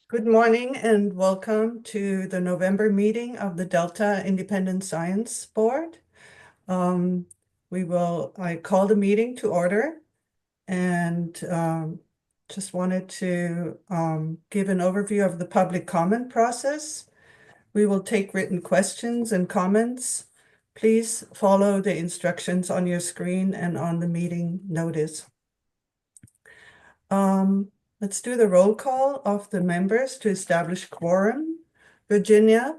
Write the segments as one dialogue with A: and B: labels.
A: Good morning and welcome to the November meeting of the Delta Independent Science Board. I call the meeting to order and just wanted to give an overview of the public comment process. We will take written questions and comments. Please follow the instructions on your screen and on the meeting notice. Let's do the roll call of the members to establish quorum. Virginia?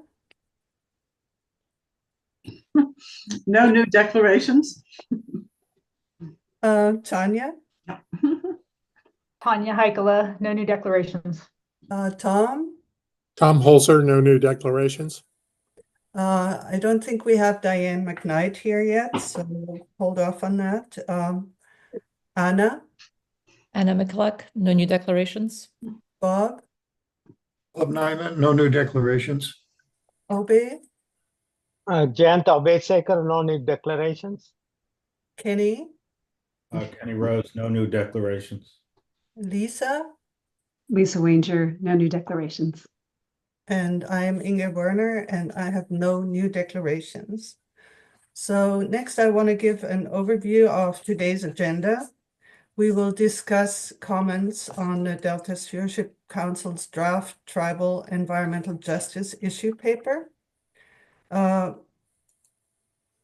B: No new declarations.
A: Tanya?
C: Tanya Heikela, no new declarations.
A: Tom?
D: Tom Holzer, no new declarations.
A: I don't think we have Diane McKnight here yet, so we'll hold off on that. Anna?
E: Anna McCulloch, no new declarations.
A: Bob?
F: Bob Nyman, no new declarations.
A: Obi?
G: Jayant Obedsekar, no new declarations.
A: Kenny?
H: Kenny Rose, no new declarations.
A: Lisa?
B: Lisa Wanger, no new declarations.
A: And I am Inge Werner, and I have no new declarations. So next I want to give an overview of today's agenda. We will discuss comments on the Delta Stewardship Council's draft Tribal Environmental Justice Issue paper.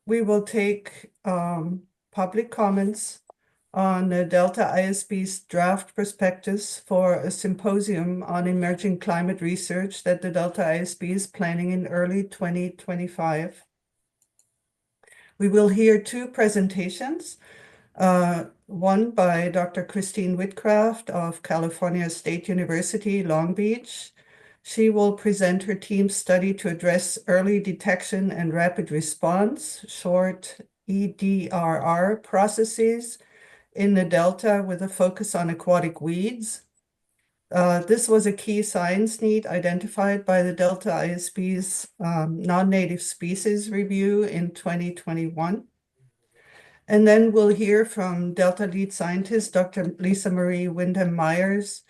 A: We will take public comments on the Delta ISB's draft prospectus for a symposium on emerging climate research that the Delta ISB is planning in early 2025. We will hear two presentations. One by Dr. Christine Whitcraft of California State University, Long Beach. She will present her team's study to address early detection and rapid response, short EDRR processes in the Delta with a focus on aquatic weeds. This was a key science need identified by the Delta ISB's non-native species review in 2021. And then we'll hear from Delta lead scientist, Dr. Lisamarie Windham-Myers.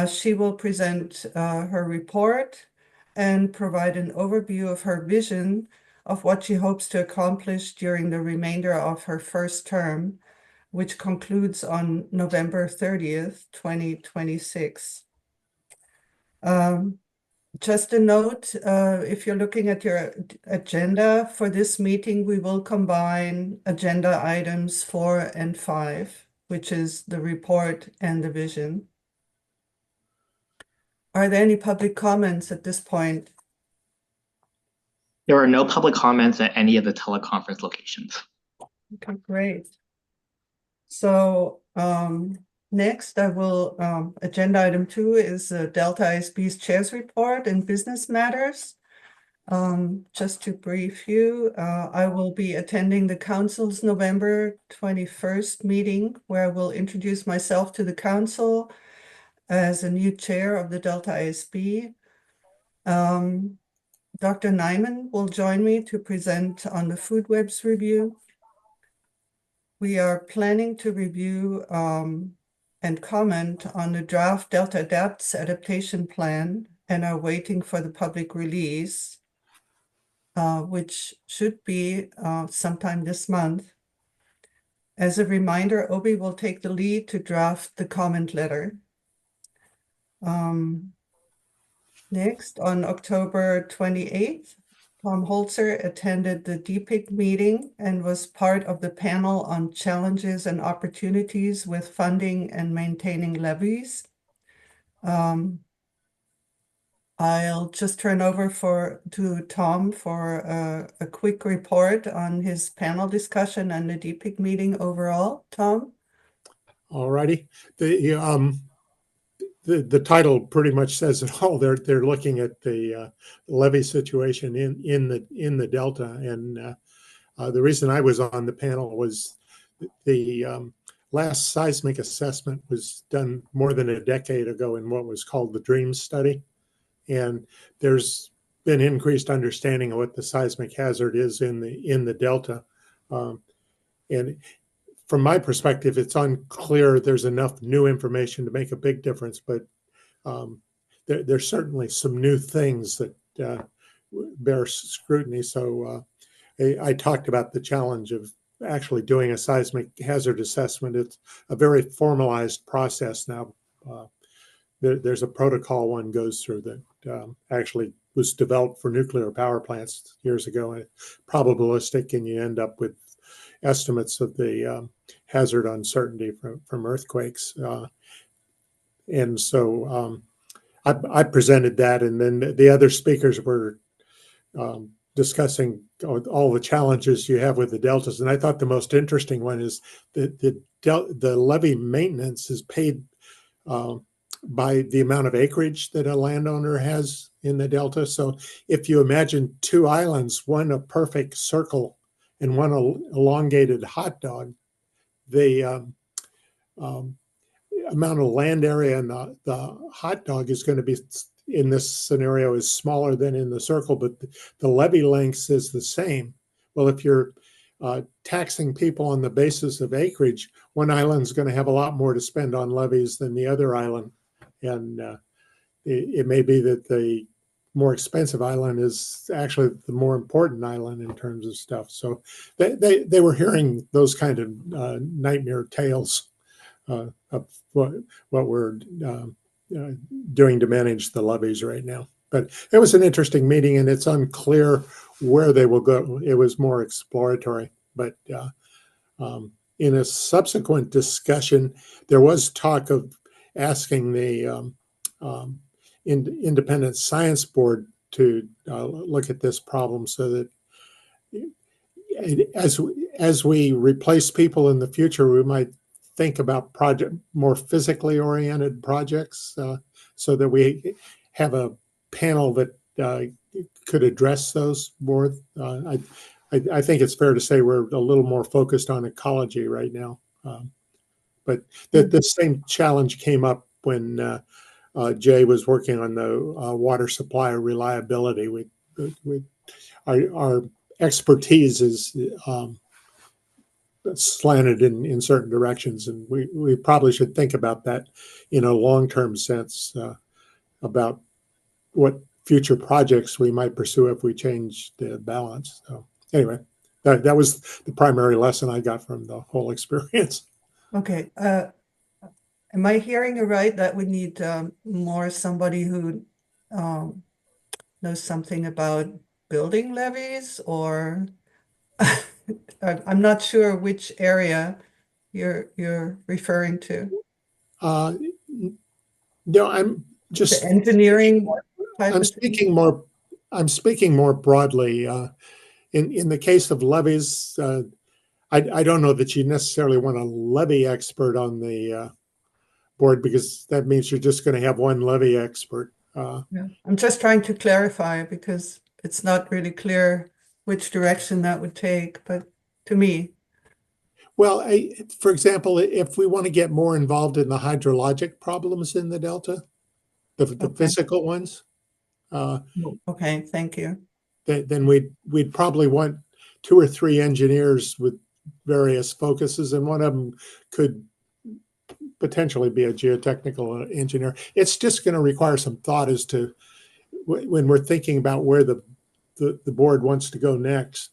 A: She will present her report and provide an overview of her vision of what she hopes to accomplish during the remainder of her first term, which concludes on November 30th, 2026. Just a note, if you're looking at your agenda for this meeting, we will combine agenda items 4 and 5, which is the report and the vision. Are there any public comments at this point?
I: There are no public comments at any of the teleconference locations.
A: Okay, great. So next, I will, agenda item 2 is Delta ISB's Chair's Report and Business Matters. Just to brief you, I will be attending the Council's November 21st meeting, where I will introduce myself to the Council as a new chair of the Delta ISB. Dr. Nyman will join me to present on the food webs review. We are planning to review and comment on the draft Delta Adapts adaptation plan and are waiting for the public release, which should be sometime this month. As a reminder, Obi will take the lead to draft the comment letter. Next, on October 28th, Tom Holzer attended the DPIC meeting and was part of the panel on challenges and opportunities with funding and maintaining levees. I'll just turn over to Tom for a quick report on his panel discussion and the DPIC meeting overall. Tom?
D: All righty. The title pretty much says it all. They're looking at the levee situation in the Delta, and the reason I was on the panel was the last seismic assessment was done more than a decade ago in what was called the DREAM study, and there's been increased understanding of what the seismic hazard is in the Delta, and from my perspective, it's unclear there's enough new information to make a big difference, but there's certainly some new things that bear scrutiny. So I talked about the challenge of actually doing a seismic hazard assessment. It's a very formalized process now. There's a protocol one goes through that actually was developed for nuclear power plants years ago, and probabilistic, and you end up with estimates of the hazard uncertainty from earthquakes. And so I presented that, and then the other speakers were discussing all the challenges you have with the deltas. And I thought the most interesting one is that the levee maintenance is paid by the amount of acreage that a landowner has in the delta. So if you imagine two islands, one a perfect circle and one elongated hot dog, the amount of land area in the hot dog is going to be, in this scenario, is smaller than in the circle, but the levee length is the same. Well, if you're taxing people on the basis of acreage, one island is going to have a lot more to spend on levies than the other island. And it may be that the more expensive island is actually the more important island in terms of stuff. So they were hearing those kind of nightmare tales of what we're doing to manage the levees right now. But it was an interesting meeting, and it's unclear where they will go. It was more exploratory. But in a subsequent discussion, there was talk of asking the Independent Science Board to look at this problem, so that as we replace people in the future, we might think about more physically oriented projects, so that we have a panel that could address those more. I think it's fair to say we're a little more focused on ecology right now. But the same challenge came up when Jay was working on the water supply reliability. Our expertise is slanted in certain directions, and we probably should think about that in a long-term sense, about what future projects we might pursue if we change the balance. So anyway, that was the primary lesson I got from the whole experience.
A: Okay. Am I hearing you right that we need more somebody who knows something about building levees, or I'm not sure which area you're referring to.
D: No, I'm just
A: The engineering type
D: I'm
A: of thing?
D: speaking more broadly. In the case of levees, I don't know that you necessarily want a levee expert on the board, because that means you're just going to have one levee expert.
A: Yeah. I'm just trying to clarify, because it's not really clear which direction that would take, but to me.
D: Well, for example, if we want to get more involved in the hydrologic problems in the Delta, the
A: Okay.
D: physical ones,
A: Okay, thank you.
D: then we'd probably want 2 or 3 engineers with various focuses, and one of them could potentially be a geotechnical engineer. It's just going to require some thought as to when we're thinking about where the board wants to go next,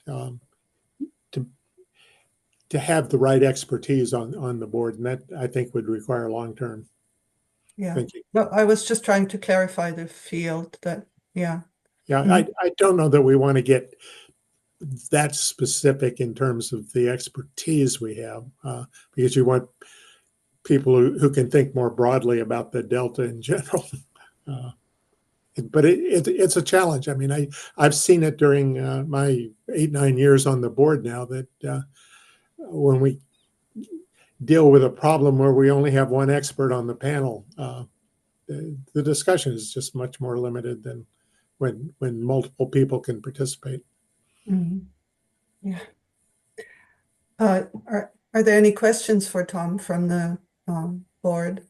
D: to have the right expertise on the board, and that I think would require long-term thinking.
A: No, I was just trying to clarify the field that,
D: Yeah, I don't know that we want to get that specific in terms of the expertise we have, because you want people who can think more broadly about the Delta in general. But it's a challenge. I mean, I've seen it during my 8-9 years on the board now, that when we deal with a problem where we only have one expert on the panel, the discussion is just much more limited than when multiple people can participate.
A: Mhm. Yeah. Are there any questions for Tom from the board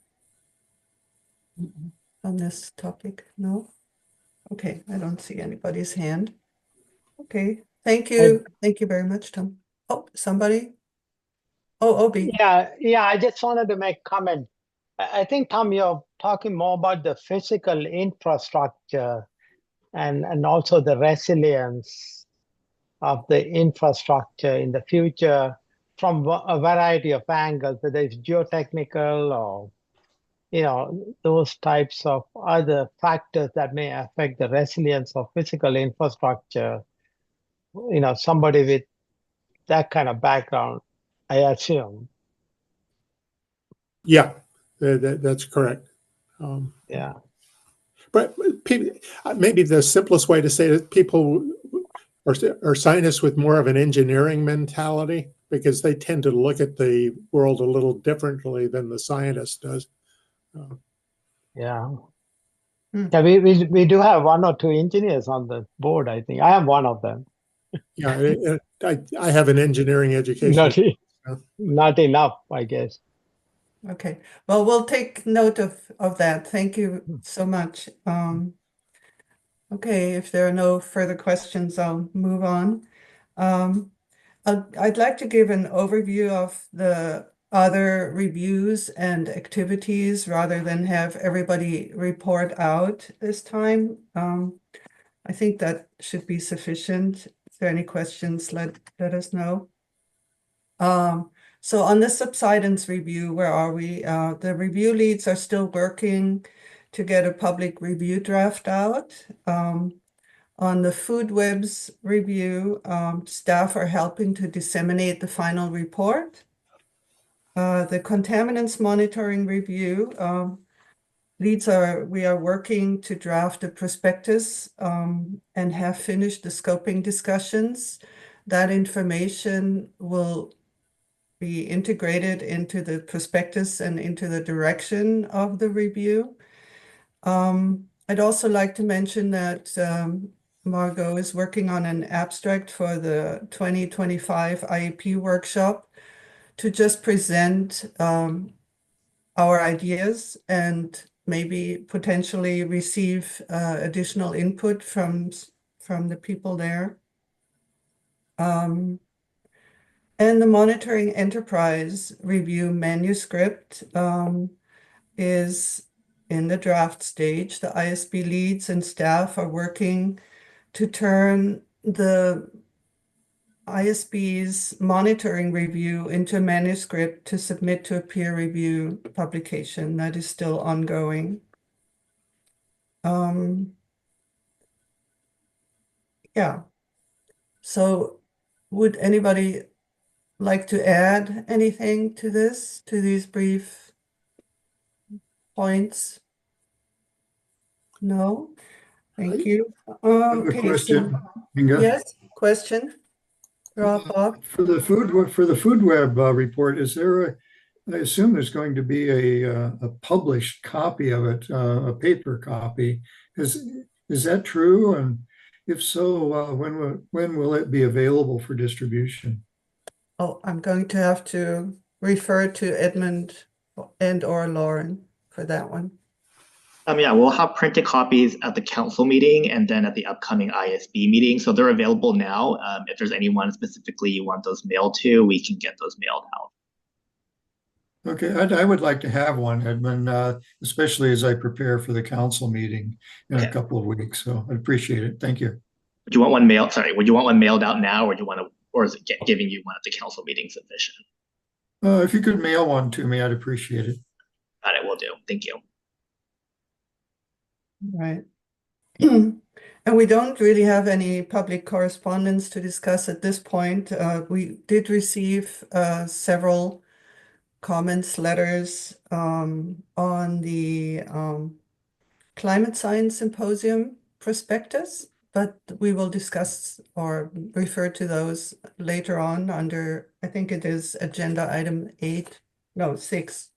A: on this topic? No? Okay, I don't see anybody's hand. Okay, thank you. Thank you very much, Tom. Oh, somebody? Oh, Obi.
G: Yeah, I just wanted to make comment. I think, Tom, your talking more about the physical infrastructure and also the resilience of the infrastructure in the future from a variety of angles, whether it's geotechnical or those types of other factors that may affect the resilience of physical infrastructure. Somebody with that kind of background, I assume.
D: Yeah, that's correct.
G: Yeah.
D: But maybe the simplest way to say it, people are scientists with more of an engineering mentality because they tend to look at the world a little differently than the scientist does.
G: Yeah.
A: Hmm.
G: Yeah, we do have one or two engineers on the board, I think. I am one of them.
D: Yeah, I have an engineering education.
G: Not enough, I guess.
A: Okay, well, we'll take note of that. Thank you so much. Okay, if there are no further questions, I'll move on. I'd like to give an overview of the other reviews and activities rather than have everybody report out this time. I think that should be sufficient. If there are any questions, let us know. So on the subsidence review, where are we? The review leads are still working to get a public review draft out. On the food webs review, staff are helping to disseminate the final report. The contaminants monitoring review, we are working to draft a prospectus and have finished the scoping discussions. That information will be integrated into the prospectus and into the direction of the review. I'd also like to mention that Margot is working on an abstract for the 2025 IEP workshop to just present our ideas and maybe potentially receive additional input from the people there. And the monitoring enterprise review manuscript is in the draft stage. The ISB leads and staff are working to turn the ISB's monitoring review into a manuscript to submit to a peer review publication. That is still ongoing. Yeah. So would anybody like to add anything to these brief points? No? Thank you.
F: I have a
A: Okay,
F: question,
A: so,
F: Inga.
A: yes, question? Bob?
F: For the food web report, is there I assume there's going to be a published copy of it, a paper copy. Is that true? And if so, when will it be available for distribution?
A: Oh, I'm going to have to refer to Edmund and/or Lauren for that one.
I: Yeah, we'll have printed copies at the council meeting and then at the upcoming ISB meeting. So they're available now. If there's anyone specifically you want those mailed to, we can get those mailed out.
F: Okay, I would like to have one, Edmund, especially as I prepare for the council meeting in a couple of weeks. So I appreciate it. Thank you.
I: Would you want one mailed? Sorry, would you want one mailed out now, or do you want to, or is it giving you one at the council meeting sufficient?
F: If you could mail one to me, I'd appreciate it.
I: Got it. Will do. Thank you.
A: Right. And we don't really have any public correspondence to discuss at this point. We did receive several comments, letters on the Climate Science Symposium prospectus, but we will discuss or refer to those later on under, I think it is Agenda Item 6.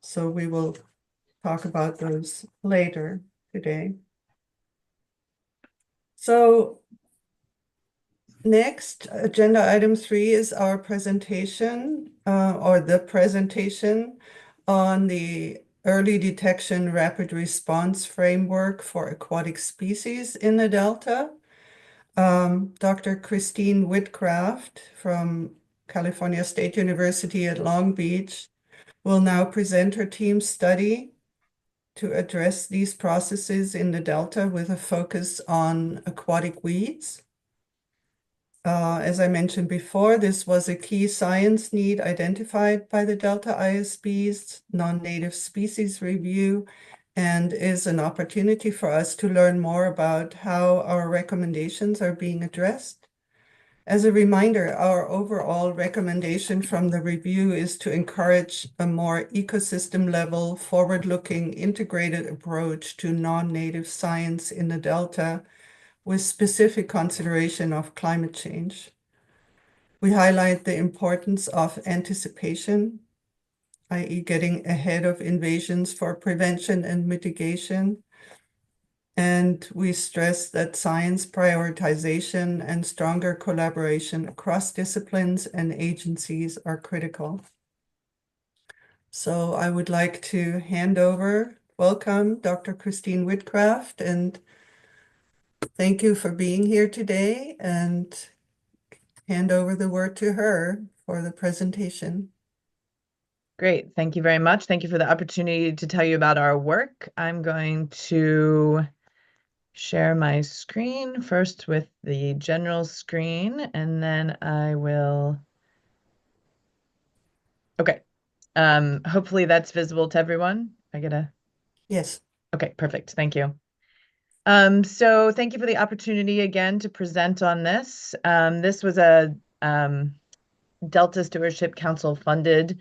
A: So we will talk about those later today. So next, Agenda Item 3 is our presentation or the presentation on the Early Detection Rapid Response Framework for Aquatic Species in the Delta. Dr. Christine Whitcraft from California State University at Long Beach will now present her team's study to address these processes in the Delta with a focus on aquatic weeds. As I mentioned before, this was a key science need identified by the Delta ISB's non-native species review and is an opportunity for us to learn more about how our recommendations are being addressed. As a reminder, our overall recommendation from the review is to encourage a more ecosystem-level, forward-looking, integrated approach to non-native science in the Delta with specific consideration of climate change. We highlight the importance of anticipation, i.e. getting ahead of invasions for prevention and mitigation. And we stress that science prioritization and stronger collaboration across disciplines and agencies are critical. So I would like to welcome Dr. Christine Whitcraft, and thank you for being here today, and hand over the word to her for the presentation.
J: Great. Thank you very much. Thank you for the opportunity to tell you about our work. I'm going to share my screen first with the general screen, and then I will. Okay. Hopefully that's visible to everyone.
A: Yes.
J: Okay, perfect. Thank you. So thank you for the opportunity again to present on this. This was a Delta Stewardship Council funded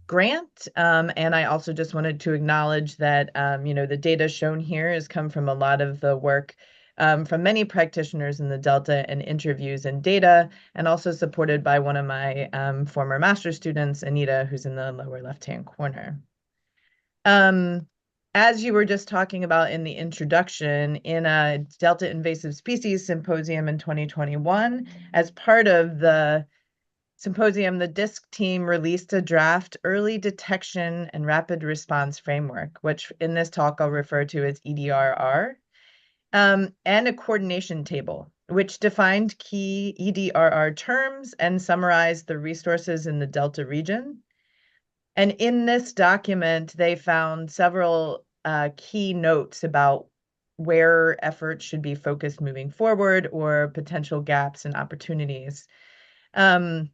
J: grant. And I also just wanted to acknowledge that, the data shown here has come from a lot of the work from many practitioners in the Delta and interviews and data, and also supported by one of my former master's students, Anita, who's in the lower left-hand corner. As you were just talking about in the introduction, in a Delta Invasive Species Symposium in 2021, as part of the symposium, the DISC team released a draft early detection and rapid response framework, which in this talk I'll refer to as EDRR, and a coordination table, which defined key EDRR terms and summarized the resources in the Delta region. And in this document, they found several key notes about where efforts should be focused moving forward or potential gaps and opportunities. And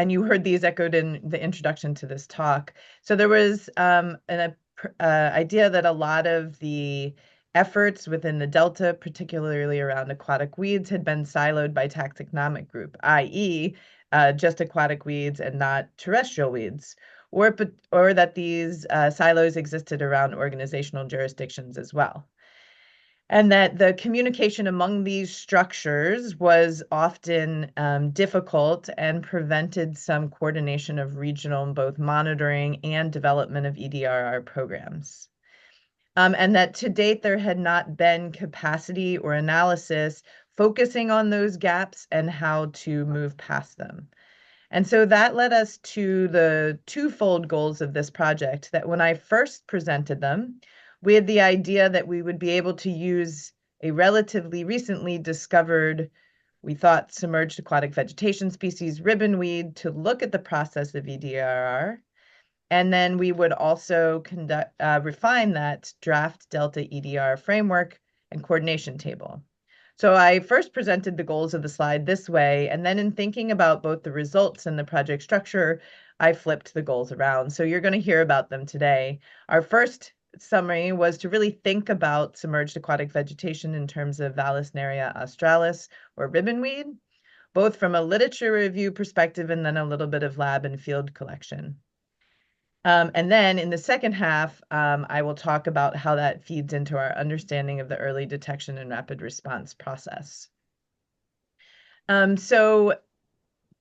J: you heard these echoed in the introduction to this talk. So there was an idea that a lot of the efforts within the Delta, particularly around aquatic weeds, had been siloed by taxonomic group, i.e., just aquatic weeds and not terrestrial weeds, or that these silos existed around organizational jurisdictions as well. And that the communication among these structures was often difficult and prevented some coordination of regional both monitoring and development of EDRR programs. And that to date, there had not been capacity or analysis focusing on those gaps and how to move past them. And so that led us to the twofold goals of this project, that when I first presented them, we had the idea that we would be able to use a relatively recently discovered, we thought, submerged aquatic vegetation species, ribbonweed, to look at the process of EDRR. And then we would also refine that draft Delta EDRR framework and coordination table. So I first presented the goals of the slide this way, and then in thinking about both the results and the project structure, I flipped the goals around. So you're going to hear about them today. Our first summary was to really think about submerged aquatic vegetation in terms of Vallisneria australis, or ribbonweed, both from a literature review perspective and then a little bit of lab and field collection. And then in the second half, I will talk about how that feeds into our understanding of the early detection and rapid response process. So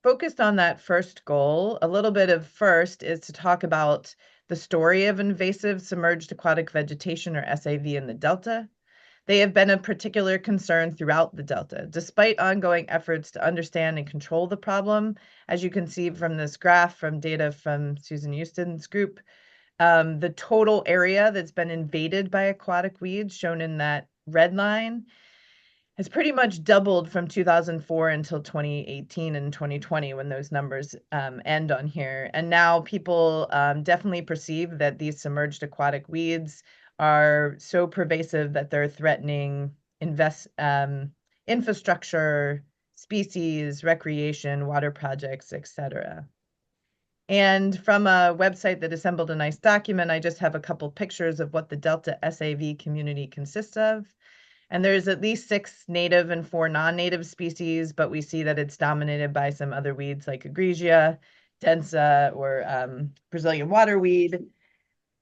J: focused on that first goal, a little bit of first is to talk about the story of invasive submerged aquatic vegetation, or SAV, in the Delta. They have been a particular concern throughout the Delta, despite ongoing efforts to understand and control the problem. As you can see from this graph from data from Susan Houston's group, the total area that's been invaded by aquatic weeds, shown in that red line, has pretty much doubled from 2004 until 2018 and 2020 when those numbers end on here. And now people definitely perceive that these submerged aquatic weeds are so pervasive that they're threatening infrastructure, species, recreation, water projects, etc. And from a website that assembled a nice document, I just have a couple pictures of what the Delta SAV community consists of. And there's at least 6 native and 4 non-native species, but we see that it's dominated by some other weeds like Egregia, densa, or Brazilian waterweed.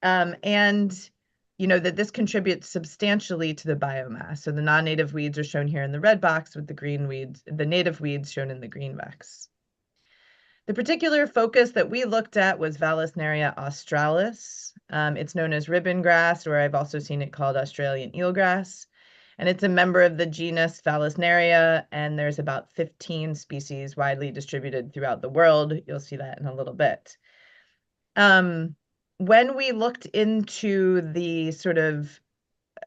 J: And you know that this contributes substantially to the biomass. So the non-native weeds are shown here in the red box with the native weeds shown in the green box. The particular focus that we looked at was Vallisneria australis. It's known as ribbon grass, or I've also seen it called Australian eelgrass. And it's a member of the genus Vallisneria, and there's about 15 species widely distributed throughout the world. You'll see that in a little bit. When we looked into the sort of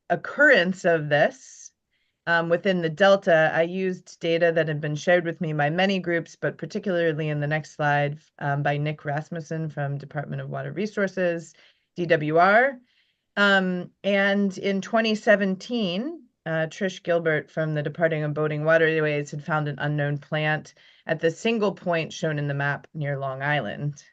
J: occurrence of this within the Delta, I used data that had been shared with me by many groups, but particularly in the next slide by Nick Rasmussen from Department of Water Resources, DWR. And in 2017, Trish Gilbert from the Department of Boating Waterways had found an unknown plant at the single point shown in the map near Long Island.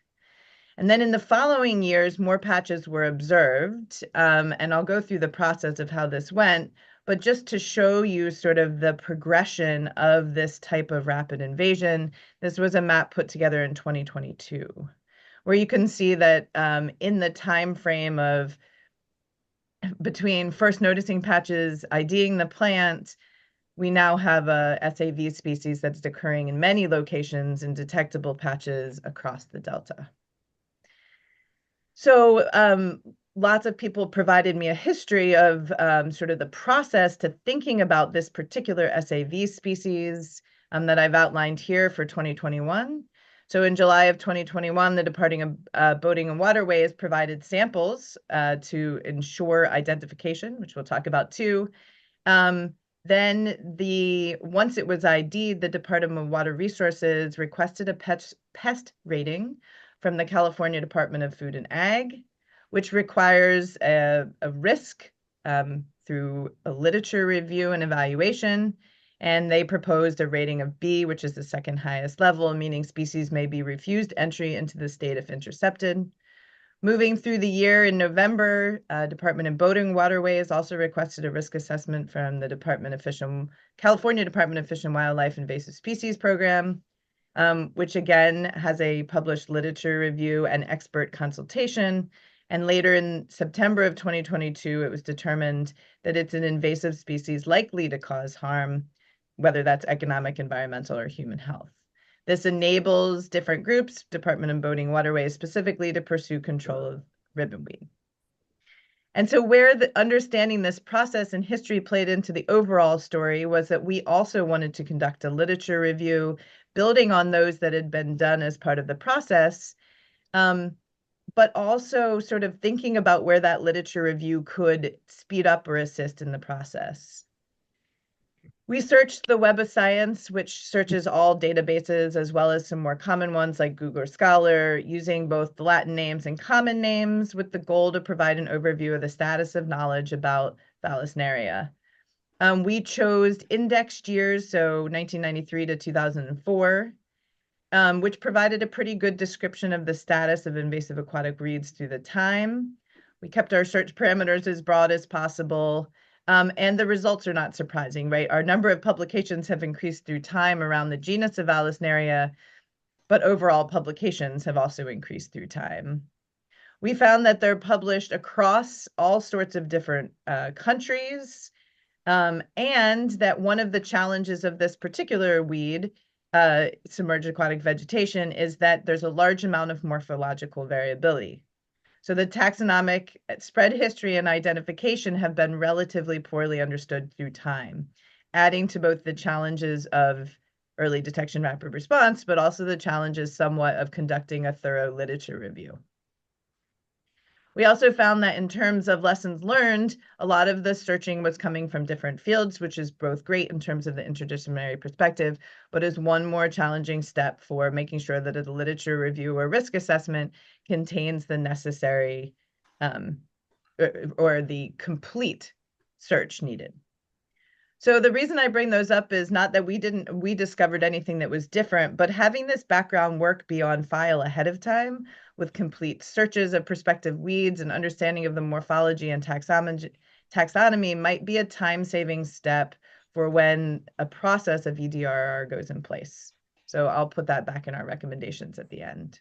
J: And then in the following years, more patches were observed, and I'll go through the process of how this went, but just to show you sort of the progression of this type of rapid invasion, this was a map put together in 2022, where you can see that in the time frame of between first noticing patches, IDing the plant, we now have a SAV species that's occurring in many locations and detectable patches across the Delta. So lots of people provided me a history of sort of the process to thinking about this particular SAV species that I've outlined here for 2021. So in July of 2021, the Department of Boating and Waterways provided samples to ensure identification, which we'll talk about too. Then once it was ID'd, the Department of Water Resources requested a pest rating from the California Department of Food and Ag, which requires a risk through a literature review and evaluation. And they proposed a rating of B, which is the second highest level, meaning species may be refused entry into the state if intercepted. Moving through the year in November, Department of Boating Waterways also requested a risk assessment from the California Department of Fish and Wildlife Invasive Species Program, which again has a published literature review and expert consultation. And later in September of 2022, it was determined that it's an invasive species likely to cause harm, whether that's economic, environmental, or human health. This enables different groups, Department of Boating Waterways specifically, to pursue control of ribbonweed. And so where the understanding this process and history played into the overall story was that we also wanted to conduct a literature review, building on those that had been done as part of the process, but also sort of thinking about where that literature review could speed up or assist in the process. We searched the Web of Science, which searches all databases, as well as some more common ones like Google Scholar, using both the Latin names and common names with the goal to provide an overview of the status of knowledge about Vallisneria. We chose indexed years, so 1993 to 2004, which provided a pretty good description of the status of invasive aquatic weeds through the time. We kept our search parameters as broad as possible. And the results are not surprising, right? Our number of publications have increased through time around the genus of Vallisneria, but overall publications have also increased through time. We found that they're published across all sorts of different countries, and that one of the challenges of this particular weed, submerged aquatic vegetation, is that there's a large amount of morphological variability. So the taxonomic spread history and identification have been relatively poorly understood through time, adding to both the challenges of early detection rapid response, but also the challenges somewhat of conducting a thorough literature review. We also found that in terms of lessons learned, a lot of the searching was coming from different fields, which is both great in terms of the interdisciplinary perspective, but is one more challenging step for making sure that a literature review or risk assessment contains the necessary or the complete search needed. So the reason I bring those up is not that we discovered anything that was different, but having this background work be on file ahead of time with complete searches of prospective weeds and understanding of the morphology and taxonomy might be a time-saving step for when a process of EDRR goes in place. So I'll put that back in our recommendations at the end.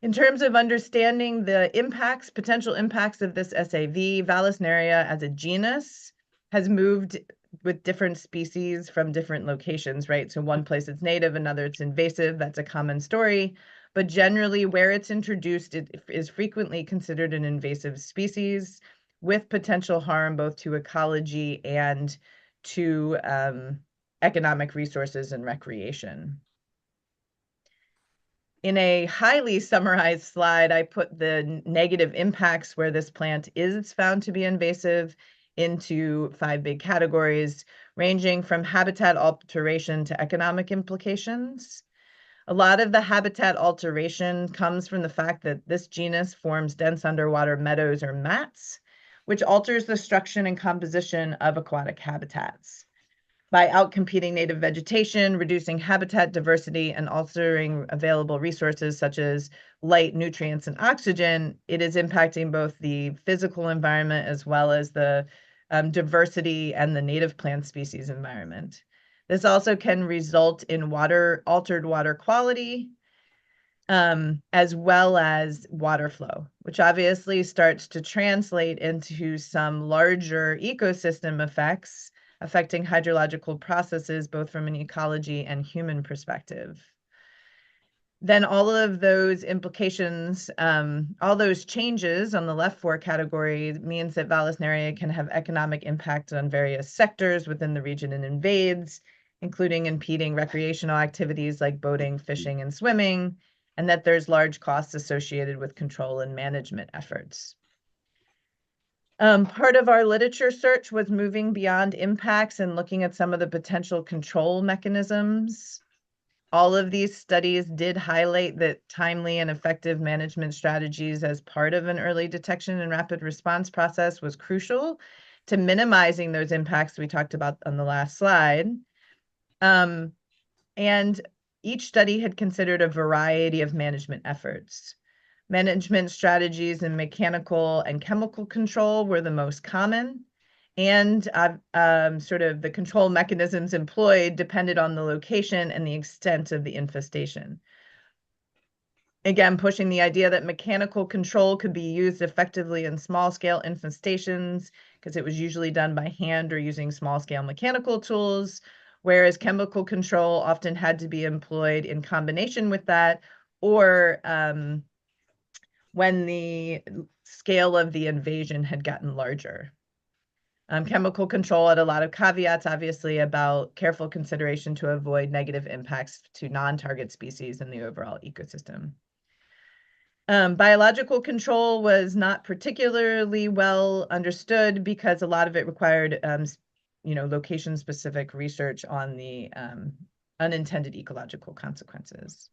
J: In terms of understanding the impacts, potential impacts of this SAV, Vallisneria as a genus has moved with different species from different locations, right? So one place it's native, another it's invasive. That's a common story. But generally, where it's introduced, it is frequently considered an invasive species with potential harm both to ecology and to economic resources and recreation. In a highly summarized slide, I put the negative impacts where this plant is found to be invasive into 5 big categories, ranging from habitat alteration to economic implications. A lot of the habitat alteration comes from the fact that this genus forms dense underwater meadows or mats, which alters the structure and composition of aquatic habitats. By outcompeting native vegetation, reducing habitat diversity, and altering available resources such as light, nutrients, and oxygen, it is impacting both the physical environment as well as the diversity and the native plant species environment. This also can result in altered water quality, as well as water flow, which obviously starts to translate into some larger ecosystem effects affecting hydrological processes, both from an ecology and human perspective. Then all of those implications, all those changes on the left 4 category means that Vallisneria can have economic impact on various sectors within the region it invades, including impeding recreational activities like boating, fishing, and swimming, and that there's large costs associated with control and management efforts. Part of our literature search was moving beyond impacts and looking at some of the potential control mechanisms. All of these studies did highlight that timely and effective management strategies as part of an early detection and rapid response process was crucial to minimizing those impacts we talked about on the last slide. And each study had considered a variety of management efforts. Management strategies in mechanical and chemical control were the most common, and sort of the control mechanisms employed depended on the location and the extent of the infestation. Again, pushing the idea that mechanical control could be used effectively in small-scale infestations because it was usually done by hand or using small-scale mechanical tools, whereas chemical control often had to be employed in combination with that, or when the scale of the invasion had gotten larger. Chemical control had a lot of caveats, obviously, about careful consideration to avoid negative impacts to non-target species in the overall ecosystem. Biological control was not particularly well understood because a lot of it required location-specific research on the unintended ecological consequences.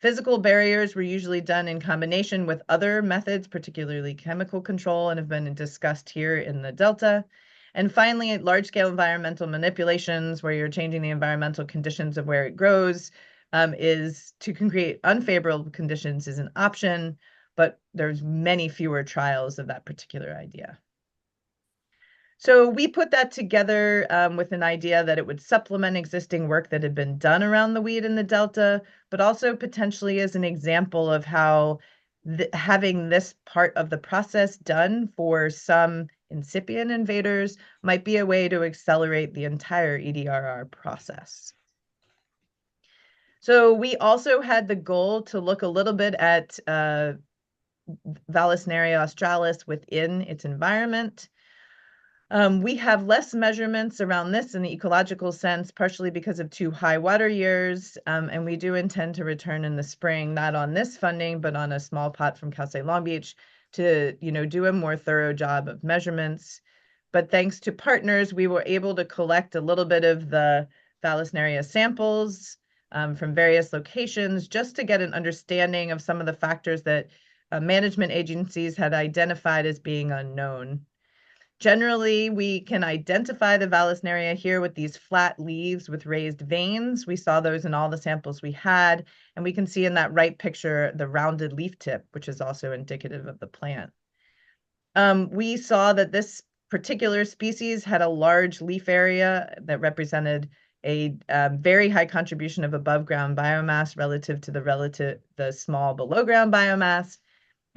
J: Physical barriers were usually done in combination with other methods, particularly chemical control, and have been discussed here in the Delta. And finally, large-scale environmental manipulations, where you're changing the environmental conditions of where it grows, is to create unfavorable conditions is an option, but there's many fewer trials of that particular idea. So we put that together with an idea that it would supplement existing work that had been done around the weed in the Delta, but also potentially as an example of how having this part of the process done for some incipient invaders might be a way to accelerate the entire EDRR process. So we also had the goal to look a little bit at Vallisneria australis within its environment. We have less measurements around this in the ecological sense, partially because of 2 high water years, and we do intend to return in the spring, not on this funding, but on a small pot from Cal State Long Beach to, do a more thorough job of measurements. But thanks to partners, we were able to collect a little bit of the Vallisneria samples from various locations just to get an understanding of some of the factors that management agencies had identified as being unknown. Generally, we can identify the Vallisneria here with these flat leaves with raised veins. We saw those in all the samples we had, and we can see in that right picture the rounded leaf tip, which is also indicative of the plant. We saw that this particular species had a large leaf area that represented a very high contribution of above ground biomass relative to the small below ground biomass.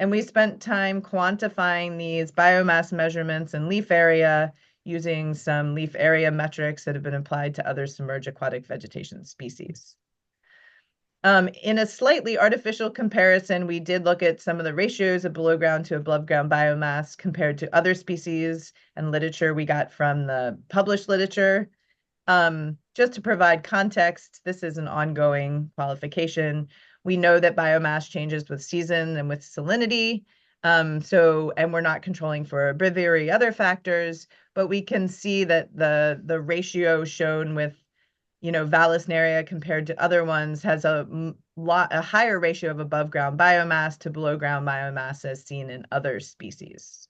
J: And we spent time quantifying these biomass measurements and leaf area using some leaf area metrics that have been applied to other submerged aquatic vegetation species. In a slightly artificial comparison, we did look at some of the ratios of below ground to above ground biomass compared to other species and literature we got from the published literature. Just to provide context, this is an ongoing qualification. We know that biomass changes with season and with salinity. And we're not controlling for breviary other factors, but we can see that the ratio shown with, Vallisneria compared to other ones has a higher ratio of above ground biomass to below ground biomass as seen in other species.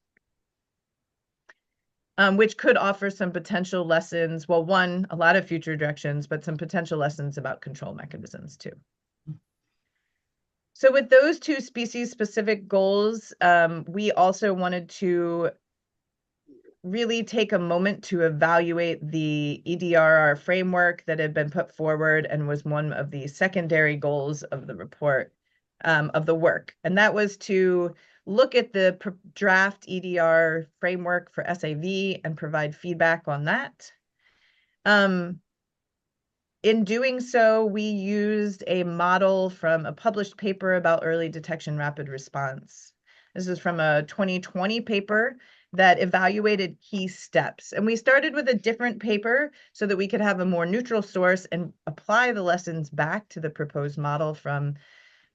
J: Which could offer some potential lessons. Well, one, a lot of future directions, but some potential lessons about control mechanisms too. So with those 2 species-specific goals, we also wanted to really take a moment to evaluate the EDRR framework that had been put forward and was one of the secondary goals of the report, of the work. And that was to look at the draft EDR framework for SAV and provide feedback on that. In doing so, we used a model from a published paper about early detection rapid response. This is from a 2020 paper that evaluated key steps. And we started with a different paper so that we could have a more neutral source and apply the lessons back to the proposed model from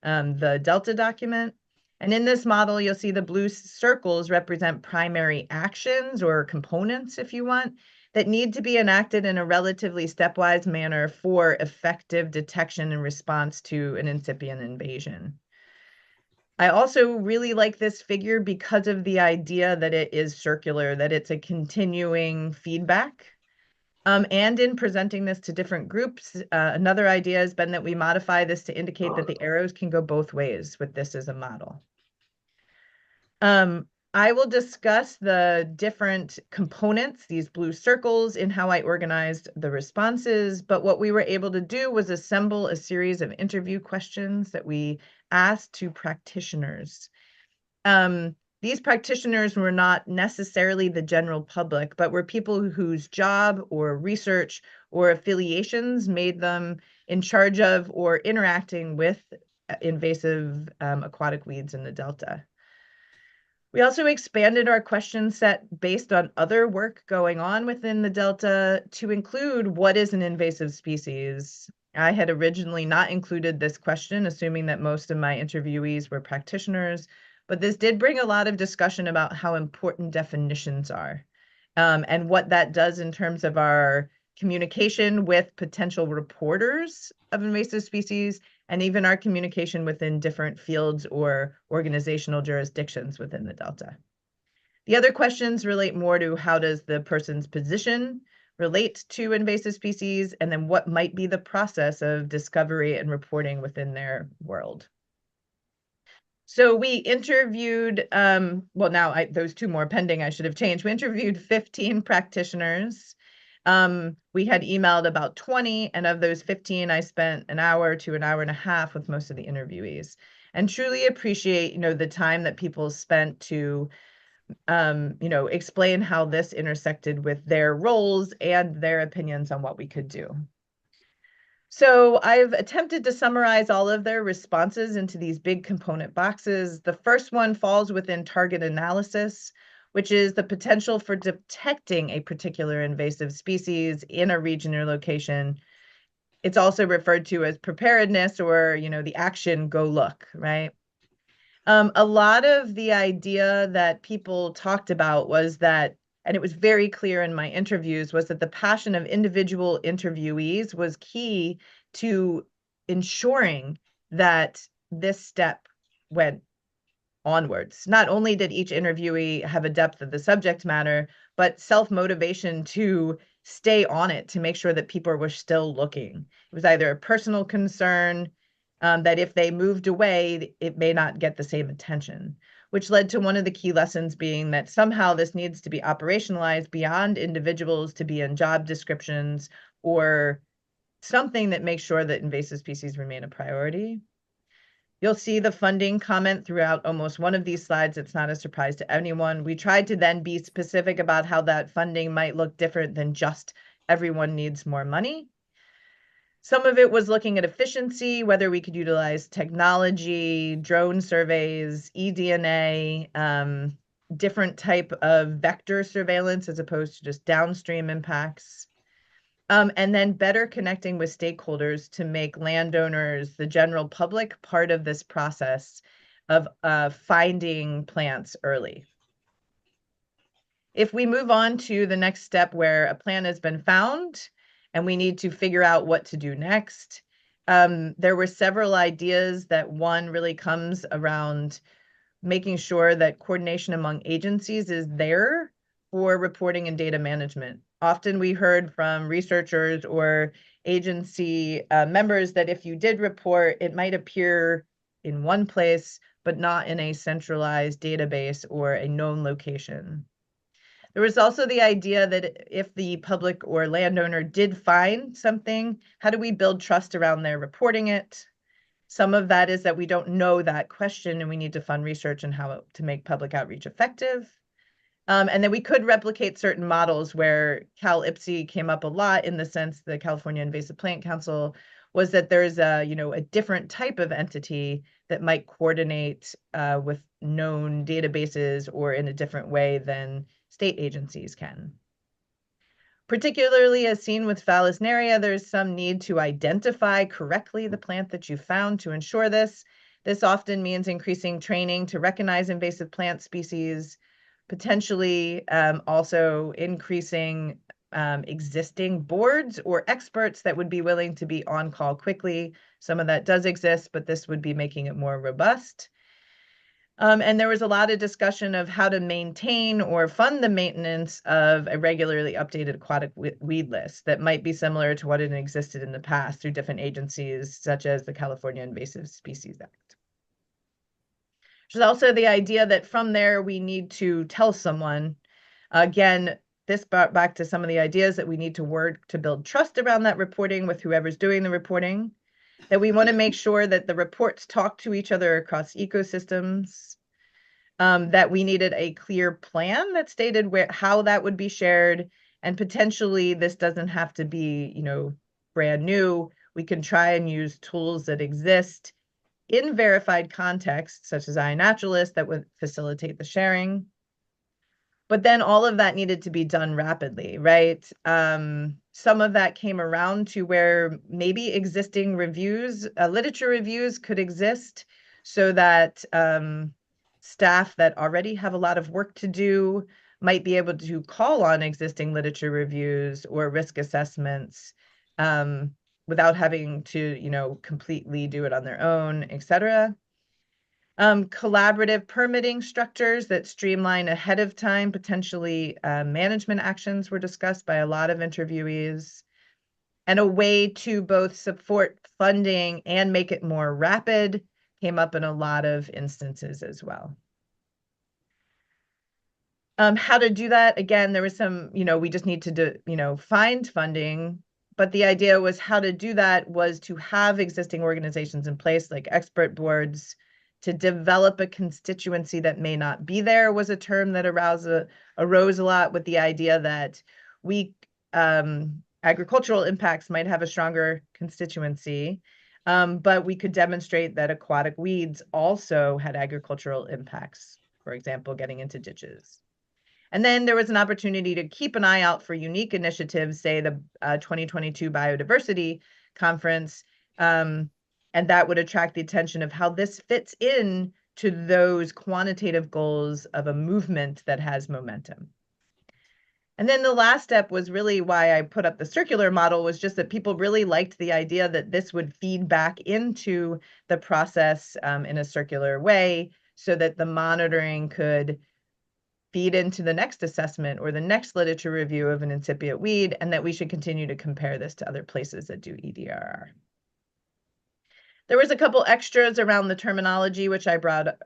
J: the Delta document. And in this model, you'll see the blue circles represent primary actions or components, if you want, that need to be enacted in a relatively stepwise manner for effective detection and response to an incipient invasion. I also really like this figure because of the idea that it is circular, that it's a continuing feedback. And in presenting this to different groups, another idea has been that we modify this to indicate that the arrows can go both ways with this as a model. I will discuss the different components, these blue circles, in how I organized the responses, but what we were able to do was assemble a series of interview questions that we asked to practitioners. These practitioners were not necessarily the general public, but were people whose job or research or affiliations made them in charge of or interacting with invasive aquatic weeds in the Delta. We also expanded our question set based on other work going on within the Delta to include what is an invasive species. I had originally not included this question, assuming that most of my interviewees were practitioners, but this did bring a lot of discussion about how important definitions are and what that does in terms of our communication with potential reporters of invasive species and even our communication within different fields or organizational jurisdictions within the Delta. The other questions relate more to how does the person's position relate to invasive species, and then what might be the process of discovery and reporting within their world. So we interviewed, those 2 more pending, I should have changed. We interviewed 15 practitioners. We had emailed about 20, and of those 15, I spent an hour to an hour and a half with most of the interviewees, and truly appreciate, the time that people spent to, explain how this intersected with their roles and their opinions on what we could do. So I've attempted to summarize all of their responses into these big component boxes. The first one falls within target analysis, which is the potential for detecting a particular invasive species in a region or location. It's also referred to as preparedness, or, the action go look, right? A lot of the idea that people talked about was that, and it was very clear in my interviews, was that the passion of individual interviewees was key to ensuring that this step went onwards. Not only did each interviewee have a depth of the subject matter, but self-motivation to stay on it, to make sure that people were still looking. It was either a personal concern that if they moved away, it may not get the same attention, which led to one of the key lessons being that somehow this needs to be operationalized beyond individuals to be in job descriptions or something that makes sure that invasive species remain a priority. You'll see the funding comment throughout almost one of these slides. It's not a surprise to anyone. We tried to then be specific about how that funding might look different than just everyone needs more money. Some of it was looking at efficiency, whether we could utilize technology, drone surveys, eDNA, different type of vector surveillance as opposed to just downstream impacts. And then better connecting with stakeholders to make landowners, the general public, part of this process of finding plants early. If we move on to the next step where a plant has been found and we need to figure out what to do next, there were several ideas that one really comes around making sure that coordination among agencies is there for reporting and data management. Often we heard from researchers or agency members that if you did report, it might appear in one place, but not in a centralized database or a known location. There was also the idea that if the public or landowner did find something, how do we build trust around their reporting it? Some of that is that we don't know that question and we need to fund research on how to make public outreach effective. And then we could replicate certain models where Cal-IPSI came up a lot in the sense the California Invasive Plant Council was that there's a different type of entity that might coordinate with known databases or in a different way than state agencies can. Particularly as seen with Vallisneria, there's some need to identify correctly the plant that you found to ensure this. This often means increasing training to recognize invasive plant species, potentially also increasing existing boards or experts that would be willing to be on call quickly. Some of that does exist, but this would be making it more robust. And there was a lot of discussion of how to maintain or fund the maintenance of a regularly updated aquatic weed list that might be similar to what had existed in the past through different agencies, such as the California Invasive Species Act. There's also the idea that from there, we need to tell someone, again, this brought back to some of the ideas that we need to work to build trust around that reporting with whoever's doing the reporting, that we want to make sure that the reports talk to each other across ecosystems, that we needed a clear plan that stated how that would be shared, and potentially this doesn't have to be, brand new. We can try and use tools that exist in verified contexts, such as iNaturalist, that would facilitate the sharing. But then all of that needed to be done rapidly, right? Some of that came around to where maybe existing reviews, literature reviews could exist so that staff that already have a lot of work to do might be able to call on existing literature reviews or risk assessments without having to, completely do it on their own, et cetera. Collaborative permitting structures that streamline ahead of time, potentially management actions were discussed by a lot of interviewees, and a way to both support funding and make it more rapid came up in a lot of instances as well. How to do that? Again, there was some, we just need to, find funding, but the idea was how to do that was to have existing organizations in place like expert boards. To develop a constituency that may not be there was a term that arose a lot with the idea that agricultural impacts might have a stronger constituency, but we could demonstrate that aquatic weeds also had agricultural impacts, for example, getting into ditches. And then there was an opportunity to keep an eye out for unique initiatives, say the 2022 Biodiversity Conference, and that would attract the attention of how this fits in to those quantitative goals of a movement that has momentum. And then the last step was really why I put up the circular model, was just that people really liked the idea that this would feed back into the process in a circular way, so that the monitoring could feed into the next assessment or the next literature review of an incipient weed, and that we should continue to compare this to other places that do EDRR. There was a couple extras around the terminology, which I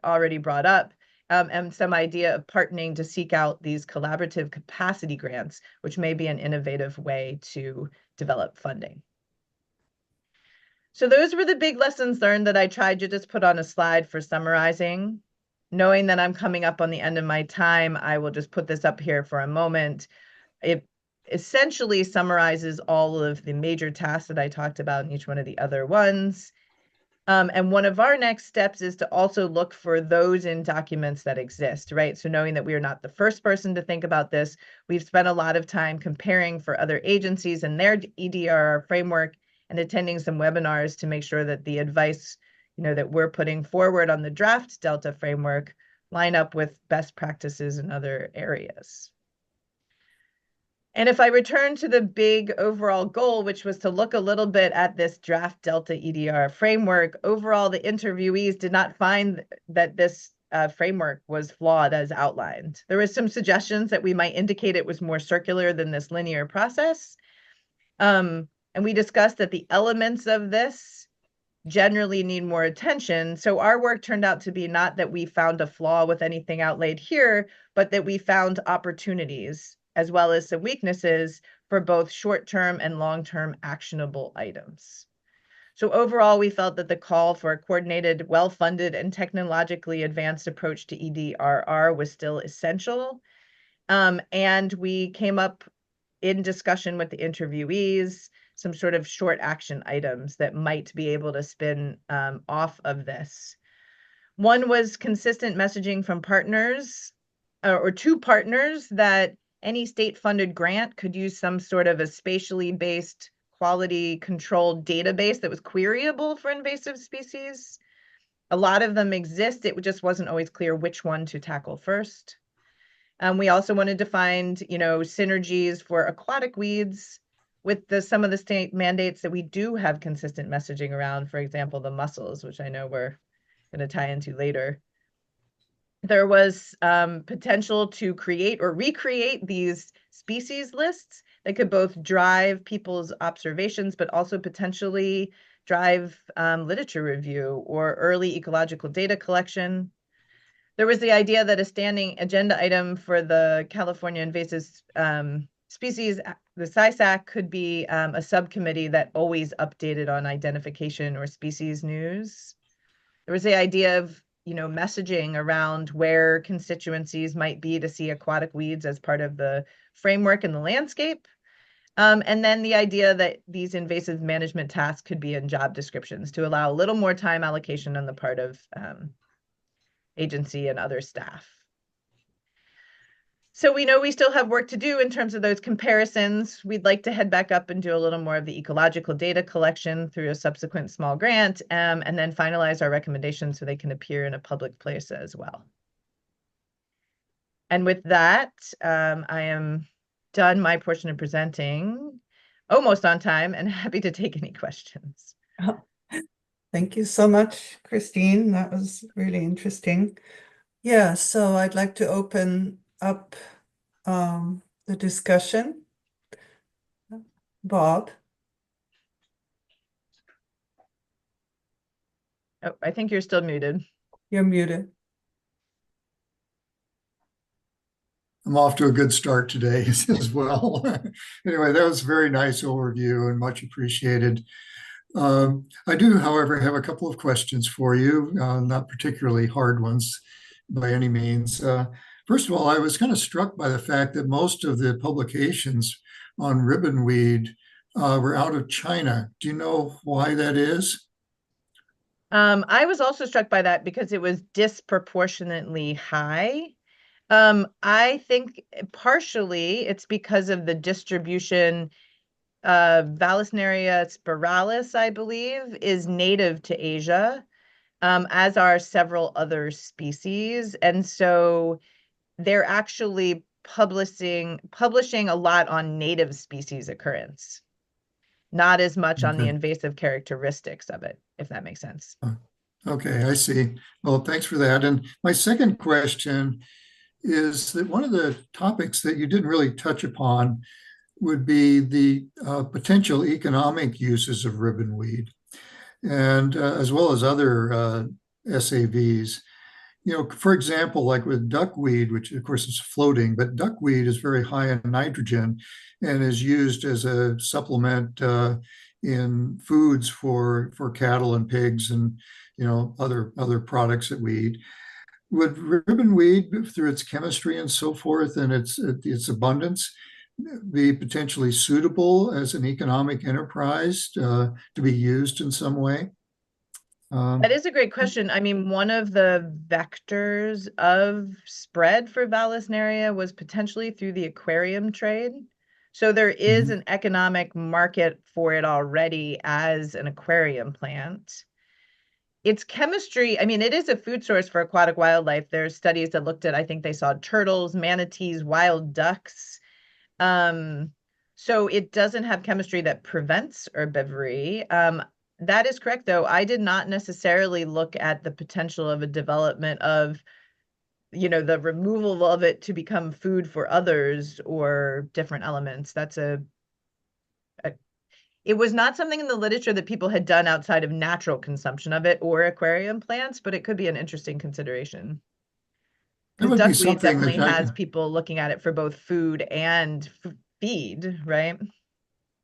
J: already brought up, and some idea of partnering to seek out these collaborative capacity grants, which may be an innovative way to develop funding. So those were the big lessons learned that I tried to just put on a slide for summarizing. Knowing that I'm coming up on the end of my time, I will just put this up here for a moment. It essentially summarizes all of the major tasks that I talked about in each one of the other ones. And one of our next steps is to also look for those in documents that exist, right? So knowing that we are not the first person to think about this, we've spent a lot of time comparing for other agencies and their EDRR framework, and attending some webinars to make sure that the advice that we're putting forward on the draft Delta framework line up with best practices in other areas. And if I return to the big overall goal, which was to look a little bit at this draft Delta EDRR framework, overall, the interviewees did not find that this framework was flawed as outlined. There was some suggestions that we might indicate it was more circular than this linear process. And we discussed that the elements of this generally need more attention. So our work turned out to be not that we found a flaw with anything outlaid here, but that we found opportunities as well as some weaknesses for both short-term and long-term actionable items. So overall, we felt that the call for a coordinated, well-funded, and technologically advanced approach to EDRR was still essential. And we came up in discussion with the interviewees some sort of short action items that might be able to spin off of this. One was consistent messaging from partners or to partners that any state-funded grant could use some sort of a spatially based quality controlled database that was queryable for invasive species. A lot of them exist. It just wasn't always clear which one to tackle first. We also wanted to find, synergies for aquatic weeds with some of the state mandates that we do have consistent messaging around, for example, the mussels, which I know we're going to tie into later. There was potential to create or recreate these species lists that could both drive people's observations, but also potentially drive literature review or early ecological data collection. There was the idea that a standing agenda item for the California invasive species, the CISAC, could be a subcommittee that always updated on identification or species news. There was the idea of messaging around where constituencies might be to see aquatic weeds as part of the framework and the landscape. And then the idea that these invasive management tasks could be in job descriptions to allow a little more time allocation on the part of agency and other staff. So we know we still have work to do in terms of those comparisons. We'd like to head back up and do a little more of the ecological data collection through a subsequent small grant, and then finalize our recommendations so they can appear in a public place as well. And with that, I am done my portion of presenting, almost on time, and happy to take any questions.
A: Thank you so much, Christine. That was really interesting. Yeah, so I'd like to open up the discussion. Bob?
J: Oh, I think you're still muted.
A: You're muted.
F: I'm off to a good start today as well. Anyway, that was a very nice overview and much appreciated. I do, however, have a couple of questions for you, not particularly hard ones by any means. First of all, I was kind of struck by the fact that most of the publications on ribbonweed were out of China. Do you know why that is?
J: I was also struck by that because it was disproportionately high. I think partially it's because of the distribution. Vallisneria spiralis, I believe, is native to Asia, as are several other species. And so they're actually publishing a lot on native species occurrence, not as much on the
F: Okay.
J: invasive characteristics of it, if that makes sense.
F: Okay, I see. Well, thanks for that. And my second question is that one of the topics that you didn't really touch upon would be the potential economic uses of ribbonweed, and as well as other SAVs. You know, for example, like with duckweed, which of course is floating, but duckweed is very high in nitrogen and is used as a supplement in foods for cattle and pigs and, you know, other products that we eat. Would ribbonweed, through its chemistry and so forth and its abundance, be potentially suitable as an economic enterprise to be used in some way?
J: That is a great question. I mean, one of the vectors of spread for Vallisneria was potentially through the aquarium trade. So there is an economic market for it already as an aquarium plant. Its chemistry, I mean, it is a food source for aquatic wildlife. There's studies that looked at, I think they saw turtles, manatees, wild ducks. So it doesn't have chemistry that prevents herbivory. That is correct, though. I did not necessarily look at the potential of a development of, you know, the removal of it to become food for others or different elements. It was not something in the literature that people had done outside of natural consumption of it or aquarium plants, but it could be an interesting consideration.
F: That
J: Because
F: would be
J: duckweed
F: something
J: definitely
F: that
J: has people looking at it for both food and feed, right?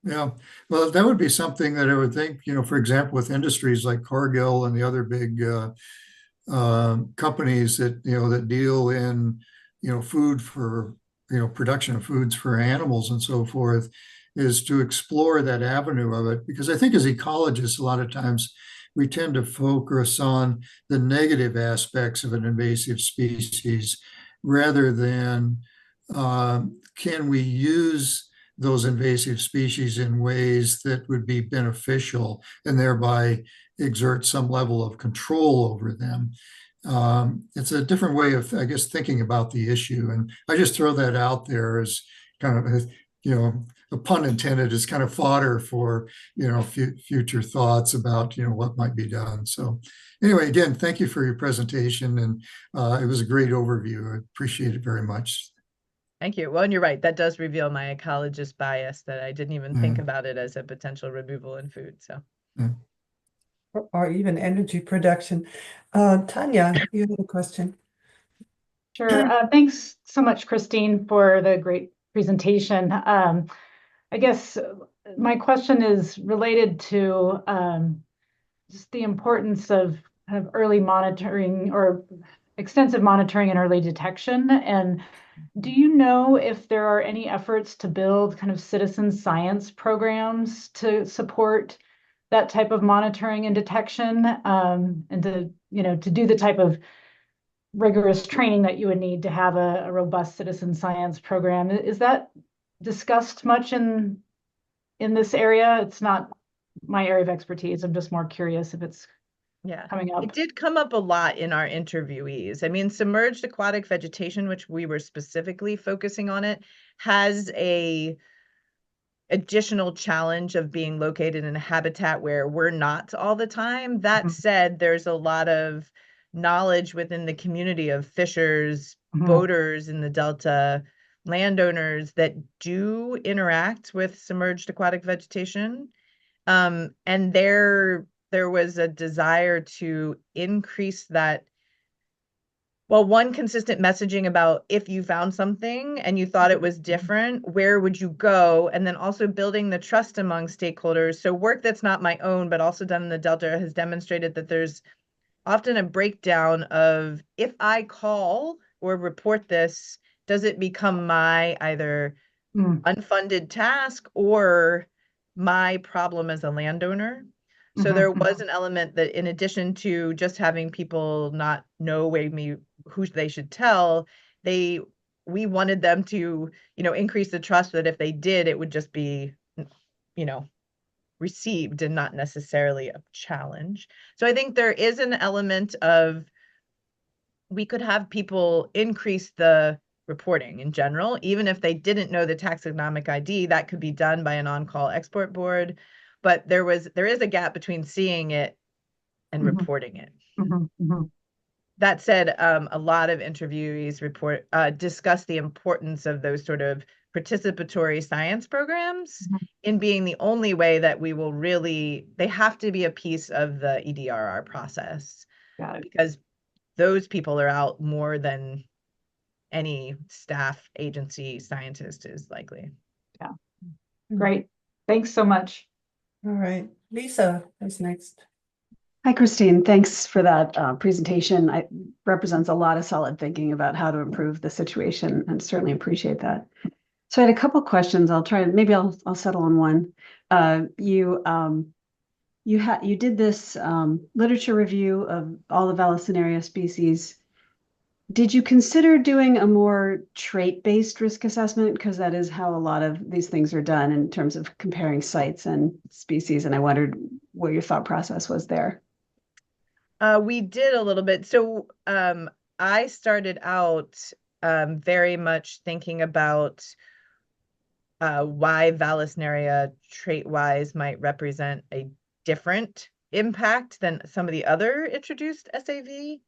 F: yeah, well, that would be something that I would think, you know, for example, with industries like Cargill and the other big companies that, you know, that deal in, you know, food for, you know, production of foods for animals and so forth, is to explore that avenue of it. Because I think as ecologists, a lot of times we tend to focus on the negative aspects of an invasive species rather than can we use those invasive species in ways that would be beneficial and thereby exert some level of control over them. It's a different way of, I guess, thinking about the issue. And I just throw that out there as kind of, you know, a pun intended, as kind of fodder for, you know, future thoughts about, you know, what might be done. So anyway, again, thank you for your presentation. And it was a great overview. I appreciate it very much.
J: Thank you. Well, and you're right. That does reveal my ecologist bias that I didn't even think about it as a potential removal in food. So,
A: or even energy production. Tanya, you had a question.
C: Sure. Thanks so much, Christine, for the great presentation. I guess my question is related to just the importance of kind of early monitoring or extensive monitoring and early detection. And do you know if there are any efforts to build kind of citizen science programs to support that type of monitoring and detection, and to, you know, to do the type of rigorous training that you would need to have a robust citizen science program? Is that discussed much in this area? It's not my area of expertise. I'm just more curious if it's coming up.
J: It did come up a lot in our interviewees. I mean, submerged aquatic vegetation, which we were specifically focusing on it, has a additional challenge of being located in a habitat where we're not all the time. That said, there's a lot of knowledge within the community of fishers, boaters in the Delta, landowners that do interact with submerged aquatic vegetation. And there was a desire to increase that. Well, one, consistent messaging about if you found something and you thought it was different, where would you go? And then also building the trust among stakeholders. So work that's not my own, but also done in the Delta, has demonstrated that there's often a breakdown of, if I call or report this, does it become my either unfunded task or my problem as a landowner? So there was an element that, in addition to just having people not know maybe who they should tell, we wanted them to, increase the trust that if they did, it would just be, received and not necessarily a challenge. So I think there is an element of, we could have people increase the reporting in general, even if they didn't know the taxonomic ID, that could be done by an on-call export board. But there is a gap between seeing it and reporting it. That said, a lot of interviewees discuss the importance of those sort of participatory science programs in being the only way that we will really, they have to be a piece of the EDRR process.
B: Got it.
J: Because those people are out more than any staff agency scientist is likely.
B: Yeah. Great. Thanks so much.
A: All right, Lisa is next.
B: Hi, Christine. Thanks for that presentation. It represents a lot of solid thinking about how to improve the situation, and certainly appreciate that. So I had a couple of questions. I'll settle on one. You did this literature review of all the Vallisneria species. Did you consider doing a more trait-based risk assessment? Because that is how a lot of these things are done in terms of comparing sites and species. And I wondered what your thought process was there.
J: We did a little bit. So I started out very much thinking about why Vallisneria trait-wise might represent a different impact than some of the other introduced SAV.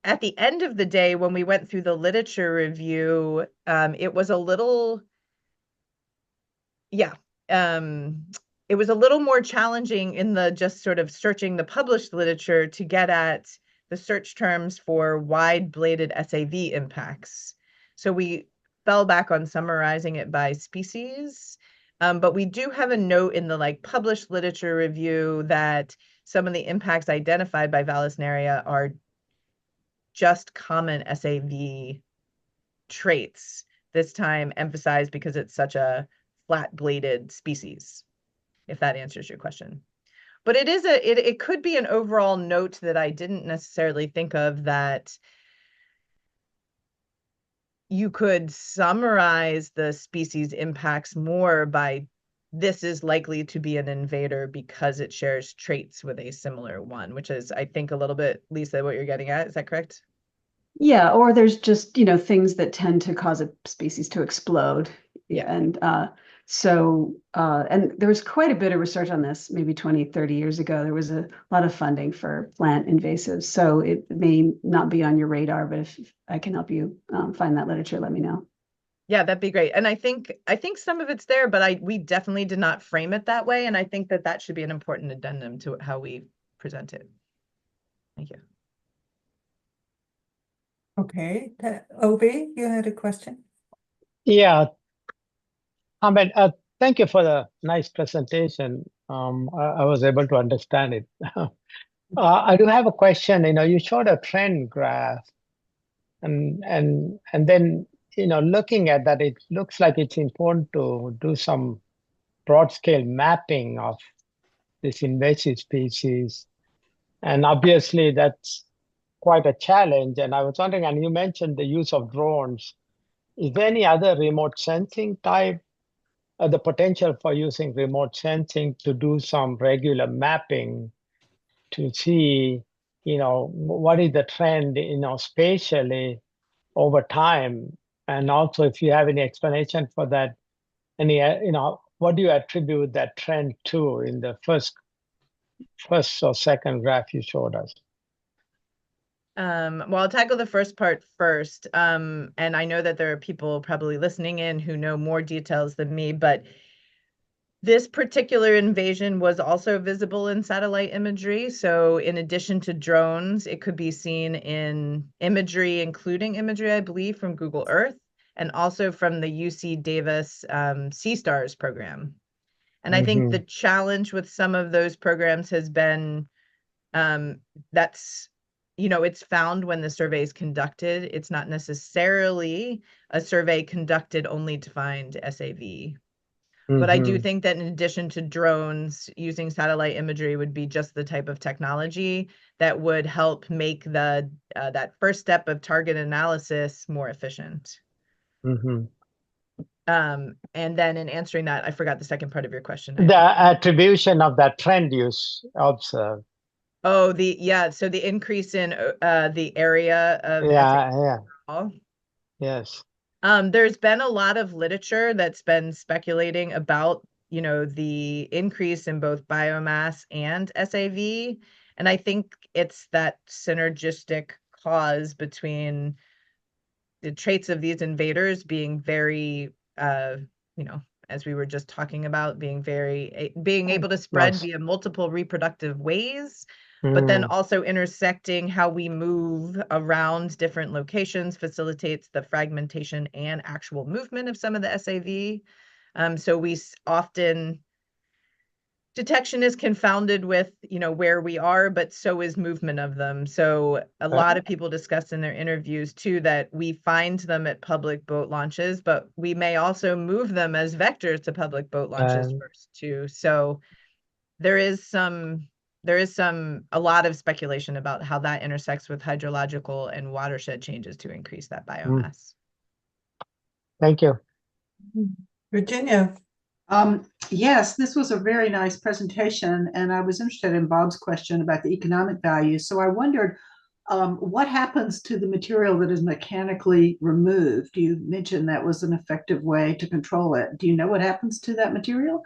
J: At the end of the day, when we went through the literature review, it was a little, it was a little more challenging in the just sort of searching the published literature to get at the search terms for wide-bladed SAV impacts. So we fell back on summarizing it by species. But we do have a note in the published literature review that some of the impacts identified by Vallisneria are just common SAV traits, this time emphasized because it's such a flat-bladed species, if that answers your question. But it could be an overall note that I didn't necessarily think of, that you could summarize the species impacts more by, this is likely to be an invader because it shares traits with a similar one, which is, I think, a little bit, Lisa, what you're getting at. Is that correct?
B: Yeah, or there's just, things that tend to cause a species to explode.
J: Yeah.
B: And and there was quite a bit of research on this, maybe 20, 30 years ago. There was a lot of funding for plant invasives. So it may not be on your radar, but if I can help you find that literature, let me know.
J: Yeah, that'd be great. And I think some of it's there, but we definitely did not frame it that way. And I think that should be an important addendum to how we present it. Thank you.
A: Okay, Obi, you had a question?
G: Yeah. Ahmed, thank you for the nice presentation. I was able to understand it. I do have a question. You showed a trend graph, and then looking at that, it looks like it's important to do some broad scale mapping of this invasive species, and obviously that's quite a challenge. And I was wondering, and you mentioned the use of drones. Is there any other remote sensing type? The potential for using remote sensing to do some regular mapping to see, what is the trend, spatially over time, and also if you have any explanation for that, what do you attribute that trend to in the first or second graph you showed us?
J: Well, I'll tackle the first part first. And I know that there are people probably listening in who know more details than me, but this particular invasion was also visible in satellite imagery. So in addition to drones, it could be seen in imagery, including imagery, I believe, from Google Earth, and also from the UC Davis Sea Stars program. And I think the challenge with some of those programs has been that's, it's found when the survey is conducted. It's not necessarily a survey conducted only to find SAV. But I do
G: Mhm.
J: think that in addition to drones, using satellite imagery would be just the type of technology that would help make the that first step of target analysis more efficient.
G: Mhm.
J: And then in answering that, I forgot the second part of your question.
G: The attribution of that trend you observed.
J: Oh, so the increase in the area of
G: Yeah, yeah,
J: overall.
G: yes.
J: There's been a lot of literature that's been speculating about, the increase in both biomass and SAV. And I think it's that synergistic cause between the traits of these invaders being very, as we were just talking about, being able to spread
G: Yes.
J: via multiple reproductive ways, but then also intersecting how we move around different locations facilitates the fragmentation and actual movement of some of the SAV. So we often, detection is confounded with, where we are, but so is movement of them. So a lot of people discussed in their interviews too, that we find them at public boat launches, but we may also move them as vectors to public boat launches first too. So there is a lot of speculation about how that intersects with hydrological and watershed changes to increase that biomass.
G: Thank you.
A: Virginia.
K: Yes, this was a very nice presentation, and I was interested in Bob's question about the economic value. So I wondered, what happens to the material that is mechanically removed? You mentioned that was an effective way to control it. Do you know what happens to that material?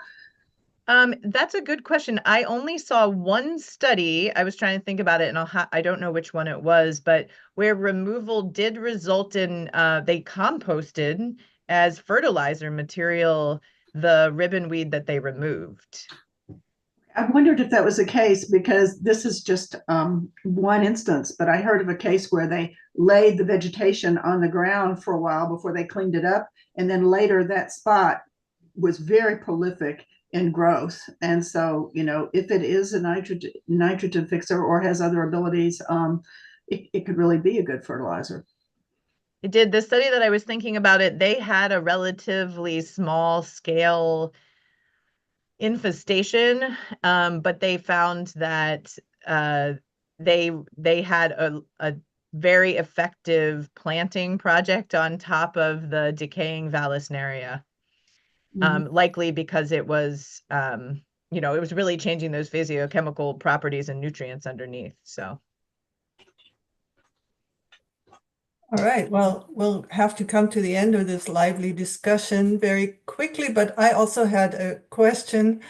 J: That's a good question. I only saw one study. I was trying to think about it, and I don't know which one it was, but where removal did result in they composted as fertilizer material the ribbon weed that they removed.
K: I wondered if that was the case, because this is just one instance, but I heard of a case where they laid the vegetation on the ground for a while before they cleaned it up, and then later that spot was very prolific in growth. And so, if it is a nitrogen fixer or has other abilities, it could really be a good fertilizer.
J: It did. The study that I was thinking about they had a relatively small scale infestation, but they found that they had a very effective planting project on top of the decaying Vallisneria. Likely because it was, it was really changing those physiochemical properties and nutrients underneath. So.
A: All right, well, we'll have to come to the end of this lively discussion very quickly, but I also had a question.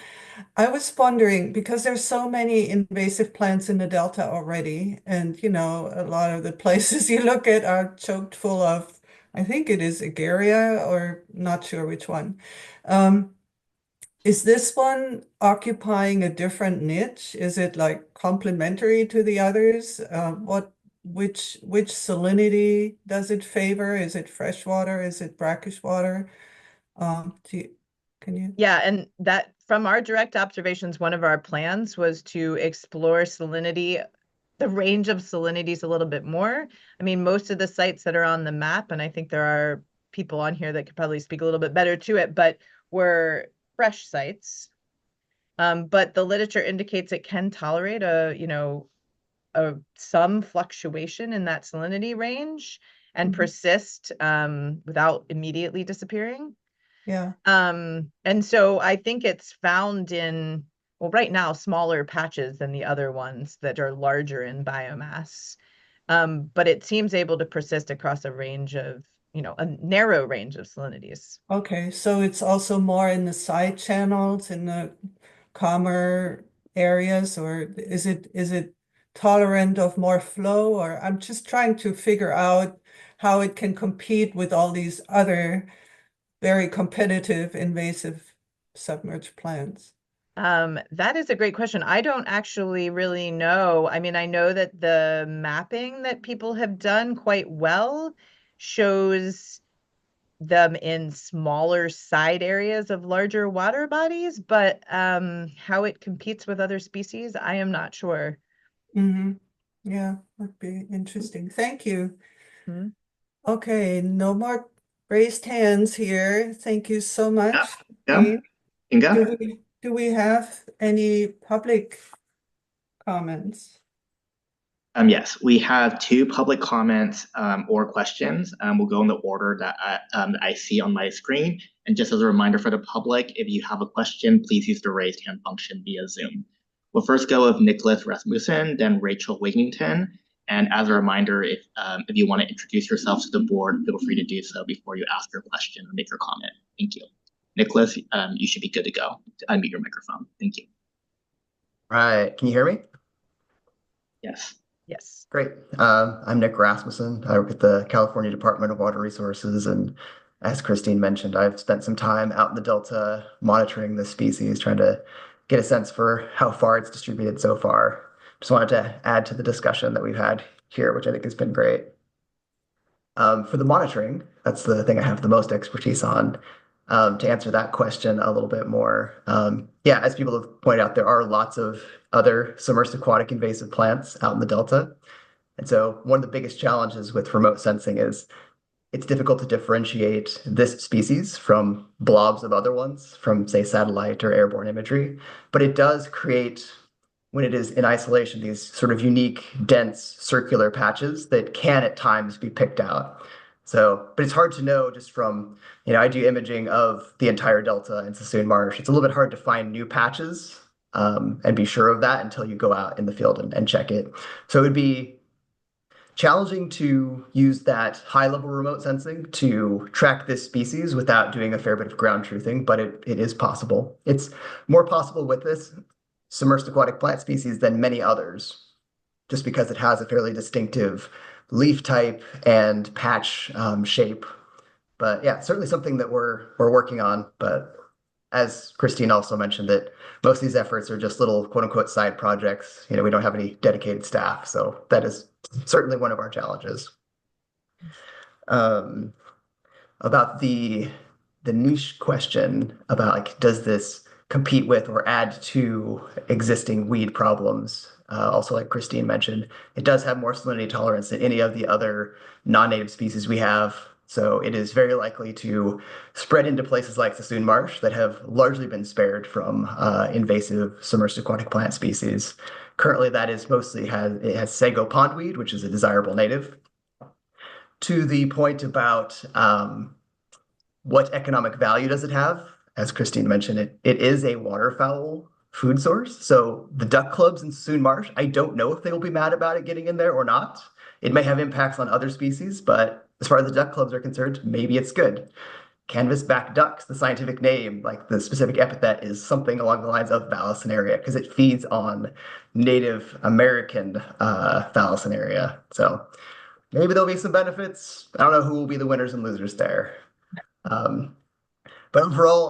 A: I was wondering, because there's so many invasive plants in the Delta already, and, a lot of the places you look at are choked full of, I think it is Agarria, or not sure which one. Is this one occupying a different niche? Is it like complementary to the others? Which salinity does it favor? Is it freshwater? Is it brackish water? Can you?
J: Yeah, and that from our direct observations, one of our plans was to explore salinity, the range of salinities a little bit more. I mean, most of the sites that are on the map, and I think there are people on here that could probably speak a little bit better to it, but were fresh sites. But the literature indicates it can tolerate some fluctuation in that salinity range and persist without immediately disappearing.
A: Yeah.
J: And so I think it's found in, well, right now, smaller patches than the other ones that are larger in biomass. But it seems able to persist across a range of, a narrow range of salinities.
A: Okay, so it's also more in the side channels, in the calmer areas, or is it tolerant of more flow? Or I'm just trying to figure out how it can compete with all these other very competitive invasive submerged plants.
J: That is a great question. I don't actually really know. I mean, I know that the mapping that people have done quite well shows them in smaller side areas of larger water bodies, but how it competes with other species, I am not sure.
A: Yeah, that'd be interesting. Thank you.
J: Hmm.
A: Okay, no more raised hands here. Thank you so much.
I: Yeah. Inga?
A: Do we have any public comments?
I: Yes, we have 2 public comments or questions. We'll go in the order that I see on my screen. And just as a reminder for the public, if you have a question, please use the raised hand function via Zoom. We'll first go with Nicholas Rasmussen, then Rachel Wigington. And as a reminder, if you want to introduce yourself to the board, feel free to do so before you ask your question or make your comment. Thank you. Nicholas, you should be good to go. Unmute your microphone. Thank you.
L: Right. Can you hear me?
I: Yes.
J: Yes.
L: Great. I'm Nick Rasmussen. I work at the California Department of Water Resources. And as Christine mentioned, I've spent some time out in the Delta monitoring this species, trying to get a sense for how far it's distributed so far. Just wanted to add to the discussion that we've had here, which I think has been great. For the monitoring, that's the thing I have the most expertise on. To answer that question a little bit more, yeah, as people have pointed out, there are lots of other submersed aquatic invasive plants out in the Delta. And so one of the biggest challenges with remote sensing is it's difficult to differentiate this species from blobs of other ones from, say, satellite or airborne imagery. But it does create, when it is in isolation, these sort of unique, dense, circular patches that can at times be picked out. So, but it's hard to know just from, I do imaging of the entire Delta and Sassoon Marsh. It's a little bit hard to find new patches and be sure of that until you go out in the field and check it. So it would be challenging to use that high-level remote sensing to track this species without doing a fair bit of ground truthing, but it is possible. It's more possible with this submersed aquatic plant species than many others, just because it has a fairly distinctive leaf type and patch shape. But yeah, certainly something that we're working on. But as Christine also mentioned, that most of these efforts are just little quote unquote side projects. We don't have any dedicated staff. So that is certainly one of our challenges. About the niche question about like, does this compete with or add to existing weed problems? Also, like Christine mentioned, it does have more salinity tolerance than any of the other non-native species we have. So it is very likely to spread into places like Sassoon Marsh that have largely been spared from invasive submersed aquatic plant species. Currently, that is mostly it has sago pondweed, which is a desirable native. To the point about what economic value does it have? As Christine mentioned, it is a waterfowl food source. So the duck clubs in Sassoon Marsh, I don't know if they will be mad about it getting in there or not. It may have impacts on other species, but as far as the duck clubs are concerned, maybe it's good. Canvasback ducks, the scientific name, like the specific epithet is something along the lines of Vallisneria because it feeds on Native American Vallisneria. So maybe there'll be some benefits. I don't know who will be the winners and losers there. But overall,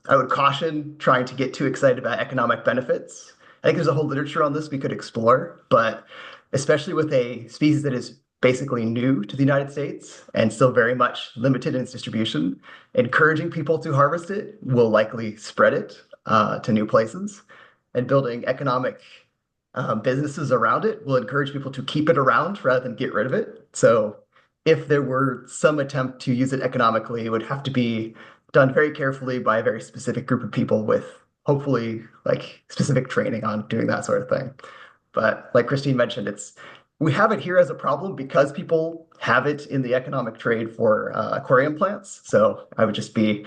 L: I would caution trying to get too excited about economic benefits. I think there's a whole literature on this we could explore, but especially with a species that is basically new to the United States and still very much limited in its distribution, encouraging people to harvest it will likely spread it to new places. And building economic businesses around it will encourage people to keep it around rather than get rid of it. So if there were some attempt to use it economically, it would have to be done very carefully by a very specific group of people with hopefully like specific training on doing that sort of thing. But like Christine mentioned, we have it here as a problem because people have it in the economic trade for aquarium plants. So I would just be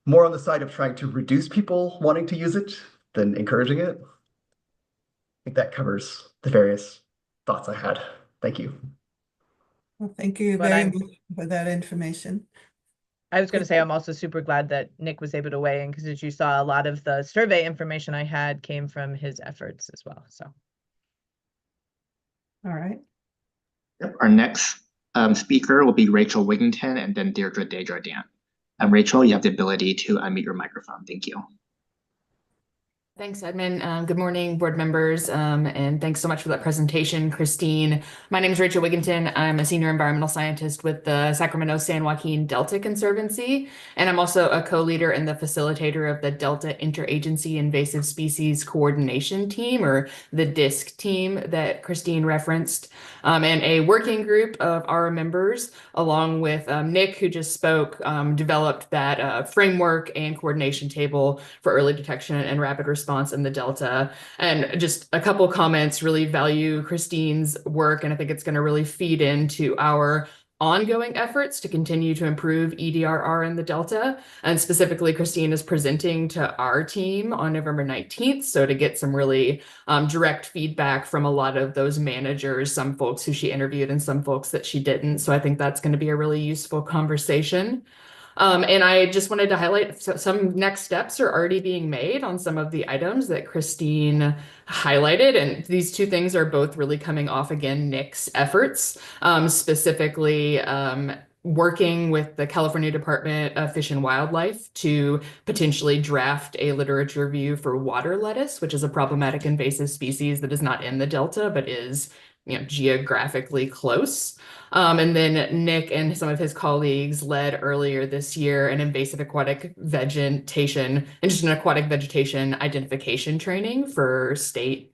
L: more on the side of trying to reduce people wanting to use it than encouraging it. I think that covers the various thoughts I had. Thank you.
A: Well, thank you very much for that information.
J: I was going to say, I'm also super glad that Nick was able to weigh in because as you saw, a lot of the survey information I had came from his efforts as well. So.
A: All right.
I: Yep. Our next speaker will be Rachel Wigington and then Deirdre Desjardins. Rachel, you have the ability to unmute your microphone. Thank you.
M: Thanks, Edmund. Good morning, board members, and thanks so much for that presentation, Christine. My name is Rachel Wigginton. I'm a senior environmental scientist with the Sacramento-San Joaquin Delta Conservancy, and I'm also a co-leader and the facilitator of the Delta Interagency Invasive Species Coordination Team, or the DISC team that Christine referenced, and a working group of our members, along with Nick, who just spoke, developed that framework and coordination table for early detection and rapid response in the Delta. And just a couple comments, really value Christine's work, and I think it's going to really feed into our ongoing efforts to continue to improve EDRR in the Delta. And specifically, Christine is presenting to our team on November 19th. So to get some really direct feedback from a lot of those managers, some folks who she interviewed and some folks that she didn't. So I think that's going to be a really useful conversation. And I just wanted to highlight some next steps are already being made on some of the items that Christine highlighted. And these two things are both really coming off, again, Nick's efforts, specifically working with the California Department of Fish and Wildlife to potentially draft a literature review for water lettuce, which is a problematic invasive species that is not in the Delta, but is geographically close. And then Nick and some of his colleagues led earlier this year an invasive aquatic vegetation, an aquatic vegetation identification training for state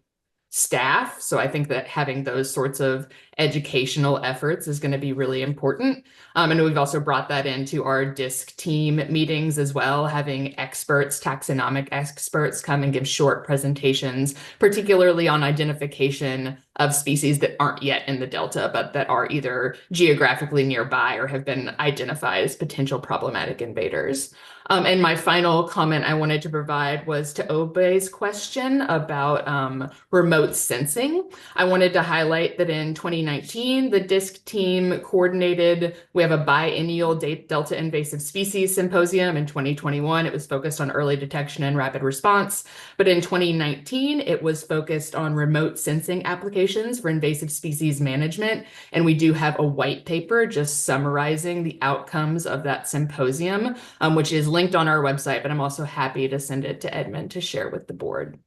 M: staff. So I think that having those sorts of educational efforts is going to be really important. And we've also brought that into our DISC team meetings as well, having experts, taxonomic experts, come and give short presentations, particularly on identification of species that aren't yet in the Delta, but that are either geographically nearby or have been identified as potential problematic invaders. And my final comment I wanted to provide was to Obey's question about remote sensing. I wanted to highlight that in 2019, the DISC team coordinated, we have a biennial Delta invasive species symposium. In 2021, it was focused on early detection and rapid response. But in 2019, it was focused on remote sensing applications for invasive species management. And we do have a white paper just summarizing the outcomes of that symposium, which is linked on our website, but I'm also happy to send it to Edmund to share with the board.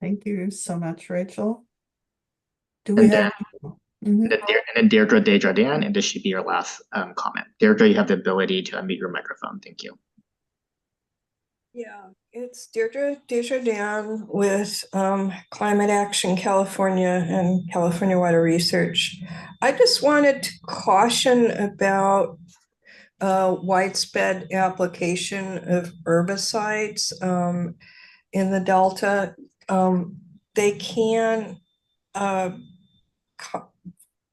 A: Thank you so much, Rachel. Do we have?
I: And then Deirdre Desjardins, and this should be your last comment. Deirdre, you have the ability to unmute your microphone. Thank you.
N: Yeah, it's Deirdre Desjardins with Climate Action California and California Water Research. I just wanted to caution about widespread application of herbicides in the Delta. They can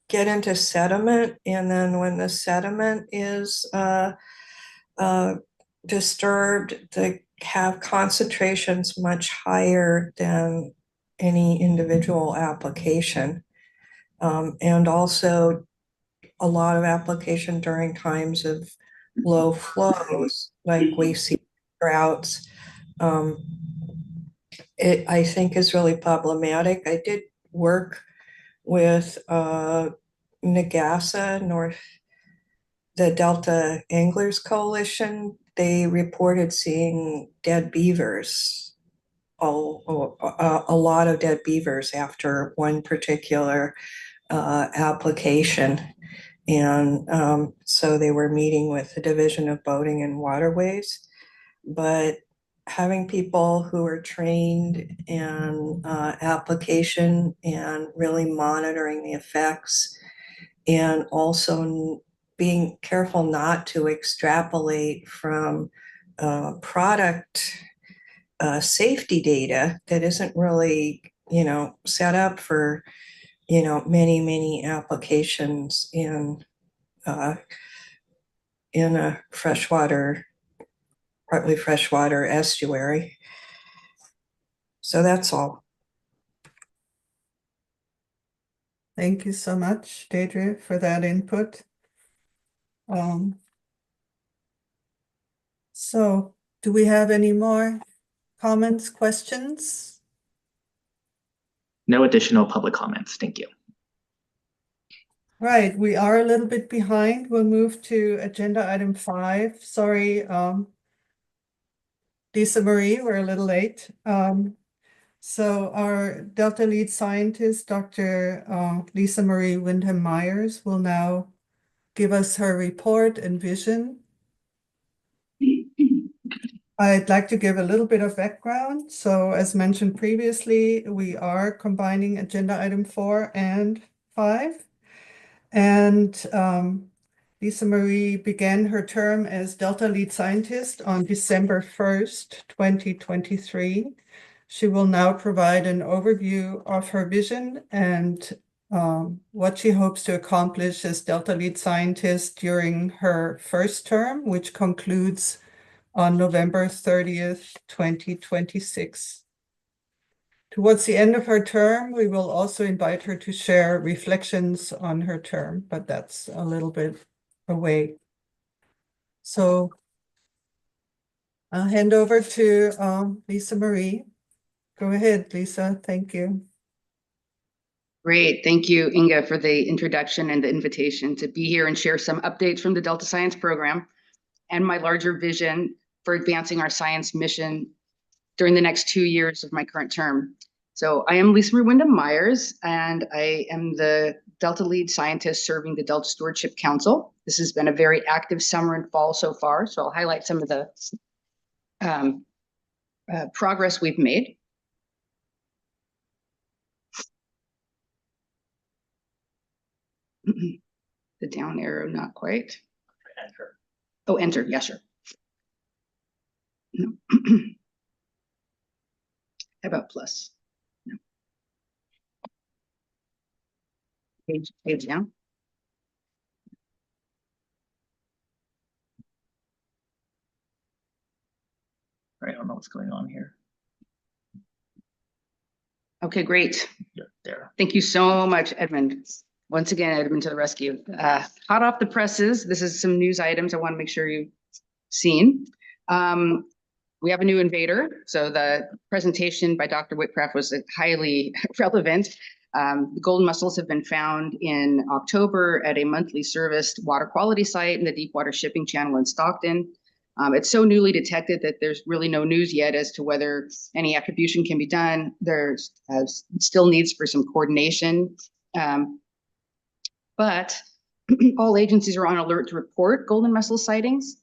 N: get into sediment, and then when the sediment is disturbed, they have concentrations much higher than any individual application. And also a lot of application during times of low flows, like we see droughts. It, I think, is really problematic. I did work with Nagasa, the Delta Anglers Coalition. They reported seeing dead beavers, a lot of dead beavers after one particular application. And so they were meeting with the Division of Boating and Waterways. But having people who are trained in application and really monitoring the effects, and also being careful not to extrapolate from product safety data that isn't really, set up for, many applications in a partly freshwater estuary. So that's all.
A: Thank you so much, Deirdre, for that input. So do we have any more comments, questions?
I: No additional public comments. Thank you.
A: Right, we are a little bit behind. We'll move to agenda item 5. Sorry, Lisamarie, we're a little late. So our Delta lead scientist, Dr. Lisamarie Windham-Myers, will now give us her report and vision. I'd like to give a little bit of background. So as mentioned previously, we are combining agenda item 4 and 5. And Lisamarie began her term as Delta lead scientist on December 1st, 2023. She will now provide an overview of her vision and what she hopes to accomplish as Delta lead scientist during her first term, which concludes on November 30th, 2026. Towards the end of her term, we will also invite her to share reflections on her term, but that's a little bit away. So I'll hand over to Lisamarie. Go ahead, Lisa. Thank you.
O: Great. Thank you, Inga, for the introduction and the invitation to be here and share some updates from the Delta Science program and my larger vision for advancing our science mission during the next 2 years of my current term. So I am Lisamarie Windham-Myers, and I am the Delta lead scientist serving the Delta Stewardship Council. This has been a very active summer and fall so far, so I'll highlight some of the progress we've made. The down arrow, not quite. Enter. Oh, enter. Yeah, sure. No. How about plus? No. Page down. I don't know what's going on here. Okay, great. Yeah, there. Thank you so much, Edmund. Once again, Edmund to the rescue. Hot off the presses, this is some news items I want to make sure you've seen. We have a new invader. So the presentation by Dr. Whitcraft was highly relevant. The golden mussels have been found in October at a monthly serviced water quality site in the Deepwater Shipping Channel in Stockton. It's so newly detected that there's really no news yet as to whether any attribution can be done. There's still needs for some coordination. But all agencies are on alert to report golden mussel sightings.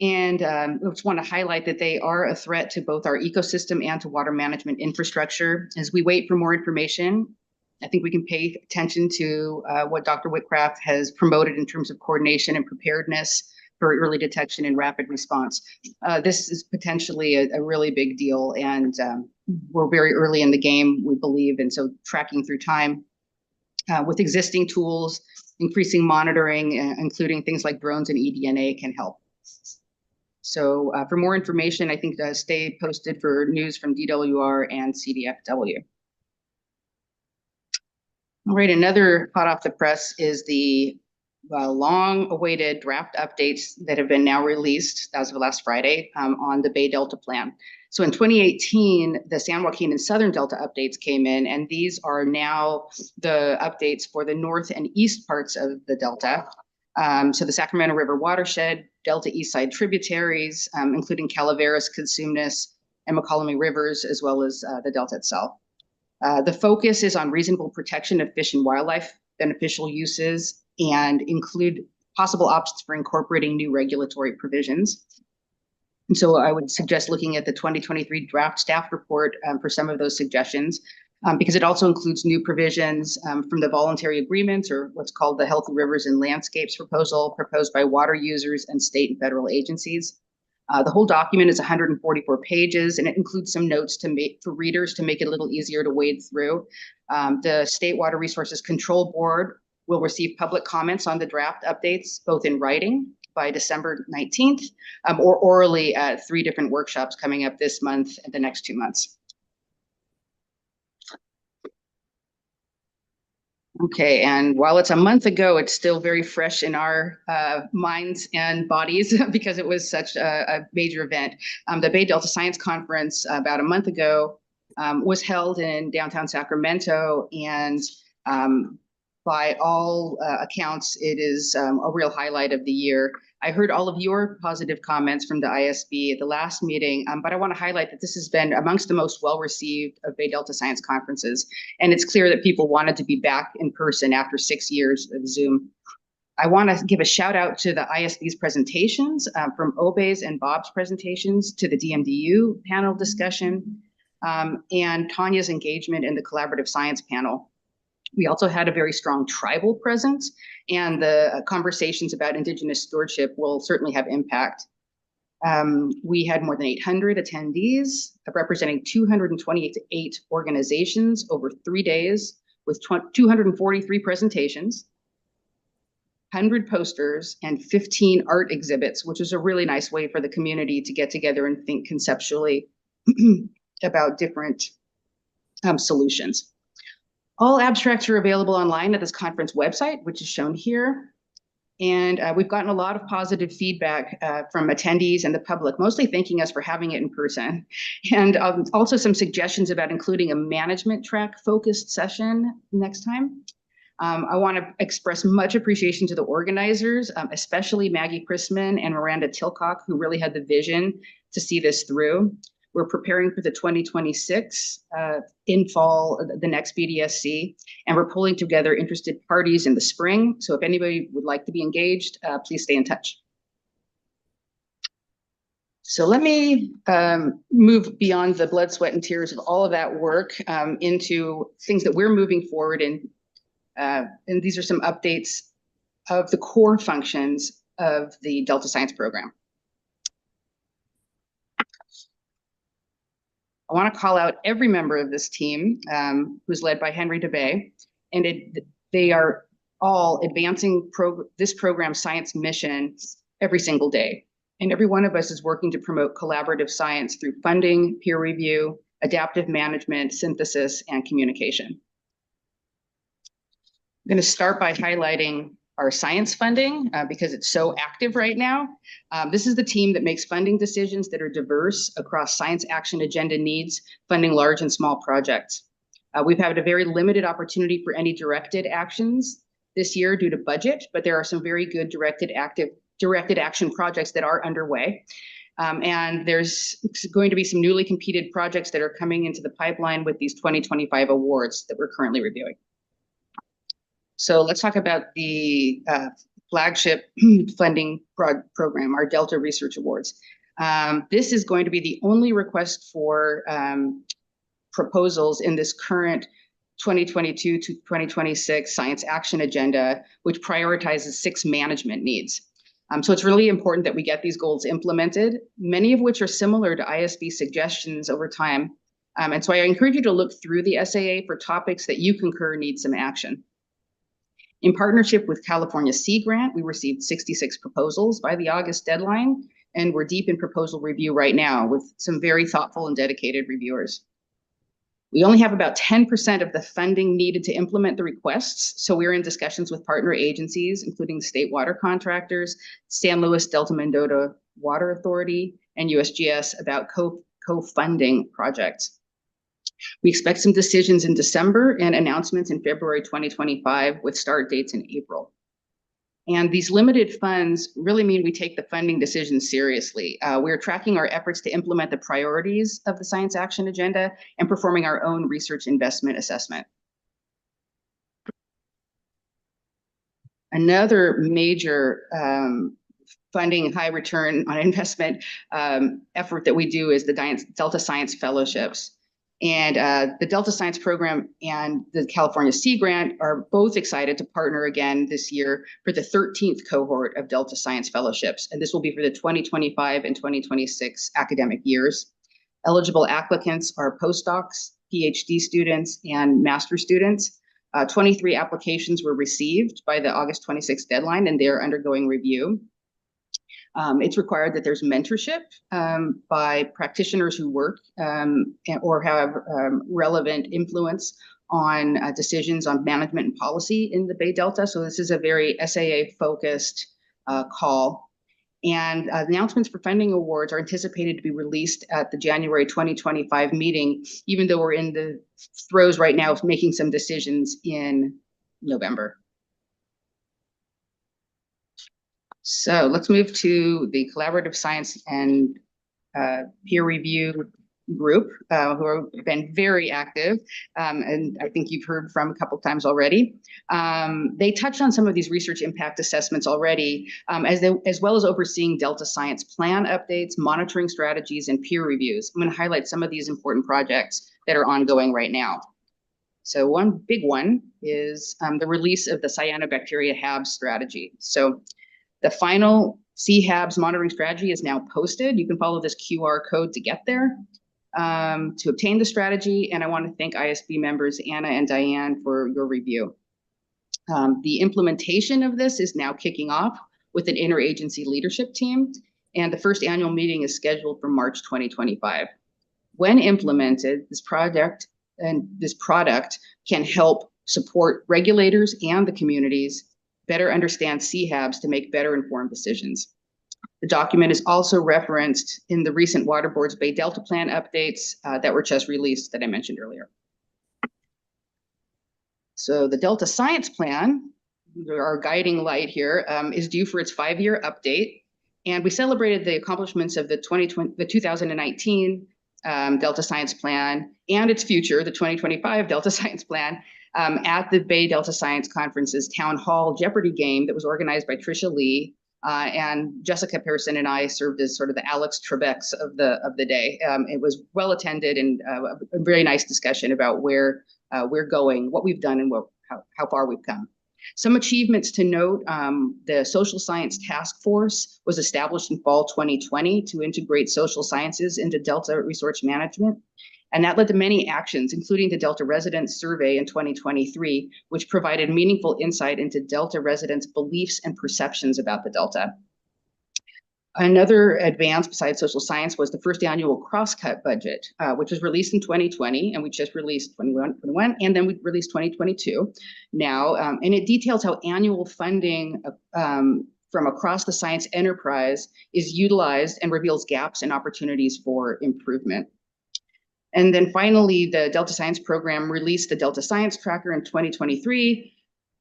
O: And I just want to highlight that they are a threat to both our ecosystem and to water management infrastructure. As we wait for more information, I think we can pay attention to what Dr. Whitcraft has promoted in terms of coordination and preparedness for early detection and rapid response. This is potentially a really big deal, and we're very early in the game, we believe, and so tracking through time with existing tools, increasing monitoring, including things like drones and eDNA can help. So for more information, I think stay posted for news from DWR and CDFW. All right, another hot off the press is the long-awaited draft updates that have been now released as of last Friday on the Bay Delta plan. So in 2018, the San Joaquin and Southern Delta updates came in, and these are now the updates for the north and east parts of the Delta. So the Sacramento River watershed, Delta east side tributaries, including Calaveras, Cosumnes, and McCollum rivers, as well as the Delta itself. The focus is on reasonable protection of fish and wildlife, beneficial uses, and include possible options for incorporating new regulatory provisions. And so I would suggest looking at the 2023 draft staff report for some of those suggestions, because it also includes new provisions from the voluntary agreements, or what's called the Healthy Rivers and Landscapes proposal proposed by water users and state and federal agencies. The whole document is 144 pages, and it includes some notes for readers to make it a little easier to wade through. The State Water Resources Control Board will receive public comments on the draft updates, both in writing by December 19th, or orally at 3 different workshops coming up this month and the next 2 months. Okay, and while it's a month ago, it's still very fresh in our minds and bodies because it was such a major event. The Bay Delta Science Conference about a month ago was held in downtown Sacramento, and by all accounts, it is a real highlight of the year. I heard all of your positive comments from the ISB at the last meeting, but I want to highlight that this has been amongst the most well-received of Bay Delta Science conferences, and it's clear that people wanted to be back in person after 6 years of Zoom. I want to give a shout out to the ISB's presentations, from Obey's and Bob's presentations to the DMDU panel discussion, and Tanya's engagement in the collaborative science panel. We also had a very strong tribal presence, and the conversations about Indigenous stewardship will certainly have impact. We had more than 800 attendees representing 228 organizations over 3 days with 243 presentations, 100 posters, and 15 art exhibits, which is a really nice way for the community to get together and think conceptually about different solutions. All abstracts are available online at this conference website, which is shown here. And we've gotten a lot of positive feedback from attendees and the public, mostly thanking us for having it in person. And also some suggestions about including a management track focused session next time. I want to express much appreciation to the organizers, especially Maggie Prisman and Miranda Tilcock, who really had the vision to see this through. We're preparing for the 2026 in fall, the next BDSC, and we're pulling together interested parties in the spring. So if anybody would like to be engaged, please stay in touch. So let me move beyond the blood, sweat, and tears of all of that work into things that we're moving forward in. And these are some updates of the core functions of the Delta Science program. I want to call out every member of this team, who's led by Henry DeBay, and they are all advancing this program's science mission every single day. And every one of us is working to promote collaborative science through funding, peer review, adaptive management, synthesis, and communication. I'm going to start by highlighting our science funding because it's so active right now. This is the team that makes funding decisions that are diverse across science action agenda needs, funding large and small projects. We've had a very limited opportunity for any directed actions this year due to budget, but there are some very good directed action projects that are underway. And there's going to be some newly competed projects that are coming into the pipeline with these 2025 awards that we're currently reviewing. So let's talk about the flagship funding program, our Delta Research Awards. This is going to be the only request for proposals in this current 2022 to 2026 Science Action Agenda, which prioritizes 6 management needs. So it's really important that we get these goals implemented, many of which are similar to ISB suggestions over time. And so I encourage you to look through the SAA for topics that you concur need some action. In partnership with California Sea Grant, we received 66 proposals by the August deadline, and we're deep in proposal review right now with some very thoughtful and dedicated reviewers. We only have about 10% of the funding needed to implement the requests, so we're in discussions with partner agencies, including state water contractors, San Luis Delta Mendota Water Authority, and USGS about co-funding projects. We expect some decisions in December and announcements in February 2025 with start dates in April. And these limited funds really mean we take the funding decisions seriously. We're tracking our efforts to implement the priorities of the Science Action Agenda and performing our own research investment assessment. Another major funding high return on investment effort that we do is the Delta Science Fellowships. And the Delta Science Program and the California Sea Grant are both excited to partner again this year for the 13th cohort of Delta Science Fellowships. And this will be for the 2025 and 2026 academic years. Eligible applicants are postdocs, PhD students, and master students. 23 applications were received by the August 26th deadline, and they are undergoing review. It's required that there's mentorship by practitioners who work or have relevant influence on decisions on management and policy in the Bay Delta. So this is a very SAA-focused call. And announcements for funding awards are anticipated to be released at the January 2025 meeting, even though we're in the throes right now of making some decisions in November. So let's move to the collaborative science and peer review group, who have been very active, and I think you've heard from a couple times already. They touched on some of these research impact assessments already, as well as overseeing Delta Science Plan updates, monitoring strategies, and peer reviews. I'm going to highlight some of these important projects that are ongoing right now. So one big one is the release of the cyanobacteria HABs strategy. So the final CHABs monitoring strategy is now posted. You can follow this QR code to get there to obtain the strategy. And I want to thank ISB members Anna and Diane for your review. The implementation of this is now kicking off with an interagency leadership team, and the first annual meeting is scheduled for March 2025. When implemented, this product can help support regulators and the communities better understand CHABs to make better informed decisions. The document is also referenced in the recent Water Board's Bay Delta Plan updates that were just released that I mentioned earlier. So the Delta Science Plan, our guiding light here, is due for its 5-year update. And we celebrated the accomplishments of the 2019 Delta Science Plan and its future, the 2025 Delta Science Plan, at the Bay Delta Science Conference's Town Hall Jeopardy game that was organized by Tricia Lee, and Jessica Pearson and I served as sort of the Alex Trebeks of the day. It was well attended and a very nice discussion about where we're going, what we've done, and how far we've come. Some achievements to note: the Social Science Task Force was established in fall 2020 to integrate social sciences into Delta resource management. And that led to many actions, including the Delta Residents Survey in 2023, which provided meaningful insight into Delta residents' beliefs and perceptions about the Delta. Another advance besides social science was the first annual crosscut budget, which was released in 2020, and we just released 2021, and then we released 2022 now. And it details how annual funding from across the science enterprise is utilized and reveals gaps and opportunities for improvement. And then finally, the Delta Science Program released the Delta Science Tracker in 2023,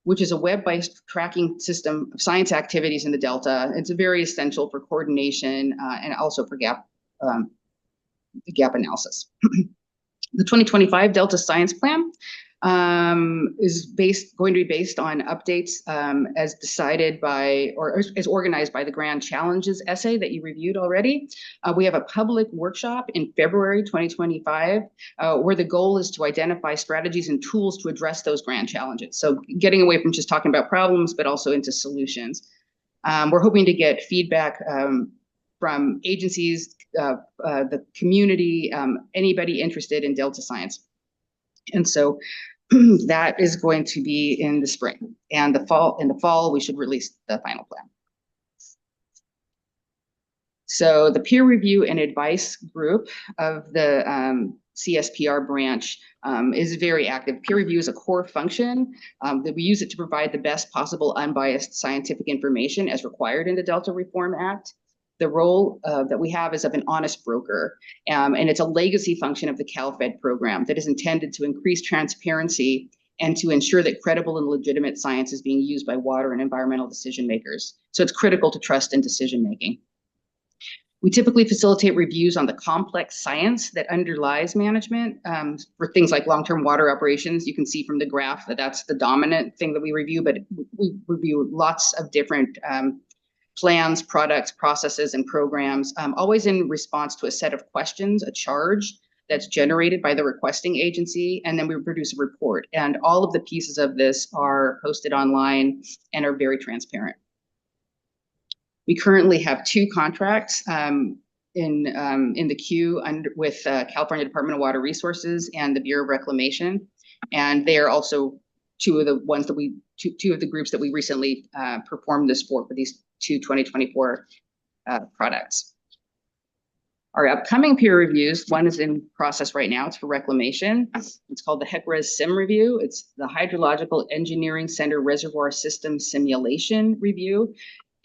O: which is a web-based tracking system of science activities in the Delta. It's very essential for coordination and also for gap analysis. The 2025 Delta Science Plan is going to be based on updates as decided by, or as organized by the Grand Challenges essay that you reviewed already. We have a public workshop in February 2025 where the goal is to identify strategies and tools to address those grand challenges. So getting away from just talking about problems, but also into solutions. We're hoping to get feedback from agencies, the community, anybody interested in Delta science. And so that is going to be in the spring, and in the fall, we should release the final plan. So the peer review and advice group of the CSPR branch is very active. Peer review is a core function that we use it to provide the best possible unbiased scientific information as required in the Delta Reform Act. The role that we have is of an honest broker, and it's a legacy function of the CalFed program that is intended to increase transparency and to ensure that credible and legitimate science is being used by water and environmental decision makers. So it's critical to trust in decision making. We typically facilitate reviews on the complex science that underlies management for things like long-term water operations. You can see from the graph that that's the dominant thing that we review, but we review lots of different plans, products, processes, and programs, always in response to a set of questions, a charge that's generated by the requesting agency, and then we produce a report. And all of the pieces of this are posted online and are very transparent. We currently have 2 contracts in the queue with California Department of Water Resources and the Bureau of Reclamation, and they are also two of the groups that we recently performed this for these 2 2024 products. Our upcoming peer reviews, one is in process right now. It's for reclamation. It's called the HECRES Sim Review. It's the Hydrological Engineering Center Reservoir System Simulation Review.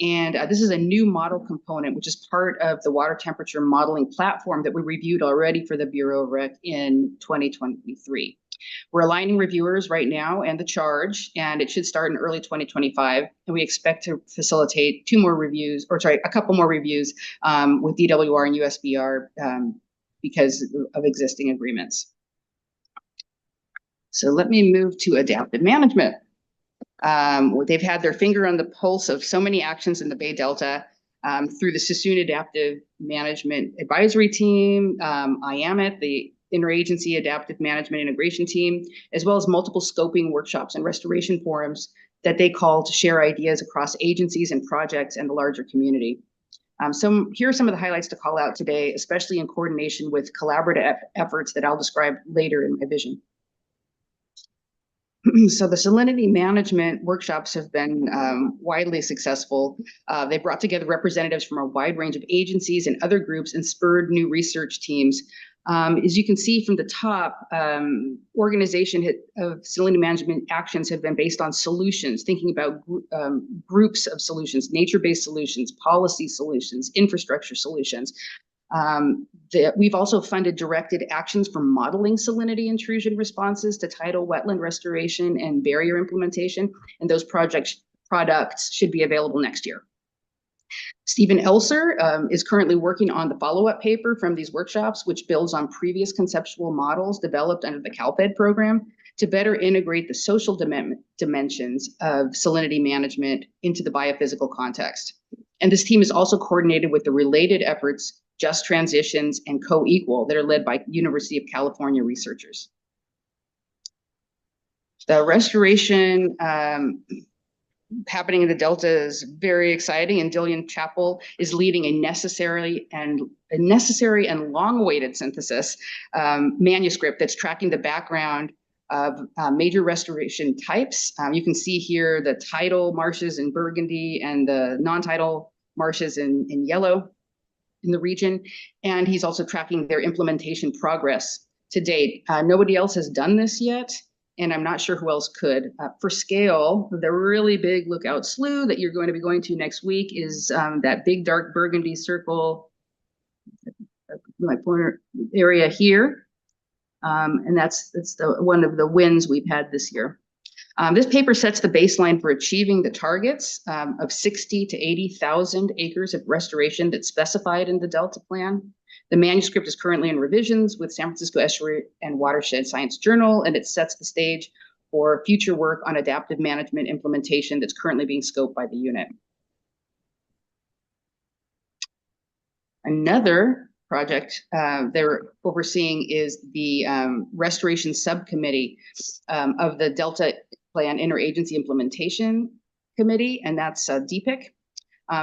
O: And this is a new model component, which is part of the water temperature modeling platform that we reviewed already for the Bureau of Rec in 2023. We're aligning reviewers right now and the charge, and it should start in early 2025. And we expect to facilitate a couple more reviews with DWR and USBR because of existing agreements. So let me move to adaptive management. They've had their finger on the pulse of so many actions in the Bay Delta through the Sassoon Adaptive Management Advisory Team, IAMIT, the Interagency Adaptive Management Integration Team, as well as multiple scoping workshops and restoration forums that they call to share ideas across agencies and projects and the larger community. Here are some of the highlights to call out today, especially in coordination with collaborative efforts that I'll describe later in my vision. So the salinity management workshops have been widely successful. They brought together representatives from a wide range of agencies and other groups and spurred new research teams. As you can see from the top, organization of salinity management actions have been based on solutions, thinking about groups of solutions, nature-based solutions, policy solutions, infrastructure solutions. We've also funded directed actions for modeling salinity intrusion responses to tidal wetland restoration and barrier implementation, and those products should be available next year. Stephen Elser is currently working on the follow-up paper from these workshops, which builds on previous conceptual models developed under the CalPED program to better integrate the social dimensions of salinity management into the biophysical context. And this team is also coordinated with the related efforts, Just Transitions and Co-Equal, that are led by University of California researchers. The restoration happening in the Delta is very exciting, and Dillian Chappell is leading a necessary and long-awaited synthesis manuscript that's tracking the background of major restoration types. You can see here the tidal marshes in burgundy and the non-tidal marshes in yellow in the region, and he's also tracking their implementation progress to date. Nobody else has done this yet, and I'm not sure who else could. For scale, the really big Lookout Slough that you're going to be going to next week is that big dark burgundy circle, my pointer area here, and that's one of the wins we've had this year. This paper sets the baseline for achieving the targets of 60 to 80,000 acres of restoration that's specified in the Delta Plan. The manuscript is currently in revisions with San Francisco Estuary and Watershed Science Journal, and it sets the stage for future work on adaptive management implementation that's currently being scoped by the unit. Another project they're overseeing is the restoration subcommittee of the Delta Plan Interagency Implementation Committee, and that's DPIC.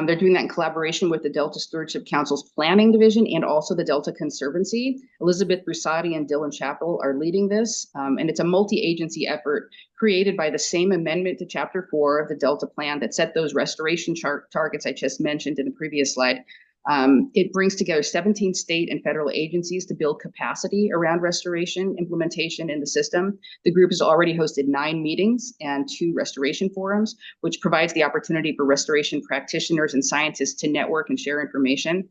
O: They're doing that in collaboration with the Delta Stewardship Council's Planning Division and also the Delta Conservancy. Elizabeth Brusati and Dylan Chappell are leading this, and it's a multi-agency effort created by the same amendment to Chapter 4 of the Delta Plan that set those restoration targets I just mentioned in the previous slide. It brings together 17 state and federal agencies to build capacity around restoration implementation in the system. The group has already hosted 9 meetings and 2 restoration forums, which provides the opportunity for restoration practitioners and scientists to network and share information.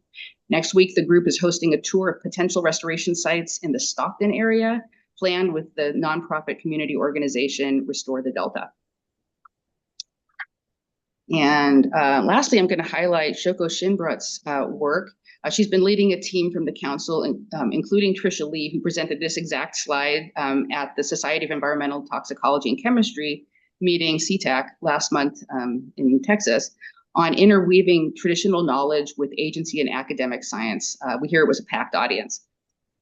O: Next week, the group is hosting a tour of potential restoration sites in the Stockton area, planned with the nonprofit community organization Restore the Delta. And lastly, I'm going to highlight Shoko Shinbrat's work. She's been leading a team from the council, including Tricia Lee, who presented this exact slide at the Society of Environmental Toxicology and Chemistry meeting, CTAC, last month in Texas, on interweaving traditional knowledge with agency and academic science. We hear it was a packed audience.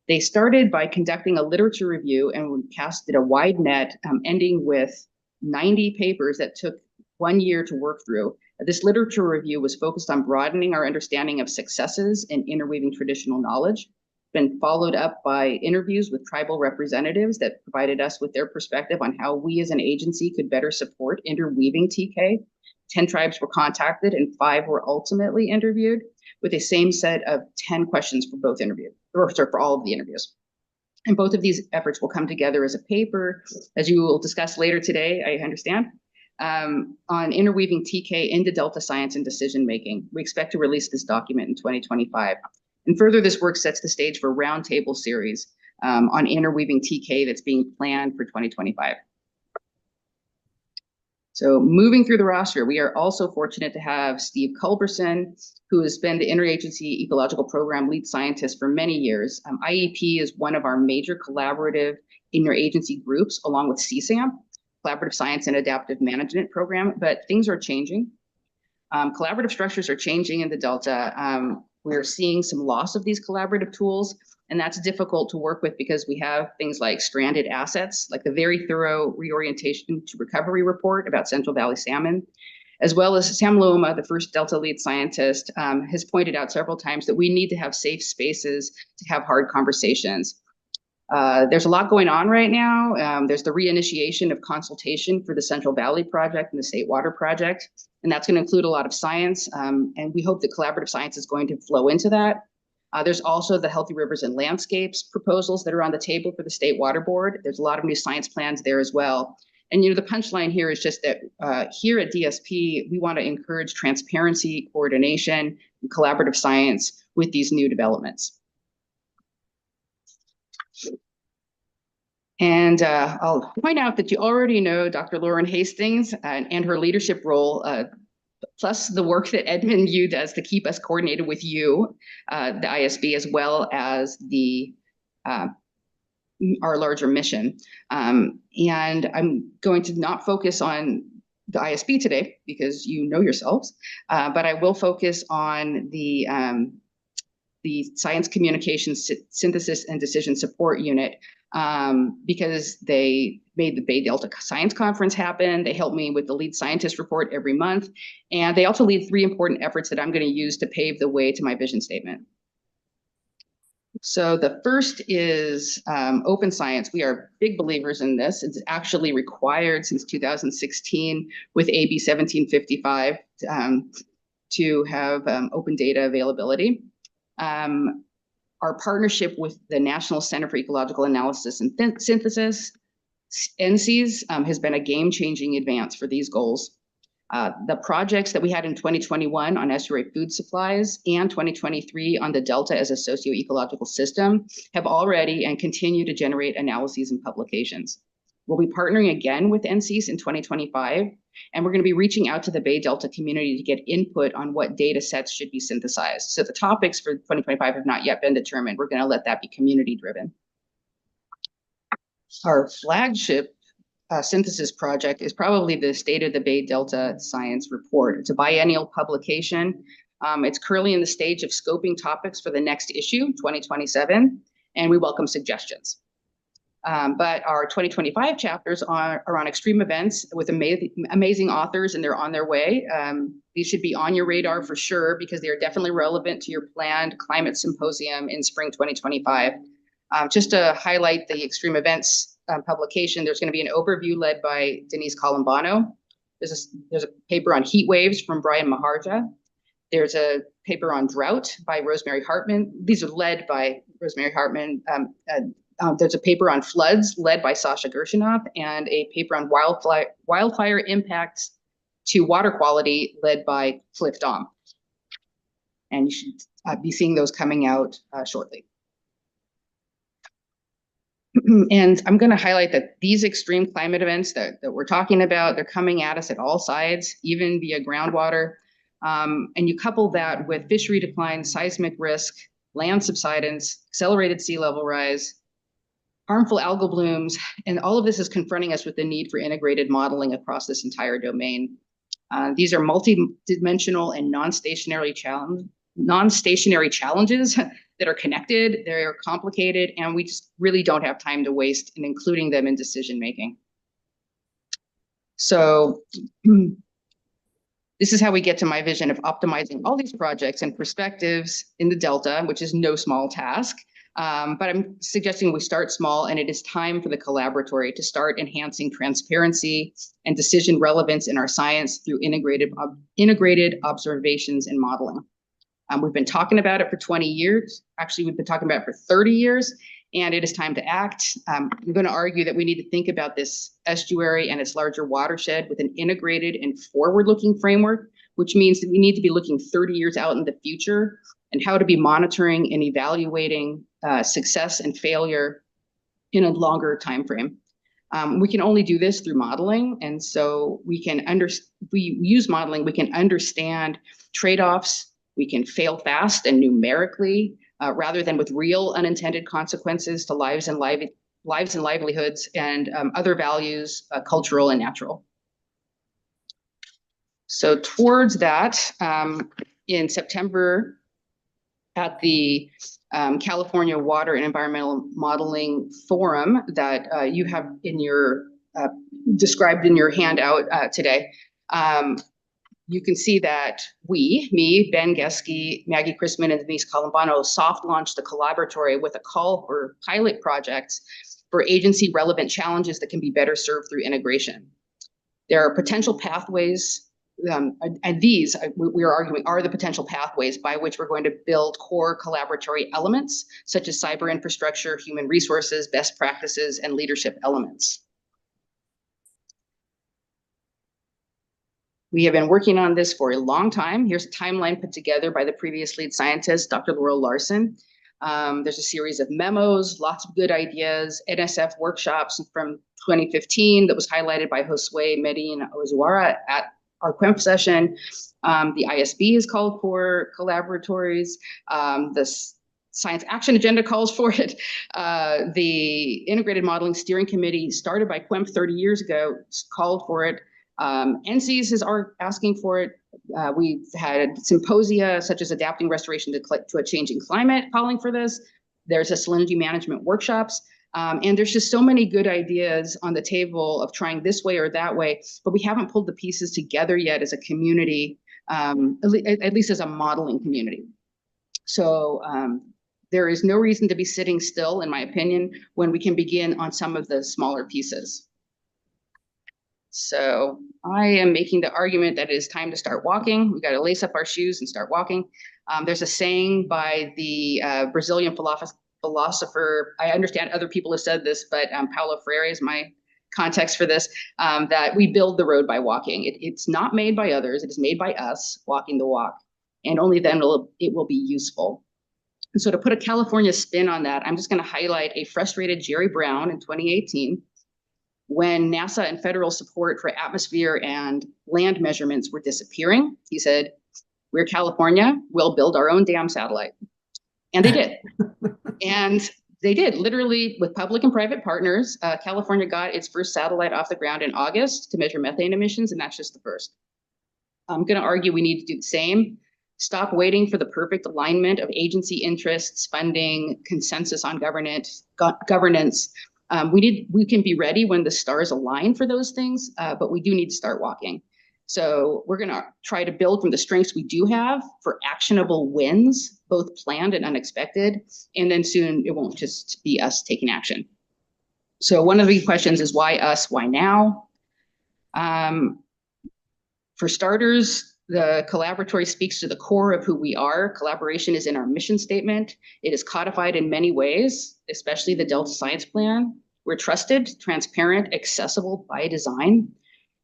O: They started by conducting a literature review and casted a wide net, ending with 90 papers that took 1 year to work through. This literature review was focused on broadening our understanding of successes in interweaving traditional knowledge, been followed up by interviews with tribal representatives that provided us with their perspective on how we as an agency could better support interweaving TK. 10 tribes were contacted and 5 were ultimately interviewed with the same set of 10 questions for both interviews, or sorry, for all of the interviews. And both of these efforts will come together as a paper, as you will discuss later today, I understand, on interweaving TK into Delta science and decision-making. We expect to release this document in 2025. And further, this work sets the stage for a roundtable series on interweaving TK that's being planned for 2025. So moving through the roster, we are also fortunate to have Steve Culberson, who has been the Interagency Ecological Program Lead Scientist for many years. IEP is one of our major collaborative interagency groups, along with CSAM, Collaborative Science and Adaptive Management Program, but things are changing. Collaborative structures are changing in the Delta. We're seeing some loss of these collaborative tools, and that's difficult to work with because we have things like stranded assets, like the very thorough reorientation to recovery report about Central Valley salmon, as well as Sam Loma, the first Delta lead scientist, has pointed out several times that we need to have safe spaces to have hard conversations. There's a lot going on right now. There's the reinitiation of consultation for the Central Valley Project and the State Water Project, and that's going to include a lot of science, and we hope that collaborative science is going to flow into that. There's also the Healthy Rivers and Landscapes proposals that are on the table for the State Water Board. There's a lot of new science plans there as well. And the punchline here is just that here at DSP, we want to encourage transparency, coordination, and collaborative science with these new developments. And I'll point out that you already know Dr. Lauren Hastings and her leadership role, plus the work that Edmund Yu does to keep us coordinated with you, the ISB, as well as the our larger mission. And I'm going to not focus on the ISB today because you know yourselves, but I will focus on the Science Communications Synthesis and Decision Support Unit, because they made the Bay Delta Science Conference happen. They help me with the Lead Scientist report every month. And they also lead 3 important efforts that I'm going to use to pave the way to my vision statement. So the first is open science. We are big believers in this. It's actually required since 2016 with AB 1755 to have open data availability. Our partnership with the National Center for Ecological Analysis and Synthesis, NCES, has been a game-changing advance for these goals. The projects that we had in 2021 on estuary food supplies and 2023 on the Delta as a socio-ecological system have already and continue to generate analyses and publications. We'll be partnering again with NCES in 2025, and we're going to be reaching out to the Bay Delta community to get input on what data sets should be synthesized. So the topics for 2025 have not yet been determined. We're going to let that be community driven. Our flagship synthesis project is probably the State of the Bay Delta Science Report. It's a biennial publication. It's currently in the stage of scoping topics for the next issue, 2027, and we welcome suggestions. But our 2025 chapters are on extreme events with amazing authors, and they're on their way. These should be on your radar for sure, because they are definitely relevant to your planned climate symposium in spring 2025. Just to highlight the extreme events publication, there's going to be an overview led by Denise Colombano. There's a paper on heat waves from Brian Maharja. There's a paper on drought by Rosemary Hartman. These are led by Rosemary Hartman. There's a paper on floods led by Sasha Gershinoff, and a paper on wildfire impacts to water quality led by Cliff Daum. And you should be seeing those coming out shortly. And I'm going to highlight that these extreme climate events that we're talking about, they're coming at us at all sides, even via groundwater. And you couple that with fishery decline, seismic risk, land subsidence, accelerated sea level rise, harmful algal blooms, and all of this is confronting us with the need for integrated modeling across this entire domain. These are multi-dimensional and non-stationary challenges that are connected, they're complicated, and we just really don't have time to waste in including them in decision making. So this is how we get to my vision of optimizing all these projects and perspectives in the Delta, which is no small task. But I'm suggesting we start small, and it is time for the collaboratory to start enhancing transparency and decision relevance in our science through integrated observations and modeling. We've been talking about it for 20 years. Actually, we've been talking about it for 30 years, and it is time to act. I'm going to argue that we need to think about this estuary and its larger watershed with an integrated and forward-looking framework, which means that we need to be looking 30 years out in the future and how to be monitoring and evaluating success and failure in a longer time frame. We can only do this through modeling, and so we use modeling. We can understand trade-offs. We can fail fast and numerically, rather than with real unintended consequences to lives and livelihoods and other values, cultural and natural. So towards that, in September, at the California Water and Environmental Modeling Forum that you have in your described in your handout today, you can see that me, Ben Geske, Maggie Chrisman, and Denise Columbano soft launched the collaboratory with a call for pilot projects for agency relevant challenges that can be better served through integration. There are potential pathways. And these, we are arguing, are the potential pathways by which we're going to build core collaboratory elements, such as cyber infrastructure, human resources, best practices, and leadership elements. We have been working on this for a long time. Here's a timeline put together by the previous lead scientist, Dr. Laurel Larson. There's a series of memos, lots of good ideas, NSF workshops from 2015 that was highlighted by Josue Medina Ozuara at our QEMF session. The ISB is called for collaboratories. The Science Action Agenda calls for it. The Integrated Modeling Steering Committee, started by QEMF 30 years ago, called for it. NCs is asking for it. We've had symposia such as Adapting Restoration to a Changing Climate calling for this. There's a salinity management workshops. And there's just so many good ideas on the table of trying this way or that way, but we haven't pulled the pieces together yet as a community, at least as a modeling community. So there is no reason to be sitting still, in my opinion, when we can begin on some of the smaller pieces. So I am making the argument that it is time to start walking. We've got to lace up our shoes and start walking. There's a saying by the Brazilian philosopher, I understand other people have said this, but Paulo Freire is my context for this, that we build the road by walking. It's not made by others, it is made by us walking the walk, and only then it will be useful. And so to put a California spin on that, I'm just going to highlight a frustrated Jerry Brown in 2018, when NASA and federal support for atmosphere and land measurements were disappearing. He said, "We're California, we'll build our own damn satellite." And they did. And they did, literally with public and private partners. California got its first satellite off the ground in August to measure methane emissions, and that's just the first. I'm going to argue we need to do the same. Stop waiting for the perfect alignment of agency interests, funding, consensus on governance. We can be ready when the stars align for those things, but we do need to start walking. So we're going to try to build from the strengths we do have for actionable wins, both planned and unexpected, and then soon it won't just be us taking action. So one of the questions is, why us, why now? For starters, the collaboratory speaks to the core of who we are. Collaboration is in our mission statement. It is codified in many ways, especially the Delta Science Plan. We're trusted, transparent, accessible by design.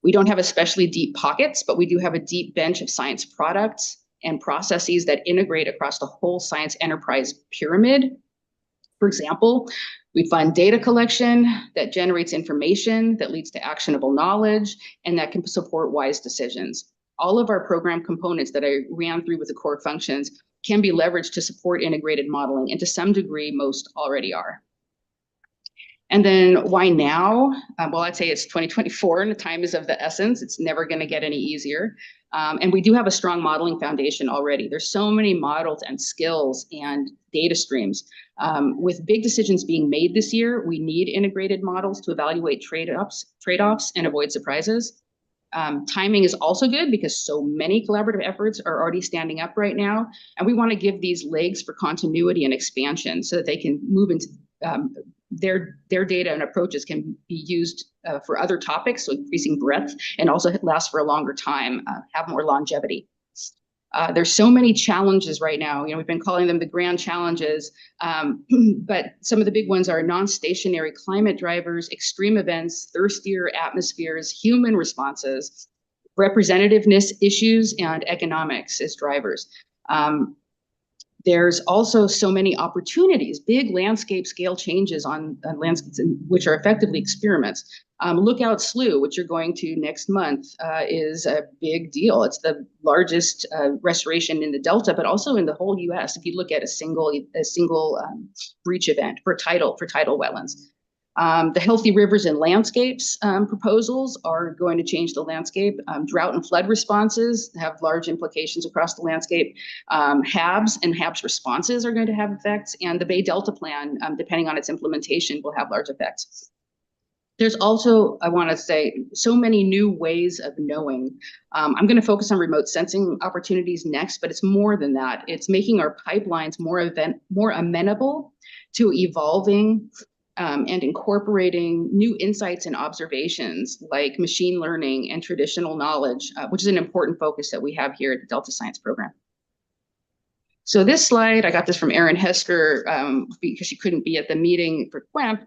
O: We don't have especially deep pockets, but we do have a deep bench of science products and processes that integrate across the whole science enterprise pyramid. For example, we fund data collection that generates information that leads to actionable knowledge and that can support wise decisions. All of our program components that I ran through with the core functions can be leveraged to support integrated modeling, and to some degree, most already are. And then why now? Well, I'd say it's 2024 and the time is of the essence. It's never going to get any easier. And we do have a strong modeling foundation already. There's so many models and skills and data streams. With big decisions being made this year, we need integrated models to evaluate trade-offs and avoid surprises. Timing is also good because so many collaborative efforts are already standing up right now. And we want to give these legs for continuity and expansion so that they can move into their data and approaches can be used for other topics, so increasing breadth, and also last for a longer time, have more longevity. There's so many challenges right now. We've been calling them the grand challenges, but some of the big ones are non-stationary climate drivers, extreme events, thirstier atmospheres, human responses, representativeness issues, and economics as drivers. There's also so many opportunities, big landscape scale changes on landscapes, which are effectively experiments. Lookout Slough, which you're going to next month, is a big deal. It's the largest restoration in the Delta, but also in the whole U.S. If you look at a single breach event for tidal wetlands. The Healthy Rivers and Landscapes proposals are going to change the landscape. Drought and flood responses have large implications across the landscape. HABs and HABs responses are going to have effects, and the Bay Delta Plan, depending on its implementation, will have large effects. There's also, I want to say, so many new ways of knowing. I'm going to focus on remote sensing opportunities next, but it's more than that. It's making our pipelines more amenable to evolving and incorporating new insights and observations like machine learning and traditional knowledge, which is an important focus that we have here at the Delta Science Program. So this slide, I got this from Erin Hesker because she couldn't be at the meeting for QAMP,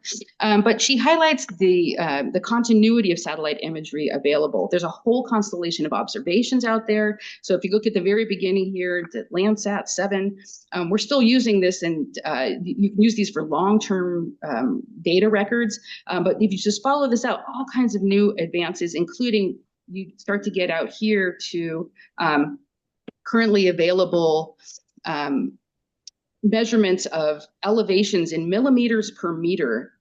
O: but she highlights the continuity of satellite imagery available. There's a whole constellation of observations out there. So if you look at the very beginning here, the Landsat 7, we're still using this, and you can use these for long-term data records. But if you just follow this out, all kinds of new advances, including you start to get out here to currently available measurements of elevations in millimeters per meter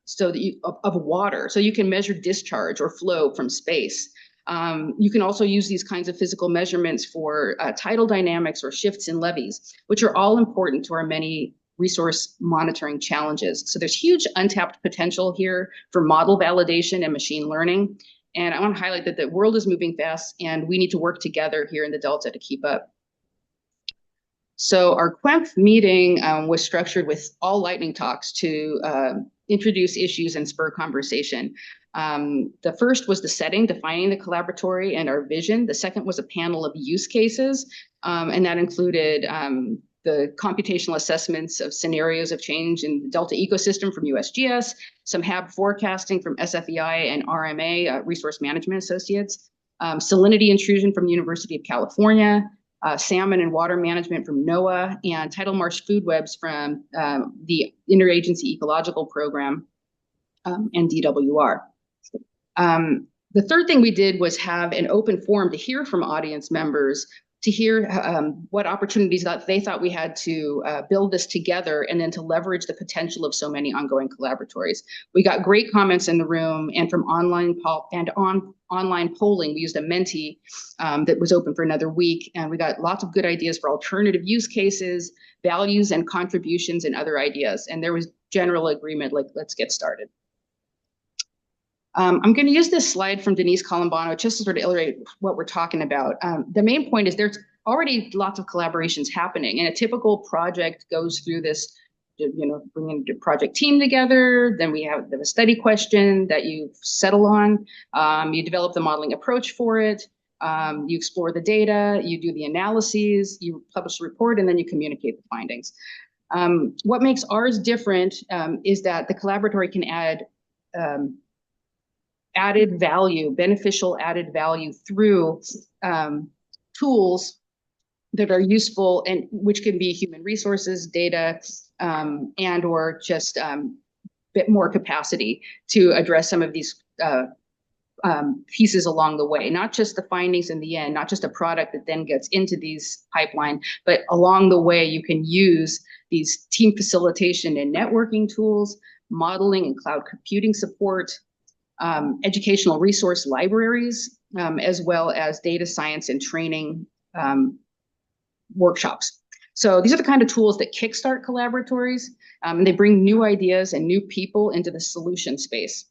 O: of water. So you can measure discharge or flow from space. You can also use these kinds of physical measurements for tidal dynamics or shifts in levees, which are all important to our many resource monitoring challenges. So there's huge untapped potential here for model validation and machine learning. And I want to highlight that the world is moving fast, and we need to work together here in the Delta to keep up. So our QAMP meeting was structured with all lightning talks to introduce issues and spur conversation. The first was the setting, defining the collaboratory and our vision. The second was a panel of use cases, and that included the computational assessments of scenarios of change in the Delta ecosystem from USGS, some HAB forecasting from SFEI and RMA, Resource Management Associates, salinity intrusion from University of California, salmon and water management from NOAA, and tidal marsh food webs from the Interagency Ecological Program and DWR. The third thing we did was have an open forum to hear from audience members, to hear what opportunities that they thought we had to build this together, and then to leverage the potential of so many ongoing collaboratories. We got great comments in the room, and from online polling, we used a Menti that was open for another week, and we got lots of good ideas for alternative use cases, values and contributions, and other ideas. And there was general agreement, like, let's get started. I'm going to use this slide from Denise Colombano just to sort of illustrate what we're talking about. The main point is there's already lots of collaborations happening, and a typical project goes through this, bringing the project team together. Then we have a study question that you settle on. You develop the modeling approach for it. You explore the data, you do the analyses, you publish a report, and then you communicate the findings. What makes ours different is that the collaboratory can add added value, beneficial added value through tools that are useful, and which can be human resources, data, and or just bit more capacity to address some of these pieces along the way, not just the findings in the end, not just a product that then gets into these pipeline, but along the way you can use these team facilitation and networking tools, modeling and cloud computing support, educational resource libraries, as well as data science and training workshops. So these are the kind of tools that kickstart collaboratories. They bring new ideas and new people into the solution space.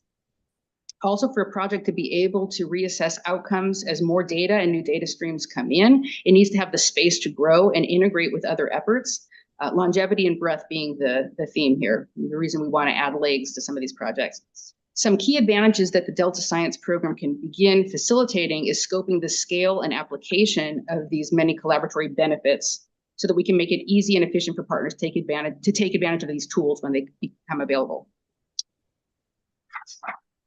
O: Also, for a project to be able to reassess outcomes as more data and new data streams come in, it needs to have the space to grow and integrate with other efforts. Longevity and breadth being the theme here, the reason we want to add legs to some of these projects. Some key advantages that the Delta Science Program can begin facilitating is scoping the scale and application of these many collaboratory benefits so that we can make it easy and efficient for partners to take advantage of these tools when they become available.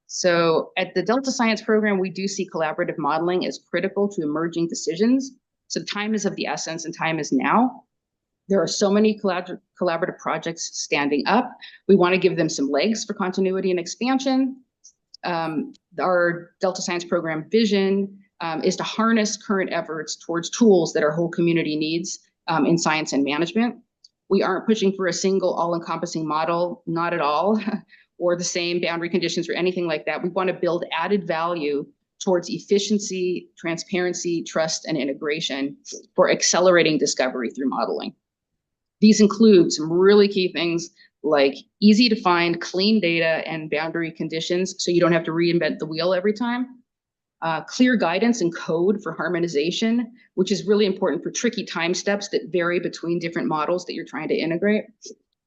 O: So at the Delta Science Program, we do see collaborative modeling as critical to emerging decisions. So time is of the essence, and time is now. There are so many collaborative projects standing up. We want to give them some legs for continuity and expansion. Our Delta Science Program vision is to harness current efforts towards tools that our whole community needs in science and management. We aren't pushing for a single all-encompassing model, not at all, or the same boundary conditions or anything like that. We want to build added value towards efficiency, transparency, trust, and integration for accelerating discovery through modeling. These include some really key things like easy to find, clean data and boundary conditions, so you don't have to reinvent the wheel every time. Clear guidance and code for harmonization, which is really important for tricky time steps that vary between different models that you're trying to integrate.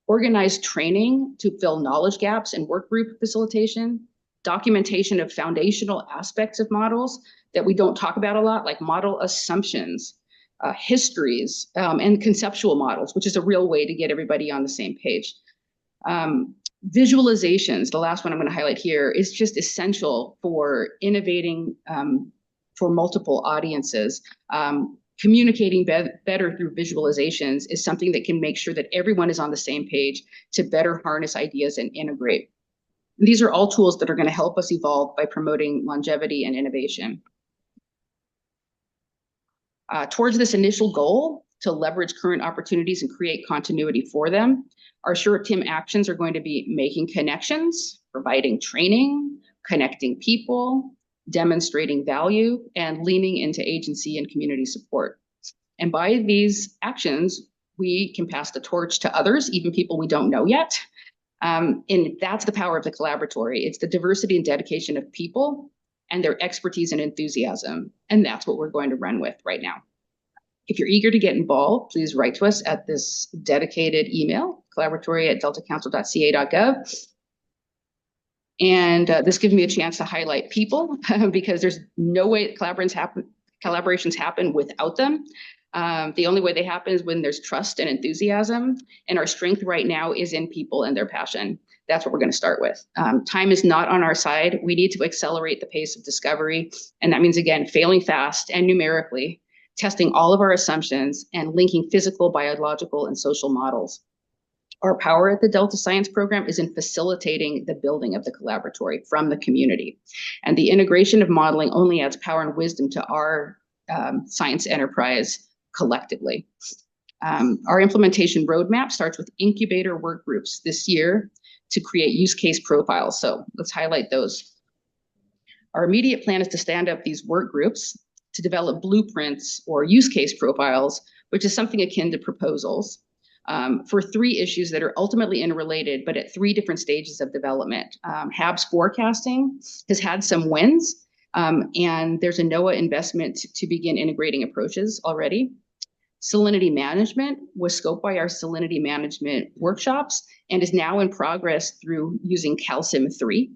O: Organized training to fill knowledge gaps and work group facilitation. Documentation of foundational aspects of models that we don't talk about a lot, like model assumptions, histories, and conceptual models, which is a real way to get everybody on the same page. Visualizations, the last one I'm going to highlight here, is just essential for innovating for multiple audiences. Communicating better through visualizations is something that can make sure that everyone is on the same page to better harness ideas and integrate. These are all tools that are going to help us evolve by promoting longevity and innovation. Towards this initial goal, to leverage current opportunities and create continuity for them, our short-term actions are going to be making connections, providing training, connecting people, demonstrating value, and leaning into agency and community support. And by these actions, we can pass the torch to others, even people we don't know yet. And that's the power of the collaboratory. It's the diversity and dedication of people and their expertise and enthusiasm. And that's what we're going to run with right now. If you're eager to get involved, please write to us at this dedicated email, collaboratory@deltacouncil.ca.gov. And this gives me a chance to highlight people because there's no way collaborations happen without them. The only way they happen is when there's trust and enthusiasm. And our strength right now is in people and their passion. That's what we're going to start with. Time is not on our side. We need to accelerate the pace of discovery. And that means, again, failing fast and numerically, testing all of our assumptions, and linking physical, biological, and social models. Our power at the Delta Science Program is in facilitating the building of the collaboratory from the community. And the integration of modeling only adds power and wisdom to our science enterprise collectively. Our implementation roadmap starts with incubator work groups this year to create use case profiles. So let's highlight those. Our immediate plan is to stand up these work groups to develop blueprints or use case profiles, which is something akin to proposals, for 3 issues that are ultimately interrelated, but at 3 different stages of development. HABS forecasting has had some wins, and there's a NOAA investment to begin integrating approaches already. Salinity management was scoped by our salinity management workshops and is now in progress through using CalSim3.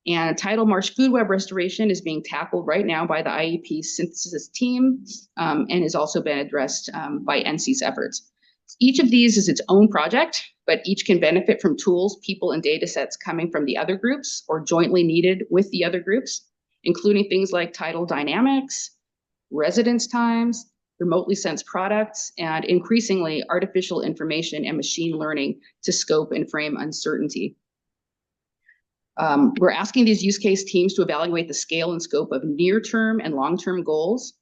O: And tidal marsh food web restoration is being tackled right now by the IEP synthesis team and has also been addressed by NC's efforts. Each of these is its own project, but each can benefit from tools, people, and data sets coming from the other groups or jointly needed with the other groups, including things like tidal dynamics, residence times, remotely sensed products, and increasingly artificial information and machine learning to scope and frame uncertainty. We're asking these use case teams to evaluate the scale and scope of near-term and long-term goals.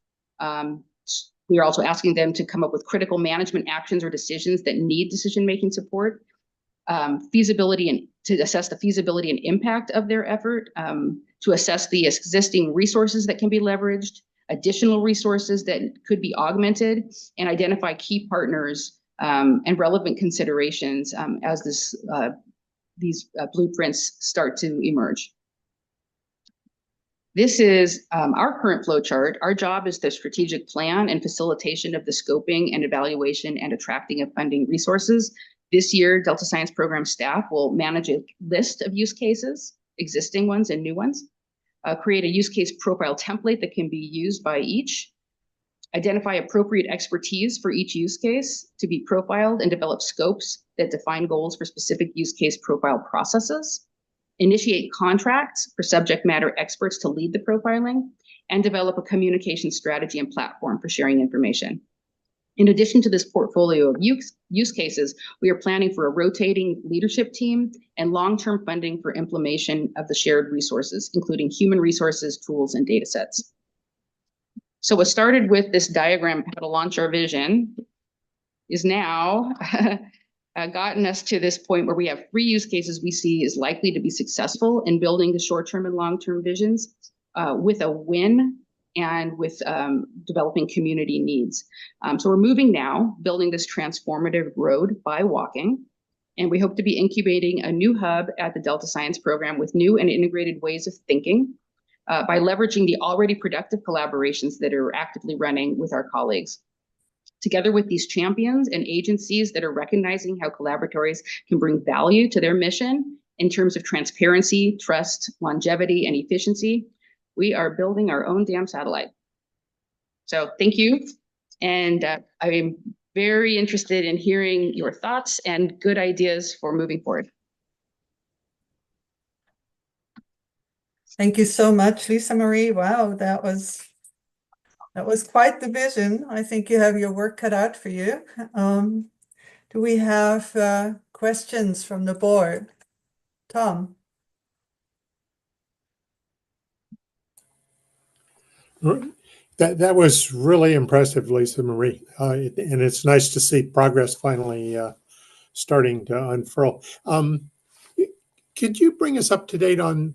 O: We are also asking them to come up with critical management actions or decisions that need decision-making support, feasibility and to assess the feasibility and impact of their effort, to assess the existing resources that can be leveraged, additional resources that could be augmented, and identify key partners and relevant considerations as these blueprints start to emerge. This is our current flow chart. Our job is the strategic plan and facilitation of the scoping and evaluation and attracting of funding resources. This year, Delta Science Program staff will manage a list of use cases, existing ones and new ones, create a use case profile template that can be used by each, identify appropriate expertise for each use case to be profiled, and develop scopes that define goals for specific use case profile processes, initiate contracts for subject matter experts to lead the profiling, and develop a communication strategy and platform for sharing information. In addition to this portfolio of use cases, we are planning for a rotating leadership team and long-term funding for implementation of the shared resources, including human resources, tools, and data sets. So what started with this diagram, how to launch our vision, is now gotten us to this point where we have 3 use cases we see is likely to be successful in building the short-term and long-term visions with a win and with developing community needs. So we're moving now, building this transformative road by walking, and we hope to be incubating a new hub at the Delta Science Program with new and integrated ways of thinking by leveraging the already productive collaborations that are actively running with our colleagues. Together with these champions and agencies that are recognizing how collaboratories can bring value to their mission in terms of transparency, trust, longevity, and efficiency, we are building our own damn satellite. So thank you. And I'm very interested in hearing your thoughts and good ideas for moving forward.
A: Thank you so much, Lisamarie. Wow, that was quite the vision. I think you have your work cut out for you. Do we have questions from the board? Tom?
D: That was really impressive, Lisamarie. And it's nice to see progress finally starting to unfurl. Could you bring us up to date on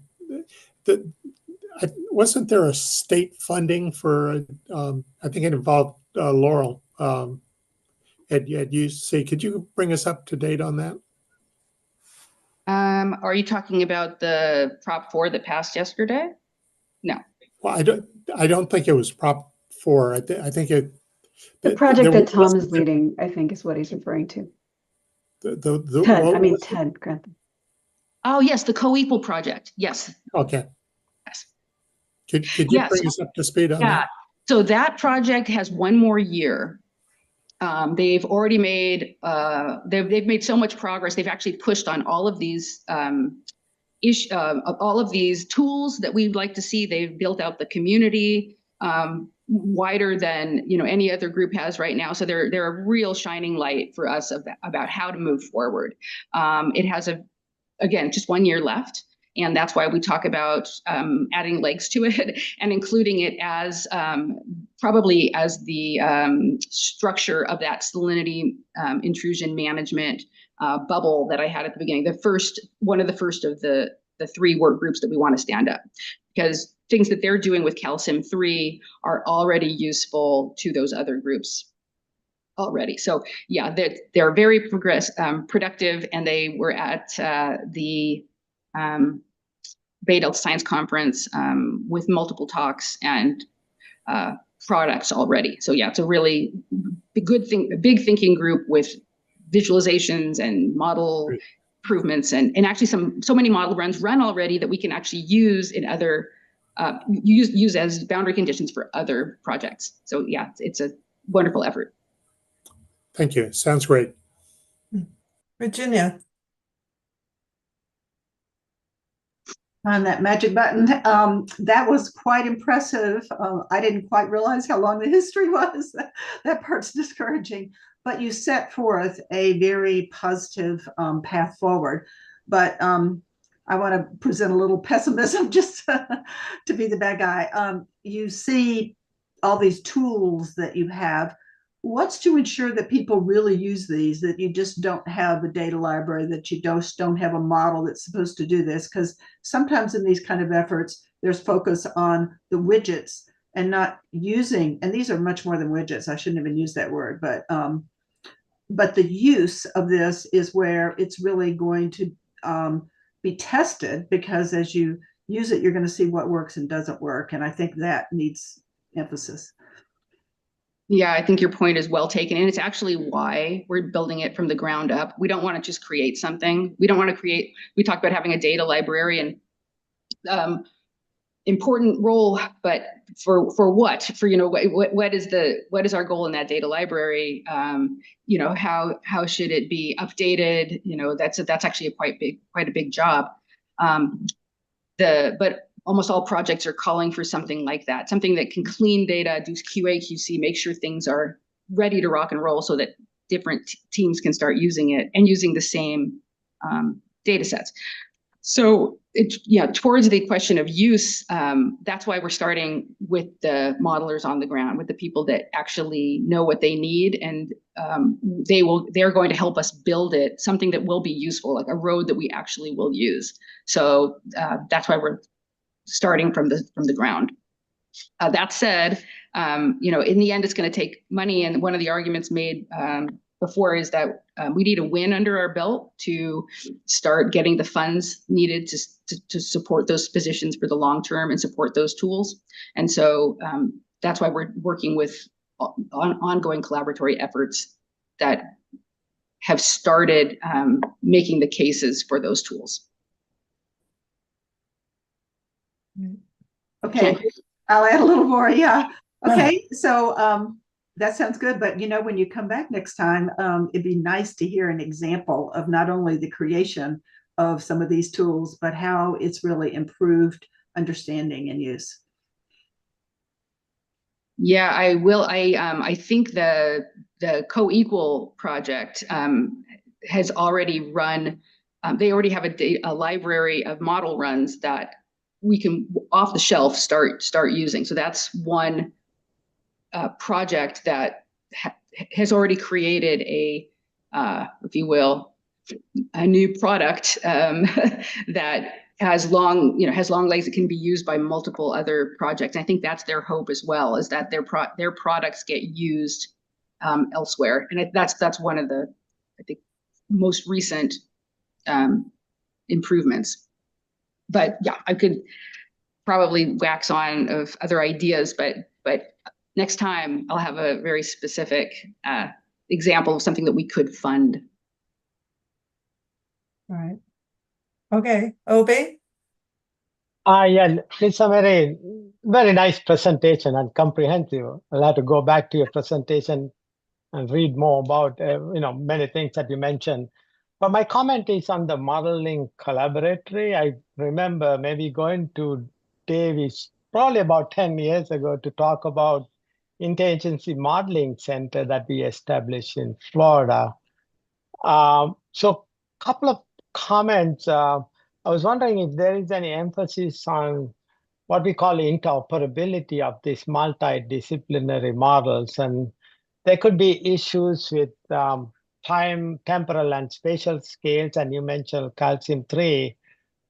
D: wasn't there a state funding for, I think it involved Laurel at UC. Could you bring us up to date on that?
O: Are you talking about the Prop 4 that passed yesterday? No.
D: Well, I don't think it was Prop 4. I think it.
B: The project that Tom is leading, I think, is what he's referring to. Ted Grantham.
O: Oh, yes, the Co-Equal project. Yes.
D: Okay.
O: Yes.
D: Could you bring us up to speed on that?
O: So that project has 1 more year. They've already made they've made so much progress. They've actually pushed on all of these tools that we'd like to see. They've built out the community wider than any other group has right now. So they're a real shining light for us about how to move forward. It has again just 1 year left. And that's why we talk about adding legs to it and including it as probably as the structure of that salinity intrusion management bubble that I had at the beginning. One of the first of the 3 work groups that we want to stand up, because things that they're doing with Calcium 3 are already useful to those other groups already. So yeah, they're very productive, and they were at the Bay Delta Science Conference with multiple talks and products already. So yeah, it's a really big thinking group with visualizations and model improvements, and actually so many model runs run already that we can actually use in other use as boundary conditions for other projects. So yeah, it's a wonderful effort.
D: Thank you. Sounds great.
A: Virginia.
K: On that magic button. That was quite impressive. I didn't quite realize how long the history was. That part's discouraging, but you set forth a very positive path forward. But I want to present a little pessimism just to be the bad guy. You see all these tools that you have. What's to ensure that people really use these, that you just don't have a data library, that you don't have a model that's supposed to do this? Because sometimes in these kind of efforts, there's focus on the widgets and not using, and these are much more than widgets. I shouldn't even use that word, but the use of this is where it's really going to be tested, because as you use it, you're going to see what works and doesn't work. And I think that needs emphasis.
O: Yeah, I think your point is well taken. And it's actually why we're building it from the ground up. We don't want to just create something. We don't want to create, we talked about having a data librarian, important role, but for what? For, what is our goal in that data library? How should it be updated? That's actually quite a big job. But almost all projects are calling for something like that, something that can clean data, do QA, QC, make sure things are ready to rock and roll so that different teams can start using it and using the same data sets. So towards the question of use, that's why we're starting with the modelers on the ground, with the people that actually know what they need, and they're going to help us build it, something that will be useful, like a road that we actually will use. So that's why we're starting from the ground. That said, in the end, it's going to take money, and one of the arguments made before is that we need a win under our belt to start getting the funds needed to support those positions for the long term and support those tools. And so that's why we're working with ongoing collaboratory efforts that have started making the cases for those tools.
K: Okay, I'll add a little more. Yeah. Okay, so that sounds good. But when you come back next time, it'd be nice to hear an example of not only the creation of some of these tools, but how it's really improved understanding and use.
O: Yeah, I will. I think the Co-Equal project has already run. They already have a library of model runs that we can off the shelf start using. So that's one project that has already created if you will, a new product that has long legs that can be used by multiple other projects. And I think that's their hope as well, is that their products get used elsewhere. And that's one of the, I think, most recent improvements. But yeah, I could probably wax on of other ideas, but next time I'll have a very specific example of something that we could fund.
A: All right. Okay, Obi?
G: Yeah, Lisamarie, very nice presentation and comprehensive. I'll have to go back to your presentation and read more about many things that you mentioned. But my comment is on the modeling collaboratory. I remember maybe going to Davis probably about 10 years ago to talk about interagency modeling center that we established in Florida. So a couple of comments. I was wondering if there is any emphasis on what we call interoperability of these multidisciplinary models. And there could be issues with time, temporal, and spatial scales. And you mentioned calcium-3,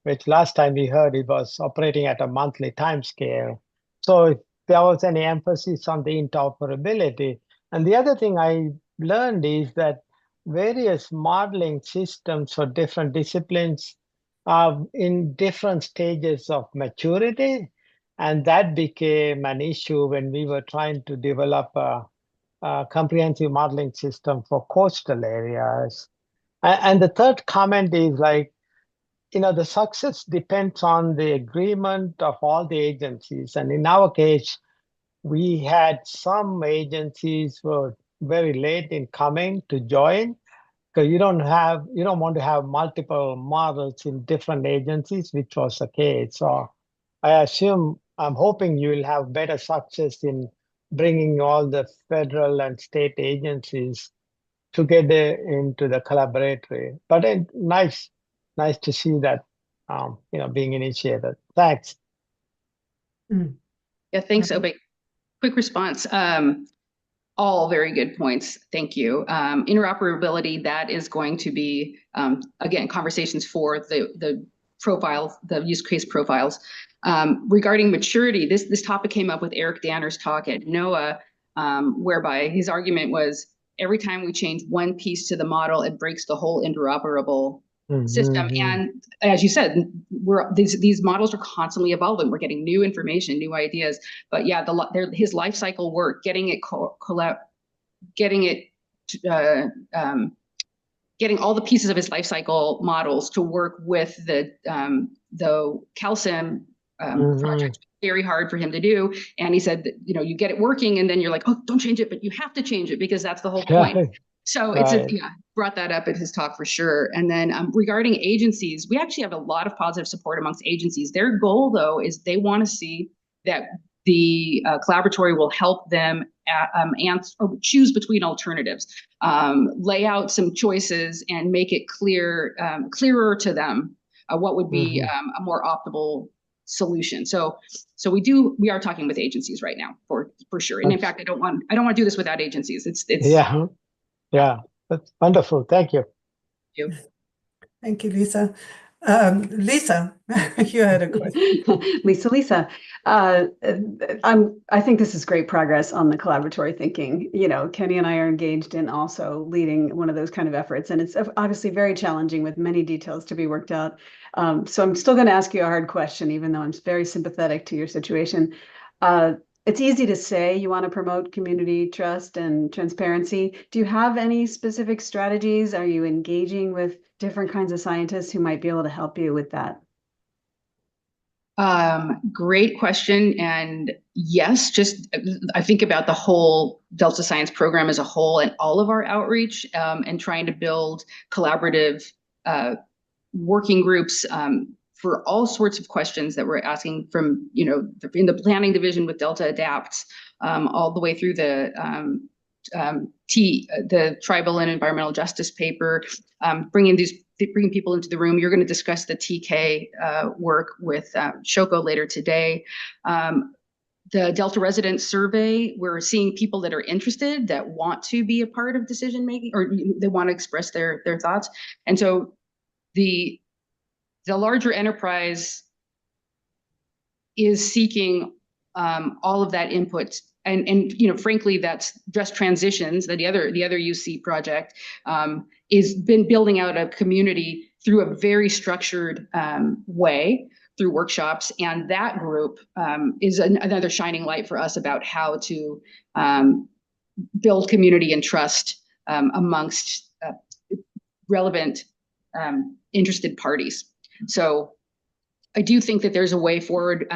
G: which last time we heard it was operating at a monthly time scale. So if there was any emphasis on the interoperability. And the other thing I learned is that various modeling systems for different disciplines are in different stages of maturity. And that became an issue when we were trying to develop a comprehensive modeling system for coastal areas. And the third comment is the success depends on the agreement of all the agencies. And in our case, we had some agencies were very late in coming to join, because you don't want to have multiple models in different agencies, which was the case. So I'm hoping you will have better success in bringing all the federal and state agencies together into the collaboratory. But nice to see that being initiated. Thanks.
O: Yeah, thanks, Obi. Quick response. All very good points. Thank you. Interoperability, that is going to be, again, conversations for the profiles, the use case profiles. Regarding maturity, this topic came up with Eric Danner's talk at NOAA, whereby his argument was every time we change one piece to the model, it breaks the whole interoperable system. And as you said, these models are constantly evolving. We're getting new information, new ideas. But yeah, his life cycle work, getting all the pieces of his life cycle models to work with the calcium project, very hard for him to do. And he said that, you get it working and then you're like, oh, don't change it, but you have to change it because that's the whole point. So brought that up at his talk for sure. And then regarding agencies, we actually have a lot of positive support amongst agencies. Their goal, though, is they want to see that the collaboratory will help them choose between alternatives, lay out some choices, and make it clearer to them what would be a more optimal solution. So we are talking with agencies right now for sure. And in fact, I don't want to do this without agencies. It's
G: yeah, that's wonderful. Thank you.
A: Thank you, Lisa. Lisa, you had a question.
B: Lisa. I think this is great progress on the collaboratory thinking. You know, Kenny and I are engaged in also leading one of those kind of efforts, and it's obviously very challenging with many details to be worked out. So I'm still going to ask you a hard question, even though I'm very sympathetic to your situation. It's easy to say you want to promote community trust and transparency. Do you have any specific strategies? Are you engaging with different kinds of scientists who might be able to help you with that?
O: Great question. And yes, I think about the whole Delta Science program as a whole and all of our outreach, and trying to build collaborative working groups for all sorts of questions that we're asking from, in the planning division with Delta Adapts, all the way through the tribal and environmental justice paper, bringing people into the room. You're going to discuss the TK work with Shoko later today. The Delta resident survey, we're seeing people that are interested, that want to be a part of decision making, or they want to express their thoughts. And so the larger enterprise is seeking all of that input. And frankly, that's Just Transitions, the other UC project, is been building out a community through a very structured way, through workshops. And that group is another shining light for us about how to build community and trust amongst relevant interested parties. So I do think that there's a way forward.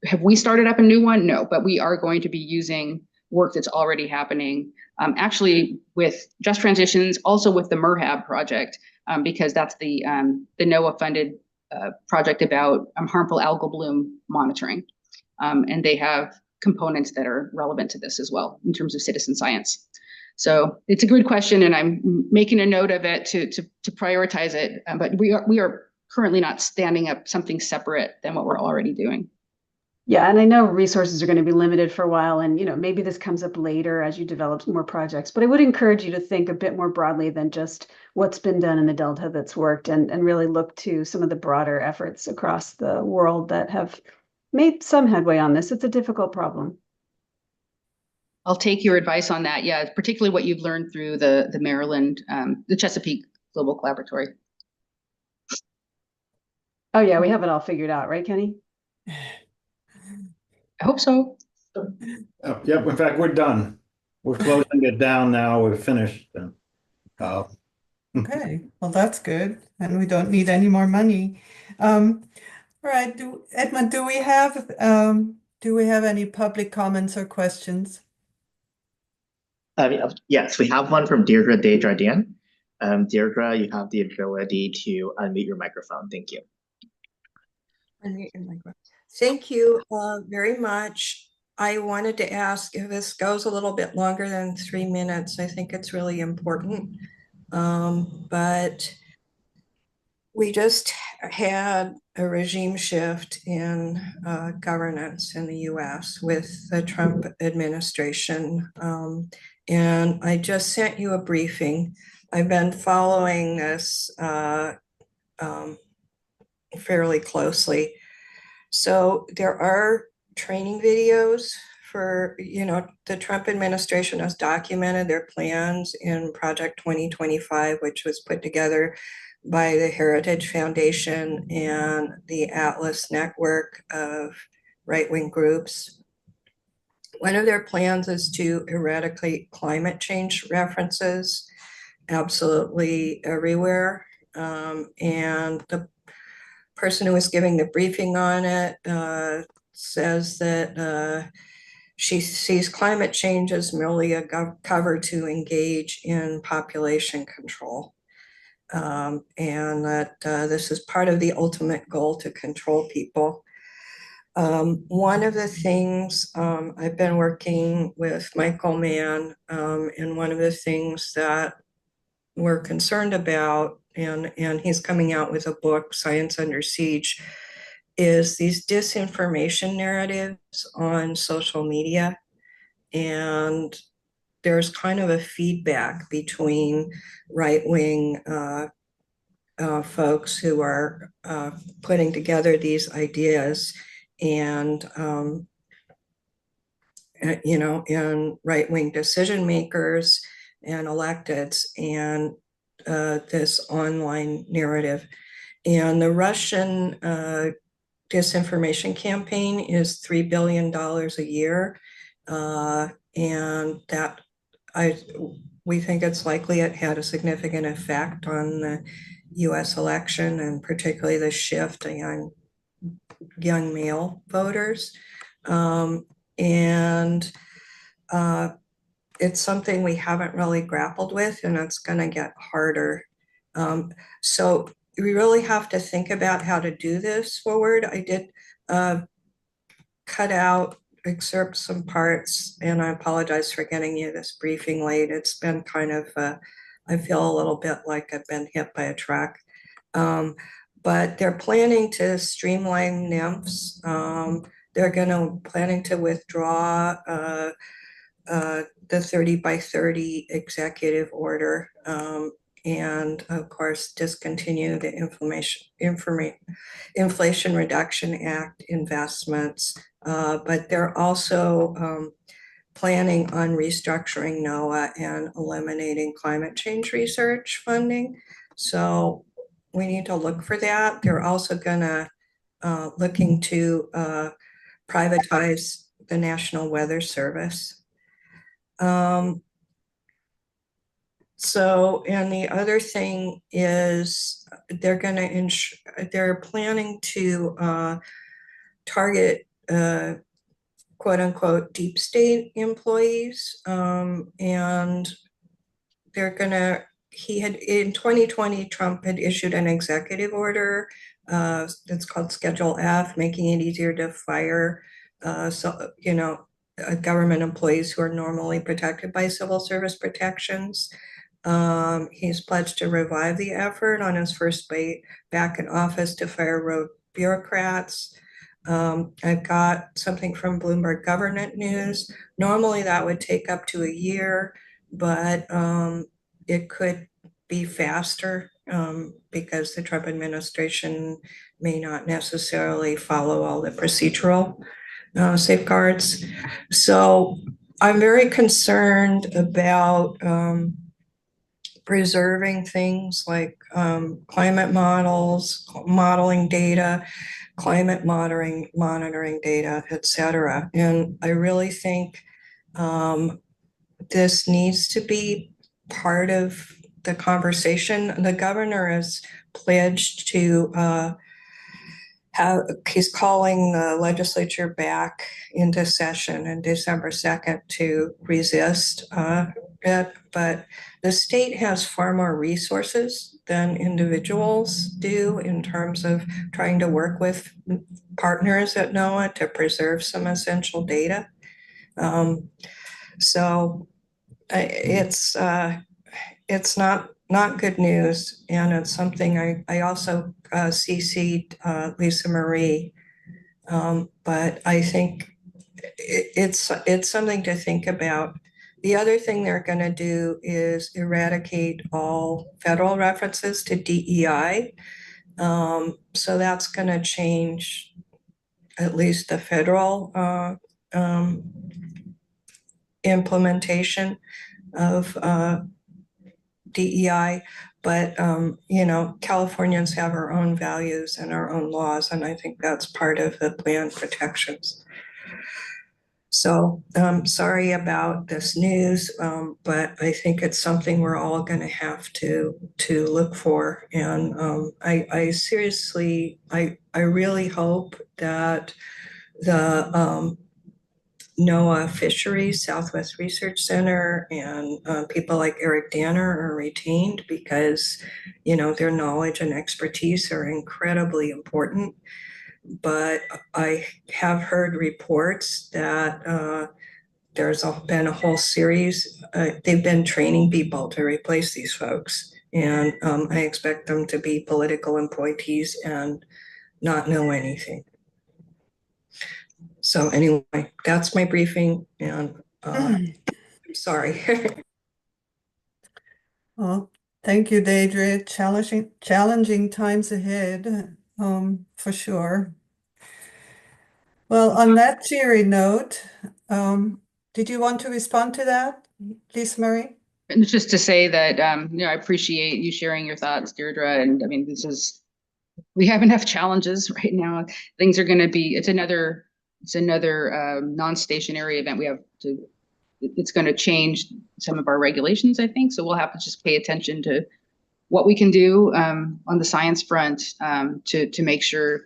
O: Have we started up a new one? No, but we are going to be using work that's already happening, actually with Just Transitions, also with the MERHAB project, because that's the NOAA-funded project about harmful algal bloom monitoring. And they have components that are relevant to this as well in terms of citizen science. So it's a good question, and I'm making a note of it to prioritize it. But we are currently not standing up something separate than what we're already doing.
B: Yeah, and I know resources are going to be limited for a while, and maybe this comes up later as you develop more projects, but I would encourage you to think a bit more broadly than just what's been done in the Delta that's worked, and really look to some of the broader efforts across the world that have made some headway on this. It's a difficult problem.
O: I'll take your advice on that. Yeah, particularly what you've learned through the Maryland, the Chesapeake Global Collaboratory.
B: Oh yeah, we have it all figured out, right, Kenny?
O: I hope so.
H: Yep. In fact, we're done. We're closing it down now. We're finished.
A: Okay, well, that's good. And we don't need any more money. All right, Edmund, do we have any public comments or questions?
I: Yes, we have one from Deirdre Desjardins. Deirdre, you have the ability to unmute your microphone. Thank you.
N: Unmute your microphone. Thank you very much. I wanted to ask if this goes a little bit longer than 3 minutes. I think it's really important. But we just had a regime shift in governance in the US with the Trump administration. And I just sent you a briefing. I've been following this fairly closely. So there are training videos for, the Trump administration has documented their plans in Project 2025, which was put together by the Heritage Foundation and the Atlas Network of right-wing groups. One of their plans is to eradicate climate change references absolutely everywhere. And the person who was giving the briefing on it says that she sees climate change as merely a cover to engage in population control. And that this is part of the ultimate goal to control people. One of the things I've been working with Michael Mann, and one of the things that we're concerned about, and he's coming out with a book, Science Under Siege, is these disinformation narratives on social media. And there's kind of a feedback between right-wing folks who are putting together these ideas and and right-wing decision makers and electeds and this online narrative. And the Russian disinformation campaign is $3 billion a year. And that we think it's likely it had a significant effect on the US election, and particularly the shift in young male voters. It's something we haven't really grappled with, and it's going to get harder. So we really have to think about how to do this forward. I did excerpt some parts, and I apologize for getting you this briefing late. It's been kind of, I feel a little bit like I've been hit by a truck. But they're planning to streamline NIMFs. They're planning to withdraw the 30 by 30 executive order, and of course discontinue the Inflation Reduction Act investments. But they're also planning on restructuring NOAA and eliminating climate change research funding. So we need to look for that. They're also gonna looking to privatize the National Weather Service. And the other thing is they're planning to target quote unquote deep state employees. And in 2020, Trump had issued an executive order that's called Schedule F, making it easier to fire government employees who are normally protected by civil service protections. He's pledged to revive the effort on his first day back in office to fire rogue bureaucrats. I've got something from Bloomberg Government News. Normally that would take up to a year, but it could be faster because the Trump administration may not necessarily follow all the procedural safeguards. So I'm very concerned about preserving things like climate models, modeling data, climate monitoring data, et cetera. And I really think this needs to be part of the conversation. The governor has pledged to he's calling the legislature back into session on December 2nd to resist it. But the state has far more resources than individuals do in terms of trying to work with partners at NOAA to preserve some essential data. So it's not good news, and it's something I also CC'd Lisamarie, but I think it's something to think about. The other thing they're going to do is eradicate all federal references to DEI. So that's going to change at least the federal implementation of DEI, but Californians have our own values and our own laws, and I think that's part of the plan protections. So sorry about this news, but I think it's something we're all going to have to look for. And I seriously, I really hope that the NOAA Fisheries Southwest Research Center and people like Eric Danner are retained, because their knowledge and expertise are incredibly important. but I have heard reports that there's been a whole series. They've been training people to replace these folks. And I expect them to be political appointees and not know anything. So anyway, that's my briefing, and I'm sorry.
A: Well, thank you, Deidre. Challenging times ahead, for sure. Well, on that cheery note, did you want to respond to that, Lisamarie?
O: And it's just to say that, I appreciate you sharing your thoughts, Deirdre. And I mean, we have enough challenges right now. Things are going to be, it's another non-stationary event. It's going to change some of our regulations, I think. So we'll have to just pay attention to what we can do on the science front to make sure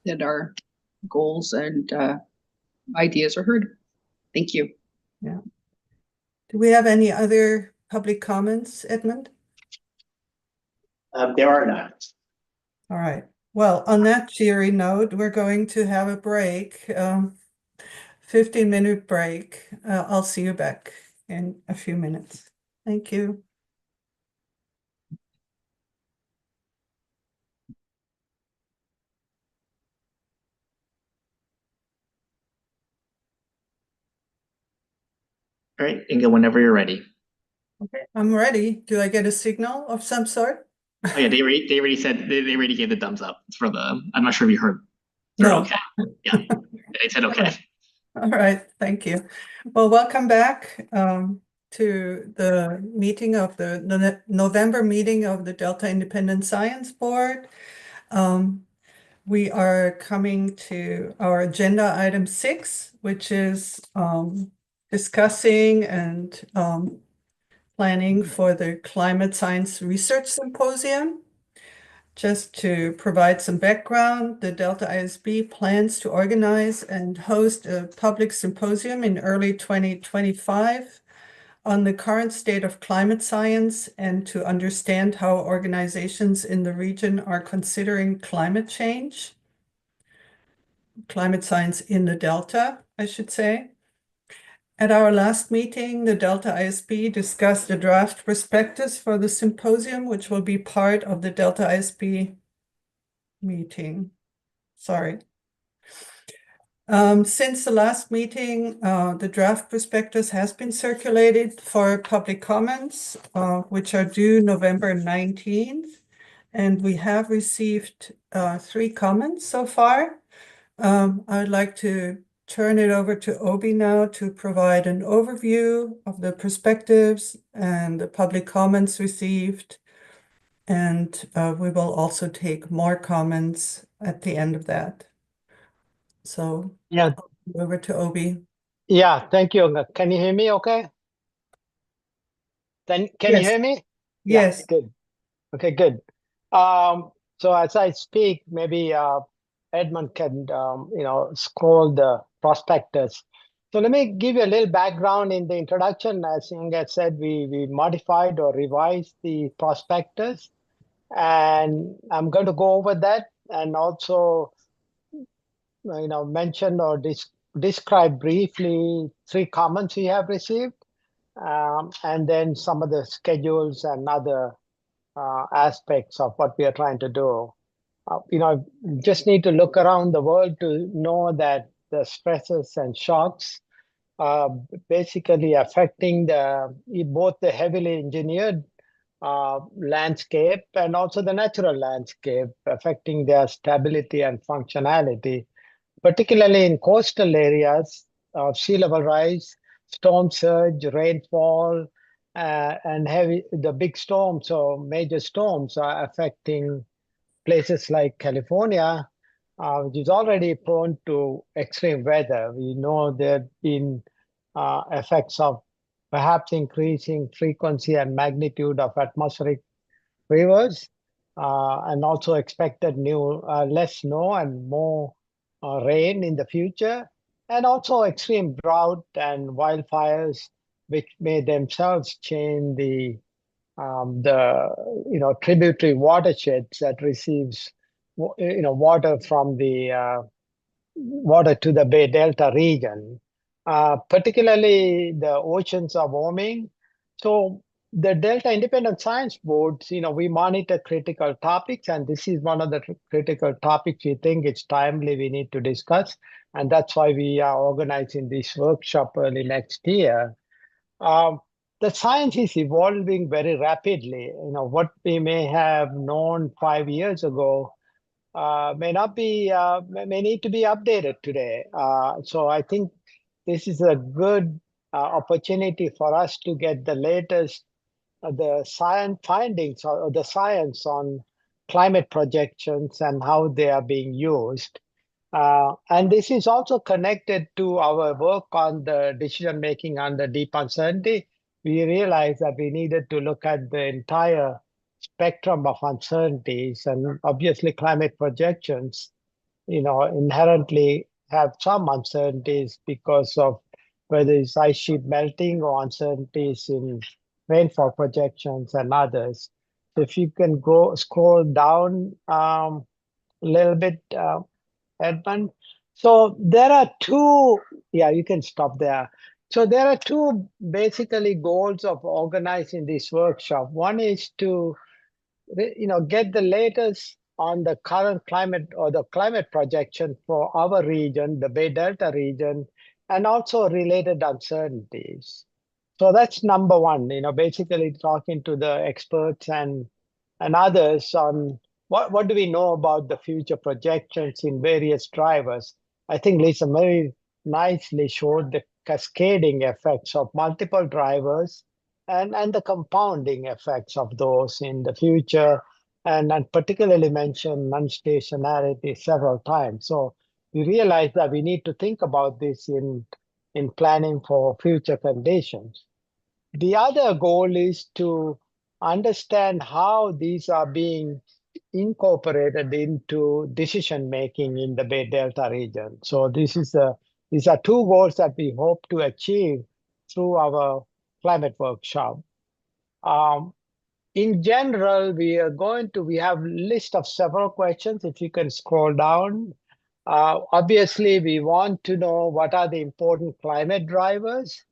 O: that our goals and ideas are heard. Thank you.
A: Yeah. Do we have any other public comments, Edmund?
I: There are none.
A: All right. Well, on that cheery note, we're going to have a break, 15-minute break. I'll see you back in a few minutes. Thank you.
I: All right, Inga, whenever you're ready.
A: Okay, I'm ready. Do I get a signal of some sort?
I: Oh yeah, they already said they already gave the thumbs up for the. I'm not sure if you heard. They're
A: No.
I: okay. Yeah, they said okay.
A: All right, thank you. Well, welcome back to the meeting of the November meeting of the Delta Independent Science Board. We are coming to our agenda item 6, which is discussing and planning for the Climate Science Research Symposium. Just to provide some background, the Delta ISB plans to organize and host a public symposium in early 2025 on the current state of climate science and to understand how organizations in the region are considering climate change. Climate science in the Delta, I should say. At our last meeting, the Delta ISB discussed a draft prospectus for the symposium, which will be part of the Delta ISB meeting. Sorry. Since the last meeting, the draft prospectus has been circulated for public comments, which are due November 19th. And we have received 3 comments so far. I'd like to turn it over to Obi now to provide an overview of the perspectives and the public comments received. And we will also take more comments at the end of that. So
G: Yeah,
A: over to Obi.
G: yeah, thank you. Can you hear me okay? Can you
A: Yes.
G: hear me?
A: Yes.
G: Yeah, good. Okay, good. So as I speak, maybe Edmund can, scroll the prospectus. So let me give you a little background in the introduction. As Inga said, we modified or revised the prospectus, and I'm going to go over that and also, mention or describe briefly 3 comments we have received, and then some of the schedules and other aspects of what we are trying to do. Just need to look around the world to know that the stresses and shocks are basically affecting both the heavily engineered landscape and also the natural landscape, affecting their stability and functionality, particularly in coastal areas of sea level rise, storm surge, rainfall, and the big storms or major storms are affecting places like California, which is already prone to extreme weather. We know there have been effects of perhaps increasing frequency and magnitude of atmospheric rivers, and also expected less snow and more rain in the future, and also extreme drought and wildfires, which may themselves change the tributary watersheds that receives water from the water to the Bay Delta region. Particularly the oceans are warming. So the Delta Independent Science Boards, we monitor critical topics, and this is one of the critical topics we think it's timely we need to discuss. And that's why we are organizing this workshop early next year. The science is evolving very rapidly. What we may have known 5 years ago may need to be updated today. So I think this is a good opportunity for us to get the latest the science findings or the science on climate projections and how they are being used. And this is also connected to our work on the decision making under deep uncertainty. We realized that we needed to look at the entire spectrum of uncertainties, and obviously climate projections, inherently have some uncertainties because of whether it's ice sheet melting or uncertainties in rainfall projections and others. So if you can scroll down a little bit, Edmund. So there are two, you can stop there. So there are two basically goals of organizing this workshop. One is to get the latest on the current climate or the climate projection for our region, the Bay Delta region, and also related uncertainties. So that's number one, basically talking to the experts and others on what do we know about the future projections in various drivers. I think Lisamarie nicely showed the cascading effects of multiple drivers and the compounding effects of those in the future, and particularly mentioned non-stationarity several times. So we realize that we need to think about this in planning for future conditions. The other goal is to understand how these are being incorporated into decision making in the Bay Delta region. So these are two goals that we hope to achieve through our climate workshop. In general, we have a list of several questions. If you can scroll down, obviously we want to know what are the important climate drivers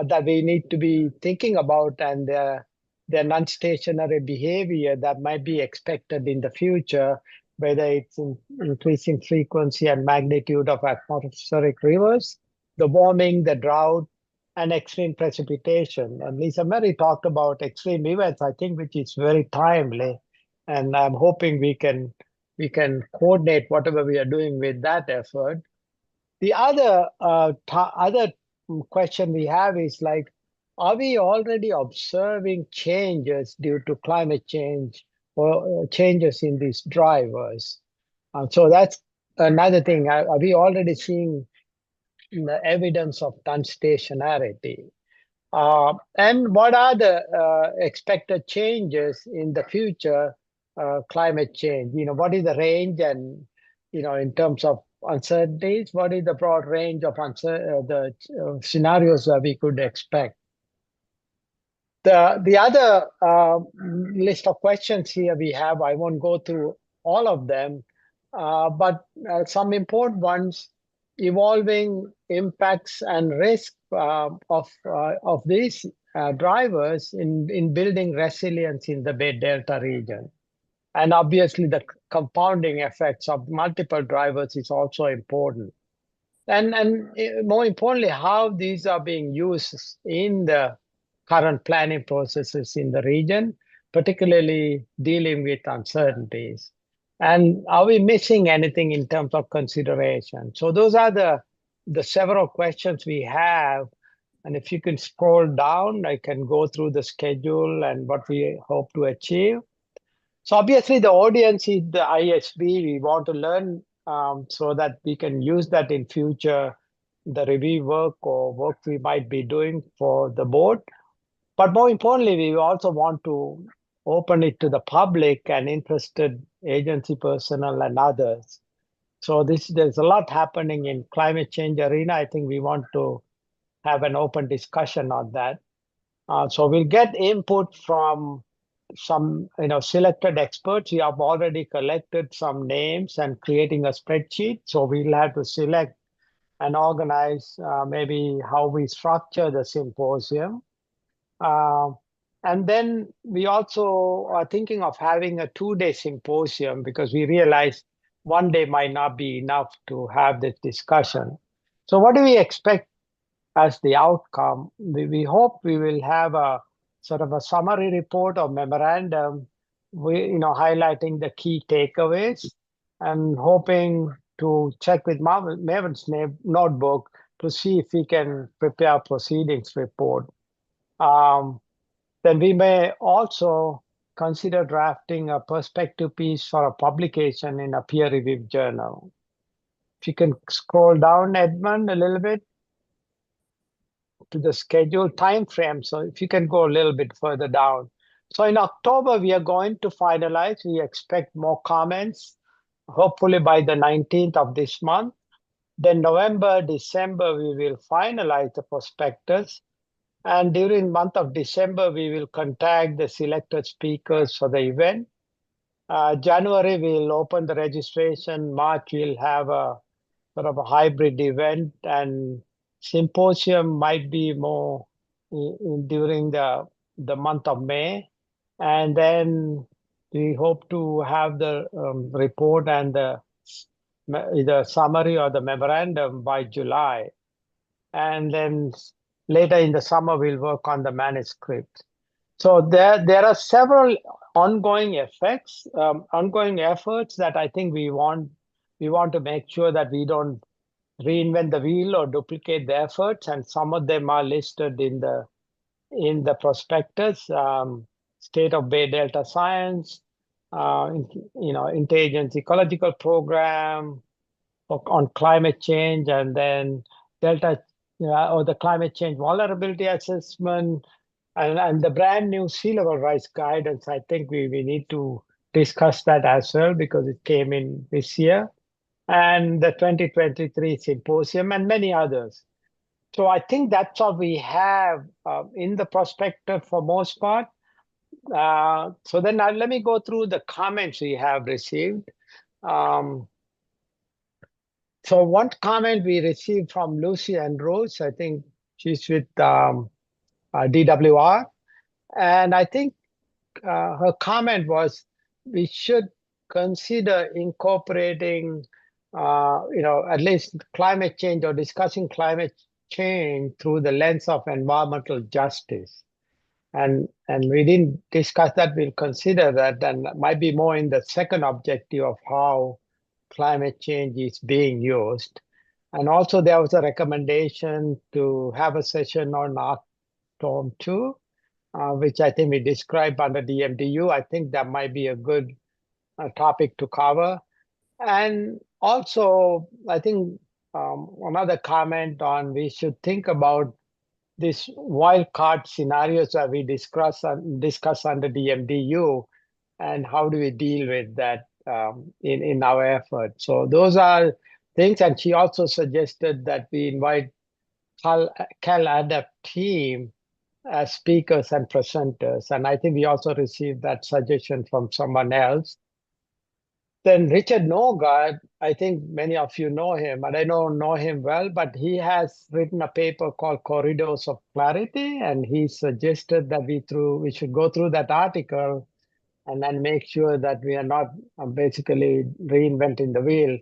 G: that we need to be thinking about, and their non-stationary behavior that might be expected in the future, whether it's increasing frequency and magnitude of atmospheric rivers, the warming, the drought, and extreme precipitation. And Lisamarie talked about extreme events, I think, which is very timely. And I'm hoping we can coordinate whatever we are doing with that effort. The other question we have is like, are we already observing changes due to climate change or changes in these drivers? So that's another thing. Are we already seeing the evidence of non-stationarity? And what are the expected changes in the future climate change? What is the range, and in terms of uncertainties, what is the broad range of the scenarios that we could expect? The other list of questions here we have, I won't go through all of them, but some important ones: evolving impacts and risk of these drivers in building resilience in the Bay Delta region. And obviously the compounding effects of multiple drivers is also important. And more importantly, how these are being used in the current planning processes in the region, particularly dealing with uncertainties. And are we missing anything in terms of consideration? So those are the several questions we have. And if you can scroll down, I can go through the schedule and what we hope to achieve. So obviously the audience is the ISB. We want to learn so that we can use that in future, the review work or work we might be doing for the board. But more importantly, we also want to open it to the public and interested agency personnel and others. So there's a lot happening in climate change arena. I think we want to have an open discussion on that. So we'll get input from some, selected experts. We have already collected some names and creating a spreadsheet. So we'll have to select and organize maybe how we structure the symposium. And then we also are thinking of having a 2-day symposium because we realize 1 day might not be enough to have this discussion. So what do we expect as the outcome? We hope we will have a sort of a summary report or memorandum, highlighting the key takeaways and hoping to check with Maven's notebook to see if we can prepare a proceedings report. Then we may also consider drafting a perspective piece for a publication in a peer-reviewed journal. If you can scroll down, Edmund, a little bit to the scheduled time frame. So if you can go a little bit further down. So in October, we are going to finalize. We expect more comments, hopefully by the 19th of this month. Then November, December, we will finalize the prospectus. And during the month of December, we will contact the selected speakers for the event. January, we'll open the registration. March, we'll have a sort of a hybrid event, and symposium might be more during the month of May. And then we hope to have the report and the summary or the memorandum by July. And then later in the summer, we'll work on the manuscript. So there are several ongoing efforts that I think we want to make sure that we don't reinvent the wheel or duplicate the efforts. And some of them are listed in the prospectus. State of Bay Delta Science, Intelligence Ecological Program on climate change, and then Delta or the Climate Change Vulnerability Assessment, and the brand new sea level rise guidance. I think we need to discuss that as well because it came in this year, and the 2023 symposium and many others. So I think that's all we have in the prospectus for most part. So then let me go through the comments we have received. So one comment we received from Lucy and Rose, I think she's with DWR. And I think her comment was we should consider incorporating, at least climate change or discussing climate change through the lens of environmental justice. And we didn't discuss that. We'll consider that, and might be more in the second objective of how climate change is being used. And also there was a recommendation to have a session on Storm 2, which I think we described under DMDU. I think that might be a good topic to cover. And also, I think another comment on we should think about this wildcard scenarios that we discuss under DMDU, and how do we deal with that in our effort. So those are things, and she also suggested that we invite CalAdapt team as speakers and presenters, and I think we also received that suggestion from someone else. Then Richard Norgard, I think many of you know him, and I don't know him well, but he has written a paper called Corridors of Clarity, and he suggested that we should go through that article and then make sure that we are not basically reinventing the wheel.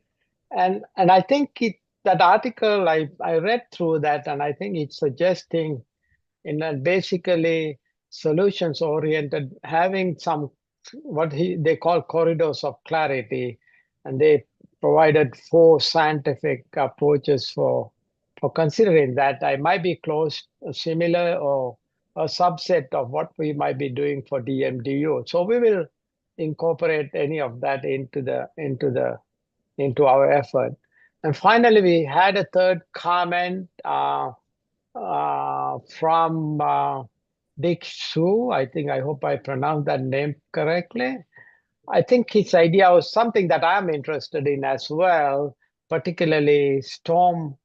G: And I think that article, I read through that, and I think it's suggesting basically solutions-oriented, having some what they call corridors of clarity, and they provided 4 scientific approaches for considering that. I might be close, similar, or a subset of what we might be doing for DMDU. So we will incorporate any of that into our effort. And finally, we had a third comment from Dick Su. I hope I pronounced that name correctly. I think his idea was something that I'm interested in as well, particularly storm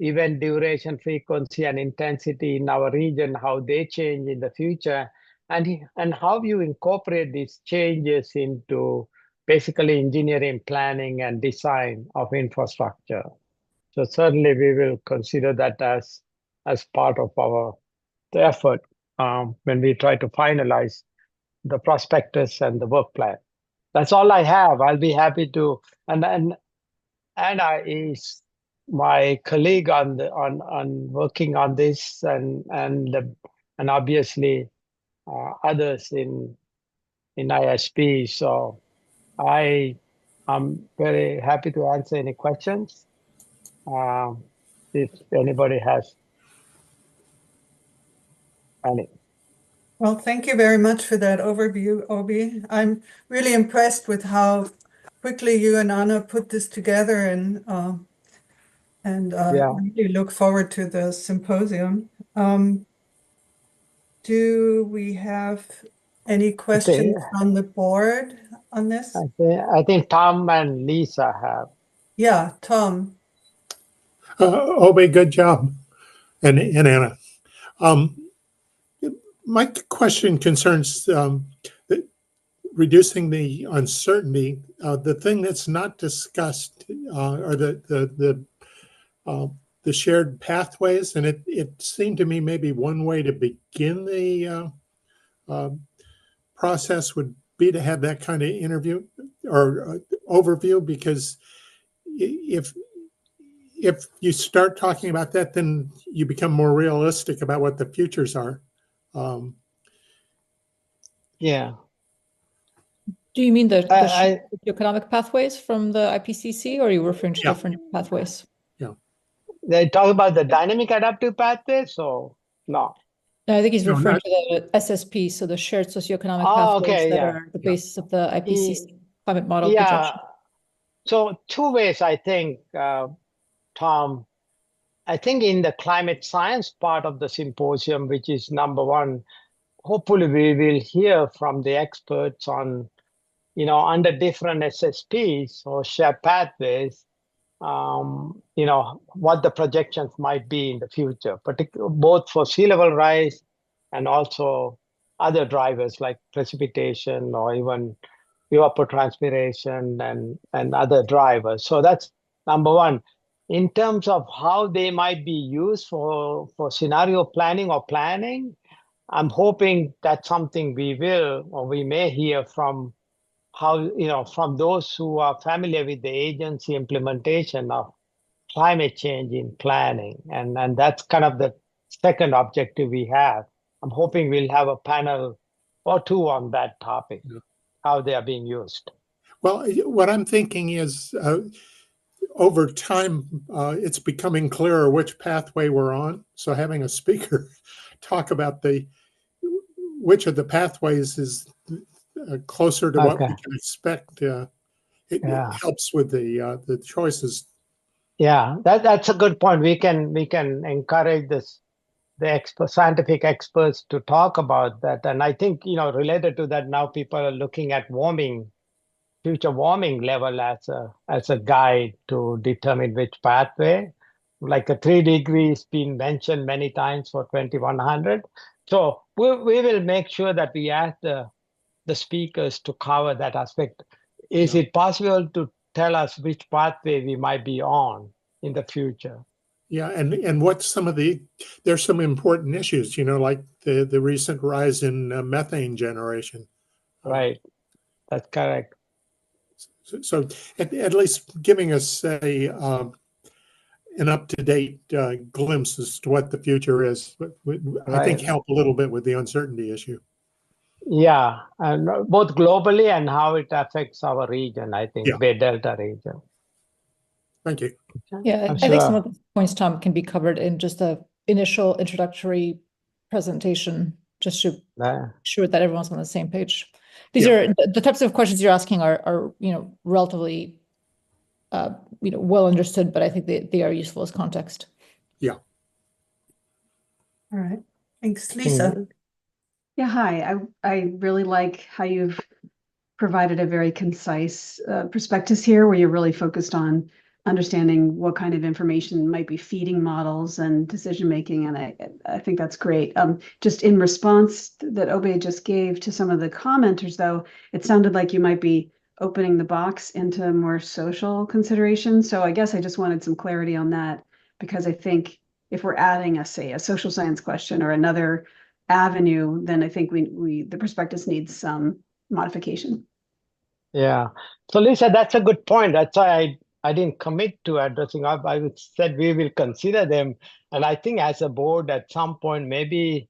G: event duration, frequency, and intensity in our region, how they change in the future. and how you incorporate these changes into basically engineering, planning, and design of infrastructure. So certainly we will consider that as part of our effort when we try to finalize the prospectus and the work plan. That's all I have. I'll be happy to, and Anna is my colleague on working on this, and obviously others in ISB. So I'm very happy to answer any questions if anybody has any.
A: Well, thank you very much for that overview, Obi. I'm really impressed with how quickly you and Anna put this together, and
G: Yeah.
A: really look forward to the symposium. Do we have any questions from the board on this?
G: I think Tom and Lisa have.
A: Yeah, Tom.
D: Obi, good job. And Anna. My question concerns reducing the uncertainty. The thing that's not discussed are the shared pathways, and it seemed to me maybe one way to begin the process would be to have that kind of interview or overview, because if you start talking about that, then you become more realistic about what the futures are.
G: Yeah.
E: Do you mean the economic pathways from the IPCC, or are you referring to different pathways?
G: Yeah. They talk about the dynamic adaptive pathways, or no?
E: No, I think he's referring to the SSP, so the shared socioeconomic pathways that are the basis of the IPCC climate model projection.
G: So two ways, I think, Tom. I think in the climate science part of the symposium, which is number one, hopefully we will hear from the experts on, under different SSPs or shared pathways, what the projections might be in the future, both for sea level rise and also other drivers like precipitation or even evapotranspiration and other drivers. So that's number one. In terms of how they might be used for scenario planning or planning, I'm hoping that's something we will or we may hear from from those who are familiar with the agency implementation of climate change in planning. And that's kind of the second objective we have. I'm hoping we'll have a panel or two on that topic, how they are being used.
D: Well, what I'm thinking is over time, it's becoming clearer which pathway we're on. So having a speaker talk about which of the pathways is closer to what we can expect, it helps with the choices.
G: Yeah, that's a good point. We can encourage the scientific experts to talk about that. And I think, related to that, now people are looking at future warming level as a guide to determine which pathway. Like a 3 degrees been mentioned many times for 2100. So we will make sure that we ask the speakers to cover that aspect. Is it possible to tell us which pathway we might be on in the future?
D: Yeah, and what there's some important issues, like the recent rise in methane generation.
G: Right, that's correct.
D: So at least giving us an up-to-date glimpse as to what the future is, I think help a little bit with the uncertainty issue.
G: Yeah, and both globally and how it affects our region, I think, Bay Delta region.
D: Thank you.
E: Yeah, I think some of the points, Tom, can be covered in just the initial introductory presentation, just to ensure that everyone's on the same page. These are the types of questions you're asking are relatively well understood, but I think they are useful as context.
A: Yeah. All right. Thanks, Lisa.
B: Yeah, hi. I really like how you've provided a very concise prospectus here, where you're really focused on understanding what kind of information might be feeding models and decision making, and I think that's great. Just in response that Obey just gave to some of the commenters, though, it sounded like you might be opening the box into more social considerations. So I guess I just wanted some clarity on that, because I think if we're adding a social science question or another avenue, then I think the prospectus needs some modification.
G: Yeah. So Lisa, that's a good point. That's why I didn't commit to addressing up. I would said we will consider them. And I think as a board at some point, maybe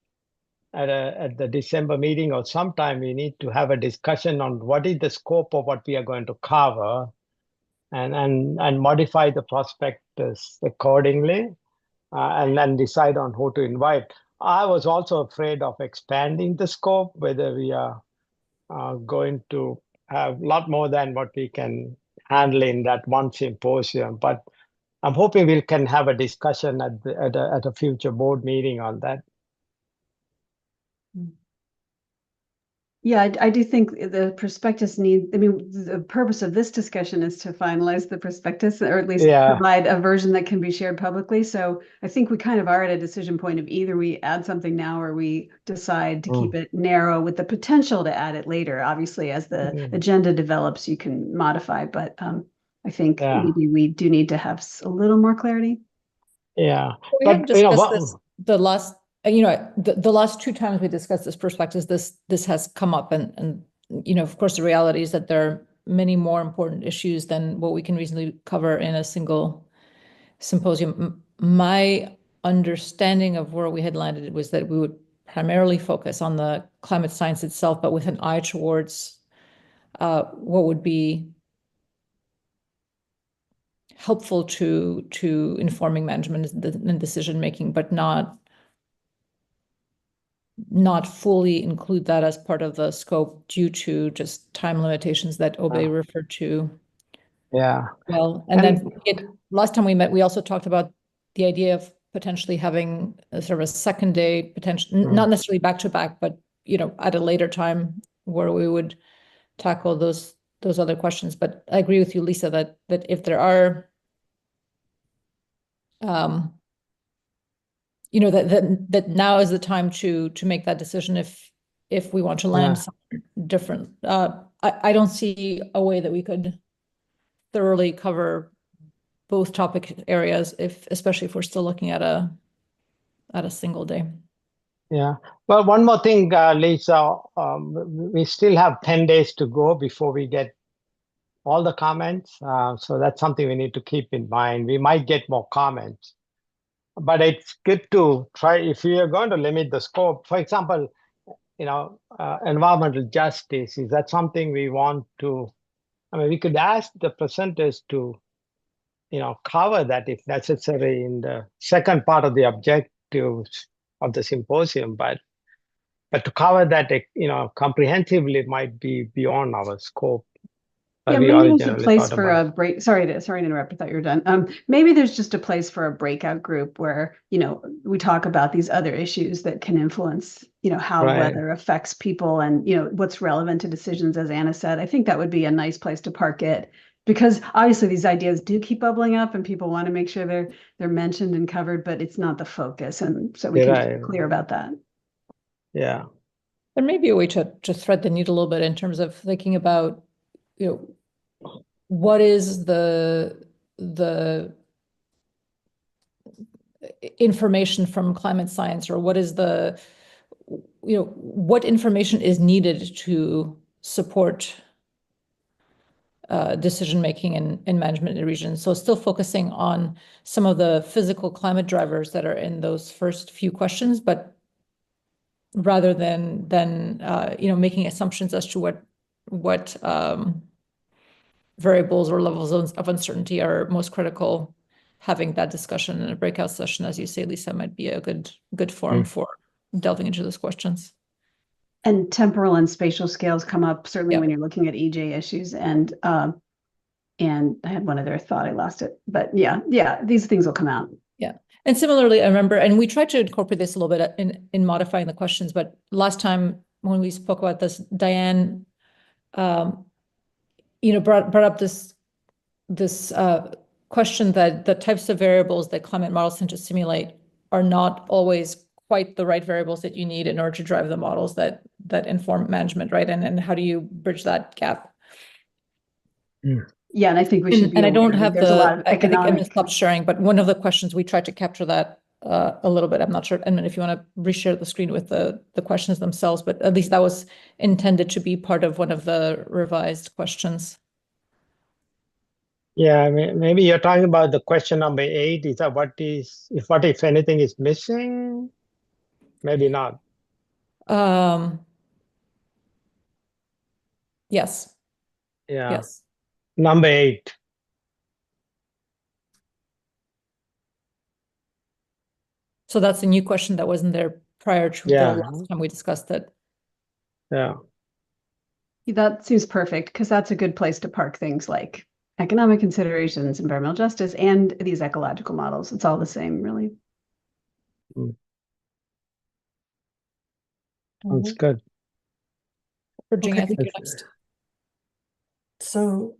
G: at the December meeting or sometime, we need to have a discussion on what is the scope of what we are going to cover, and modify the prospectus accordingly, and then decide on who to invite. I was also afraid of expanding the scope, whether we are going to have a lot more than what we can handle in that one symposium. But I'm hoping we can have a discussion at a future board meeting on that.
B: Yeah, I do think the prospectus the purpose of this discussion is to finalize the prospectus, or at least provide a version that can be shared publicly. So I think we kind of are at a decision point of either we add something now or we decide to keep it narrow with the potential to add it later. Obviously, as the agenda develops, you can modify, but I think maybe we do need to have a little more clarity.
G: Yeah.
E: We have discussed this the last the last two times we discussed this prospectus, this has come up, and of course the reality is that there are many more important issues than what we can reasonably cover in a single symposium. My understanding of where we had landed was that we would primarily focus on the climate science itself, but with an eye towards what would be helpful to informing management and decision making, but not fully include that as part of the scope due to just time limitations that Obey referred to.
G: Yeah.
E: Well, and then last time we met, we also talked about the idea of potentially having a sort of a second day, not necessarily back to back, but at a later time where we would tackle those other questions. But I agree with you, Lisa, that if there are that now is the time to make that decision if we want to land something different. I don't see a way that we could thoroughly cover both topic areas, especially if we're still looking at a single day.
G: Yeah. Well, one more thing, Lisa, we still have 10 days to go before we get all the comments. So that's something we need to keep in mind. We might get more comments. But it's good to try, if we are going to limit the scope, for example, environmental justice, is that something we want to, we could ask the presenters to, cover that if necessary in the second part of the objectives of the symposium, but to cover that, comprehensively might be beyond our scope.
B: Yeah, maybe there's a place for a break. Sorry to interrupt. I thought you were done. Maybe there's just a place for a breakout group where, we talk about these other issues that can influence, how weather affects people and, what's relevant to decisions, as Anna said. I think that would be a nice place to park it, because obviously these ideas do keep bubbling up and people want to make sure they're mentioned and covered, but it's not the focus. And so we can be clear about that.
G: Yeah.
E: There may be a way to thread the needle a little bit in terms of thinking about, what is the information from climate science, or what is what information is needed to support decision making and management in the region. So still focusing on some of the physical climate drivers that are in those first few questions, but rather than making assumptions as to what variables or levels of uncertainty are most critical, having that discussion in a breakout session, as you say, Lisa, might be a good forum for delving into those questions.
B: And temporal and spatial scales come up certainly when you're looking at EJ issues. And I had one other thought, I lost it, but these things will come out.
E: Yeah. And similarly, I remember, and we tried to incorporate this a little bit in modifying the questions, but last time when we spoke about this, Diane brought up this question that the types of variables that climate models tend to simulate are not always quite the right variables that you need in order to drive the models that inform management, right? And how do you bridge that gap?
B: Yeah, and I think we should be
E: And I don't
B: aware
E: have
B: that there's a lot of
E: I think Emma
B: economic.
E: stopped sharing, but one of the questions we tried to capture that a little bit. I'm not sure, Edmund, if you want to reshare the screen with the questions themselves, but at least that was intended to be part of one of the revised questions.
G: Yeah, maybe you're talking about the question number 8. Is that what if anything is missing? Maybe not.
E: Yes.
G: Yeah.
E: Yes.
G: Number 8.
E: So that's a new question that wasn't there prior to the last time we discussed it.
G: Yeah.
B: That seems perfect, because that's a good place to park things like economic considerations, environmental justice, and these ecological models. It's all the same, really.
G: That's good.
E: Virginia, I
A: Okay.
E: think you're next.
A: So,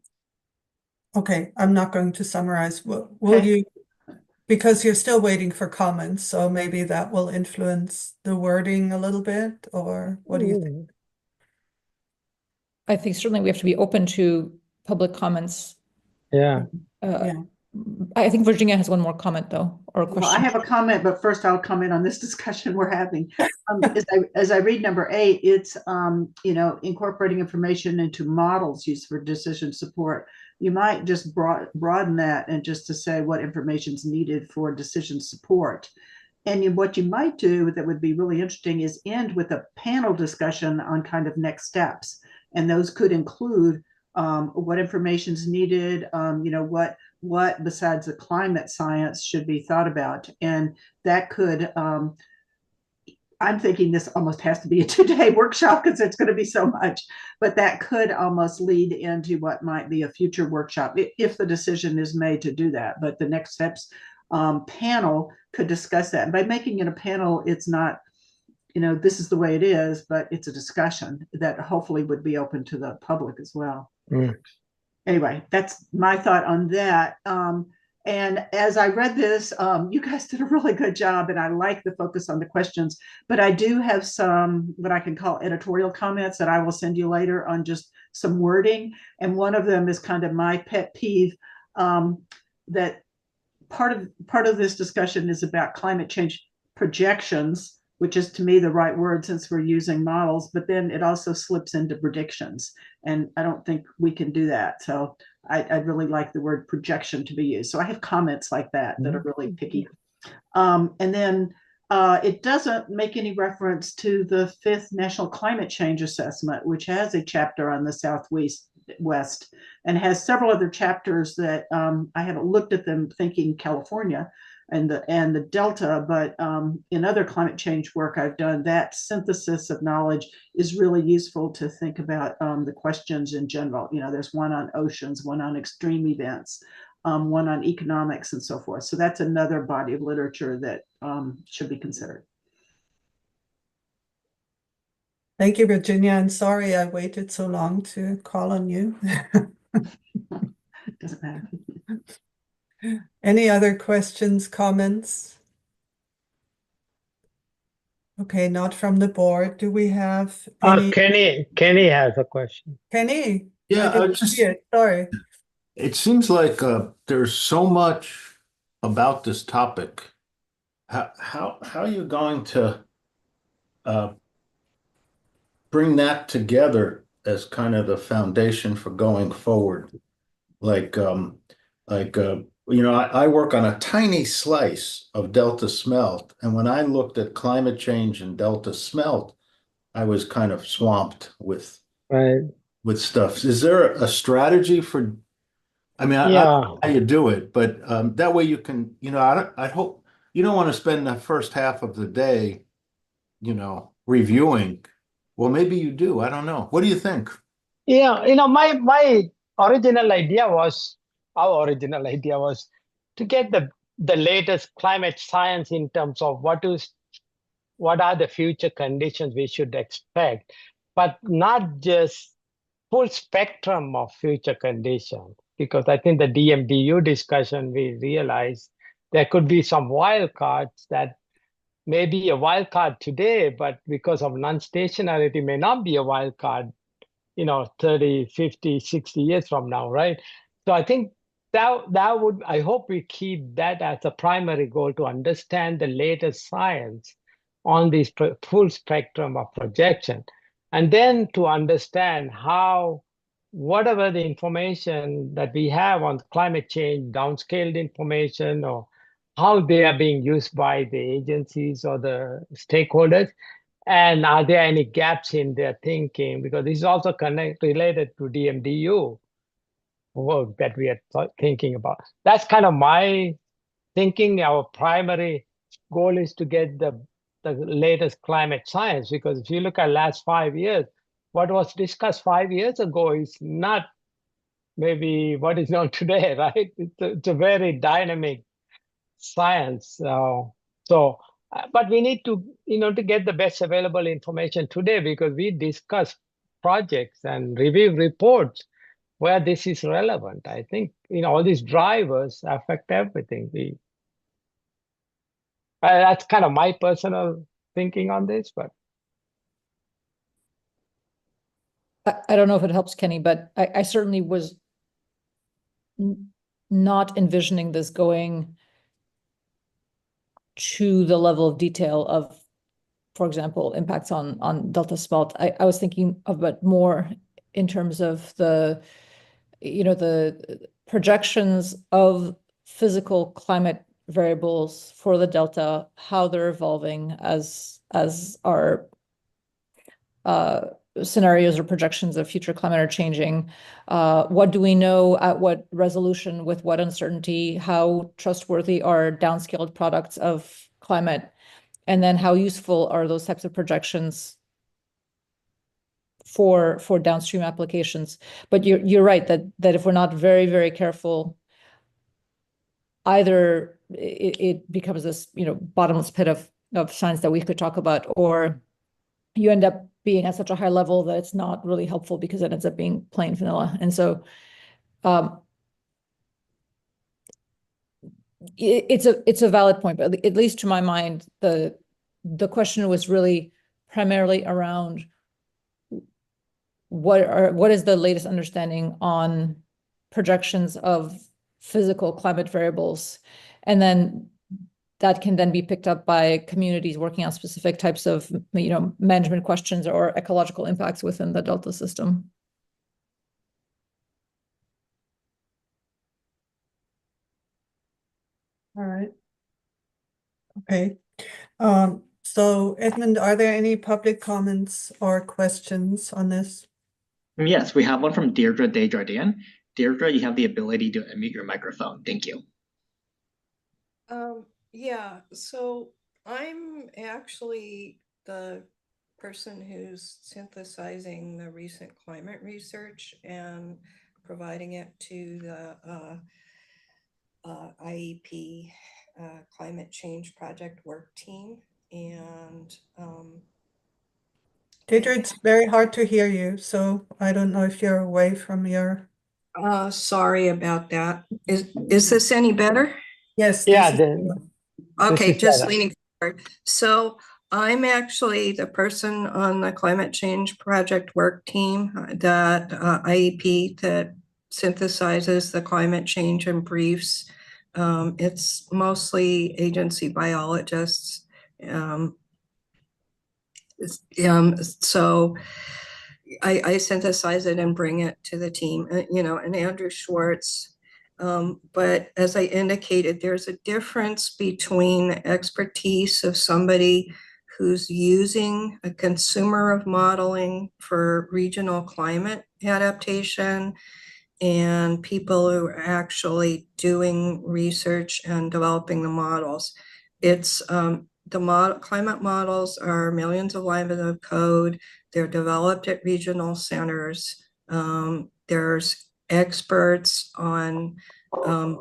A: okay, I'm not going to summarize. Will
B: Okay.
A: you, because you're still waiting for comments, so maybe that will influence the wording a little bit, or what do you think?
E: I think certainly we have to be open to public comments.
G: Yeah.
E: I think Virginia has one more comment, though, or a question.
K: Well, I have a comment, but first I'll comment on this discussion we're having. As I read number 8, it's incorporating information into models used for decision support. You might just broaden that and just to say what information is needed for decision support. And what you might do that would be really interesting is end with a panel discussion on kind of next steps. And those could include what information is needed, what besides the climate science should be thought about. And that could, I'm thinking this almost has to be a 2-day workshop because it's going to be so much, but that could almost lead into what might be a future workshop if the decision is made to do that. But the next steps panel could discuss that. And by making it a panel, it's not, this is the way it is, but it's a discussion that hopefully would be open to the public as well. Anyway, that's my thought on that. And as I read this, you guys did a really good job, and I like the focus on the questions, but I do have some, what I can call editorial comments that I will send you later on just some wording. And one of them is kind of my pet peeve, that part of this discussion is about climate change projections, which is to me the right word since we're using models, but then it also slips into predictions. And I don't think we can do that. So I'd really like the word projection to be used. So I have comments like that that are really picky. And then it doesn't make any reference to the 5th National Climate Change Assessment, which has a chapter on the Southwest and has several other chapters that I haven't looked at them thinking California and the Delta, but in other climate change work I've done, that synthesis of knowledge is really useful to think about the questions in general. There's one on oceans, one on extreme events, one on economics and so forth. So that's another body of literature that should be considered.
A: Thank you, Virginia. And sorry I waited so long to call on you.
K: It doesn't matter.
A: Any other questions, comments? Okay, not from the board. Do we have any?
G: Kenny has a question.
A: Kenny?
H: Yeah,
A: I didn't see it. Sorry.
H: It seems like there's so much about this topic. How are you going to bring that together as kind of the foundation for going forward? I work on a tiny slice of Delta smelt, and when I looked at climate change and Delta smelt, I was kind of swamped with stuff. Is there a strategy for? I mean, I don't know how you do it, but that way you can, I hope you don't want to spend the first half of the day, reviewing. Well, maybe you do. I don't know. What do you think?
G: Yeah, my original idea was, our original idea was to get the latest climate science in terms of what are the future conditions we should expect, but not just full spectrum of future conditions. because I think the DMDU discussion, we realized there could be some wild cards that may be a wild card today, but because of non-stationarity may not be a wild card, 30, 50, 60 years from now, right? So I think that would, I hope we keep that as a primary goal, to understand the latest science on this full spectrum of projection. And then to understand how whatever the information that we have on climate change, downscaled information, or how they are being used by the agencies or the stakeholders, and are there any gaps in their thinking? Because this is also related to DMDU work that we are thinking about. That's kind of my thinking. Our primary goal is to get the latest climate science, because if you look at last 5 years, what was discussed 5 years ago is not maybe what is known today, right? It's a very dynamic science. But we need to, to get the best available information today, because we discuss projects and review reports where this is relevant. I think, all these drivers affect everything. That's kind of my personal thinking on this, but.
E: I don't know if it helps, Kenny, but I certainly was not envisioning this going to the level of detail of, for example, impacts on Delta smelt. I was thinking of it more in terms of the projections of physical climate variables for the Delta, how they're evolving as our scenarios or projections of future climate are changing. What do we know at what resolution with what uncertainty? How trustworthy are downscaled products of climate? And then how useful are those types of projections for downstream applications? But you're right that if we're not very, very careful, either it becomes this bottomless pit of science that we could talk about, or you end up being at such a high level that it's not really helpful because it ends up being plain vanilla. And so it's a valid point, but at least to my mind, the question was really primarily around what is the latest understanding on projections of physical climate variables, and then that can then be picked up by communities working on specific types of management questions or ecological impacts within the Delta system.
A: All right. Okay. So Edmund, are there any public comments or questions on this?
I: Yes, we have one from Deirdre Desjardins. Deirdre, you have the ability to unmute your microphone. Thank you.
N: Yeah, so I'm actually the person who's synthesizing the recent climate research and providing it to the IEP Climate Change Project Work Team. And
A: Deirdre, it's very hard to hear you, so I don't know if you're away from your...
N: sorry about that. Is this any better?
A: Yes.
G: Yeah.
N: Okay, just leaning forward. So I'm actually the person on the Climate Change Project Work Team, that IEP that synthesizes the climate change and briefs. It's mostly agency biologists. So I synthesize it and bring it to the team, and Andrew Schwartz. But as I indicated, there's a difference between the expertise of somebody who's using a consumer of modeling for regional climate adaptation and people who are actually doing research and developing the models. It's climate models are millions of lines of code. They're developed at regional centers. There's experts on, like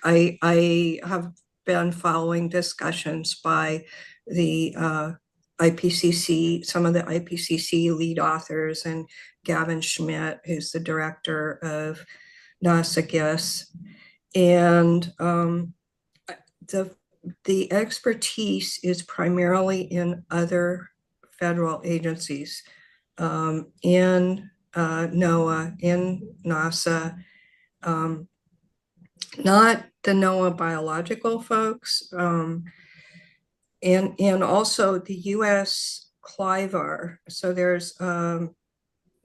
N: I have been following discussions by the IPCC, some of the IPCC lead authors, and Gavin Schmidt, who's the director of NASA GIS. And the expertise is primarily in other federal agencies, in NOAA, in NASA, not the NOAA biological folks, and also the US CLIVAR. So there's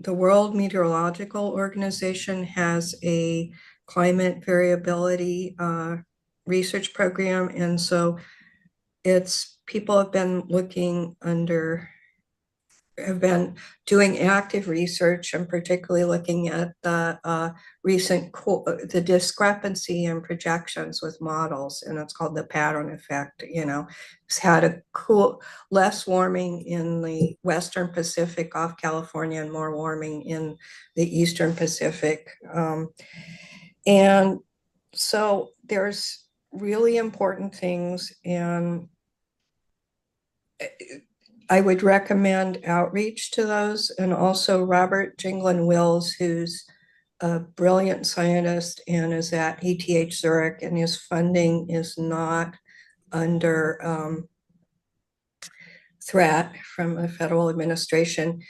N: the World Meteorological Organization has a climate variability research program. And so people have been have been doing active research, and particularly looking at the the discrepancy in projections with models, and it's called the pattern effect. It's had less warming in the Western Pacific off California and more warming in the Eastern Pacific. And so there's really important things, and I would recommend outreach to those. And also Robert Jinglin Wills, who's a brilliant scientist and is at ETH Zurich, and his funding is not under threat from the federal administration,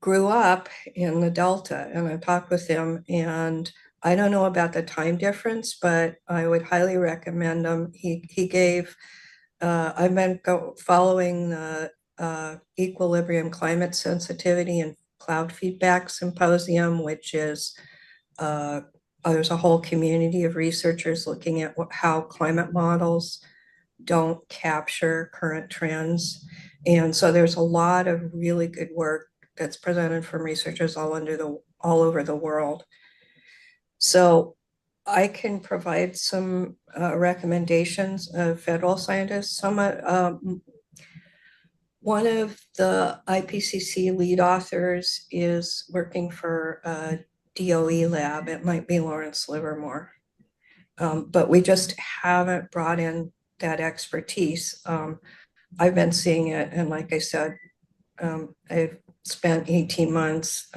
N: grew up in the Delta. And I talked with him, and I don't know about the time difference, but I would highly recommend him. He gave I've been following the Equilibrium Climate Sensitivity and Cloud Feedback Symposium, which is there's a whole community of researchers looking at how climate models don't capture current trends. And so there's a lot of really good work that's presented from researchers all over the world. So I can provide some recommendations of federal scientists. One of the IPCC lead authors is working for a DOE lab. It might be Lawrence Livermore, but we just haven't brought in that expertise. I've been seeing it, and like I said, I've spent 18 months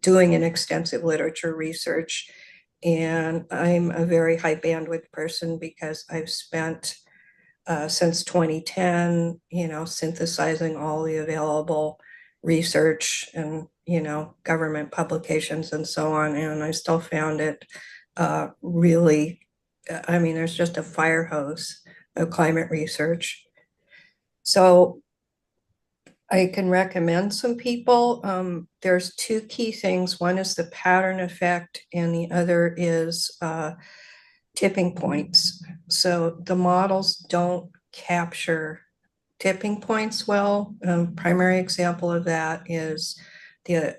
N: doing an extensive literature research. And I'm a very high bandwidth person because I've spent since 2010, synthesizing all the available research and, government publications and so on. And I still found it really, there's just a fire hose of climate research. So I can recommend some people. There's two key things. One is the pattern effect, and the other is tipping points. So the models don't capture tipping points well. Primary example of that is the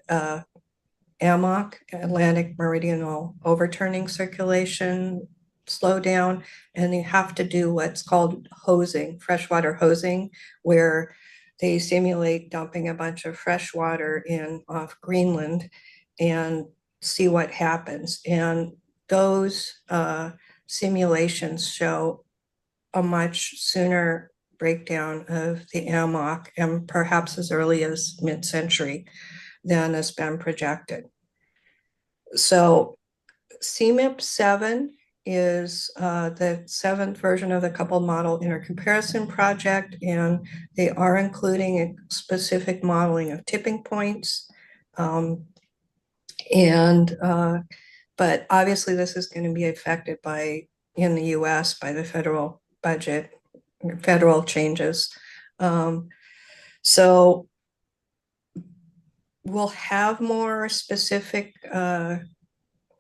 N: AMOC, Atlantic Meridional Overturning Circulation slowdown, and you have to do what's called hosing, freshwater hosing, where they simulate dumping a bunch of fresh water in off Greenland and see what happens. And those simulations show a much sooner breakdown of the AMOC, and perhaps as early as mid-century, than has been projected. So CMIP 7 is the 7th version of the coupled model intercomparison project, and they are including a specific modeling of tipping points. But obviously this is going to be affected in the US by the federal budget, federal changes. So we'll have more specific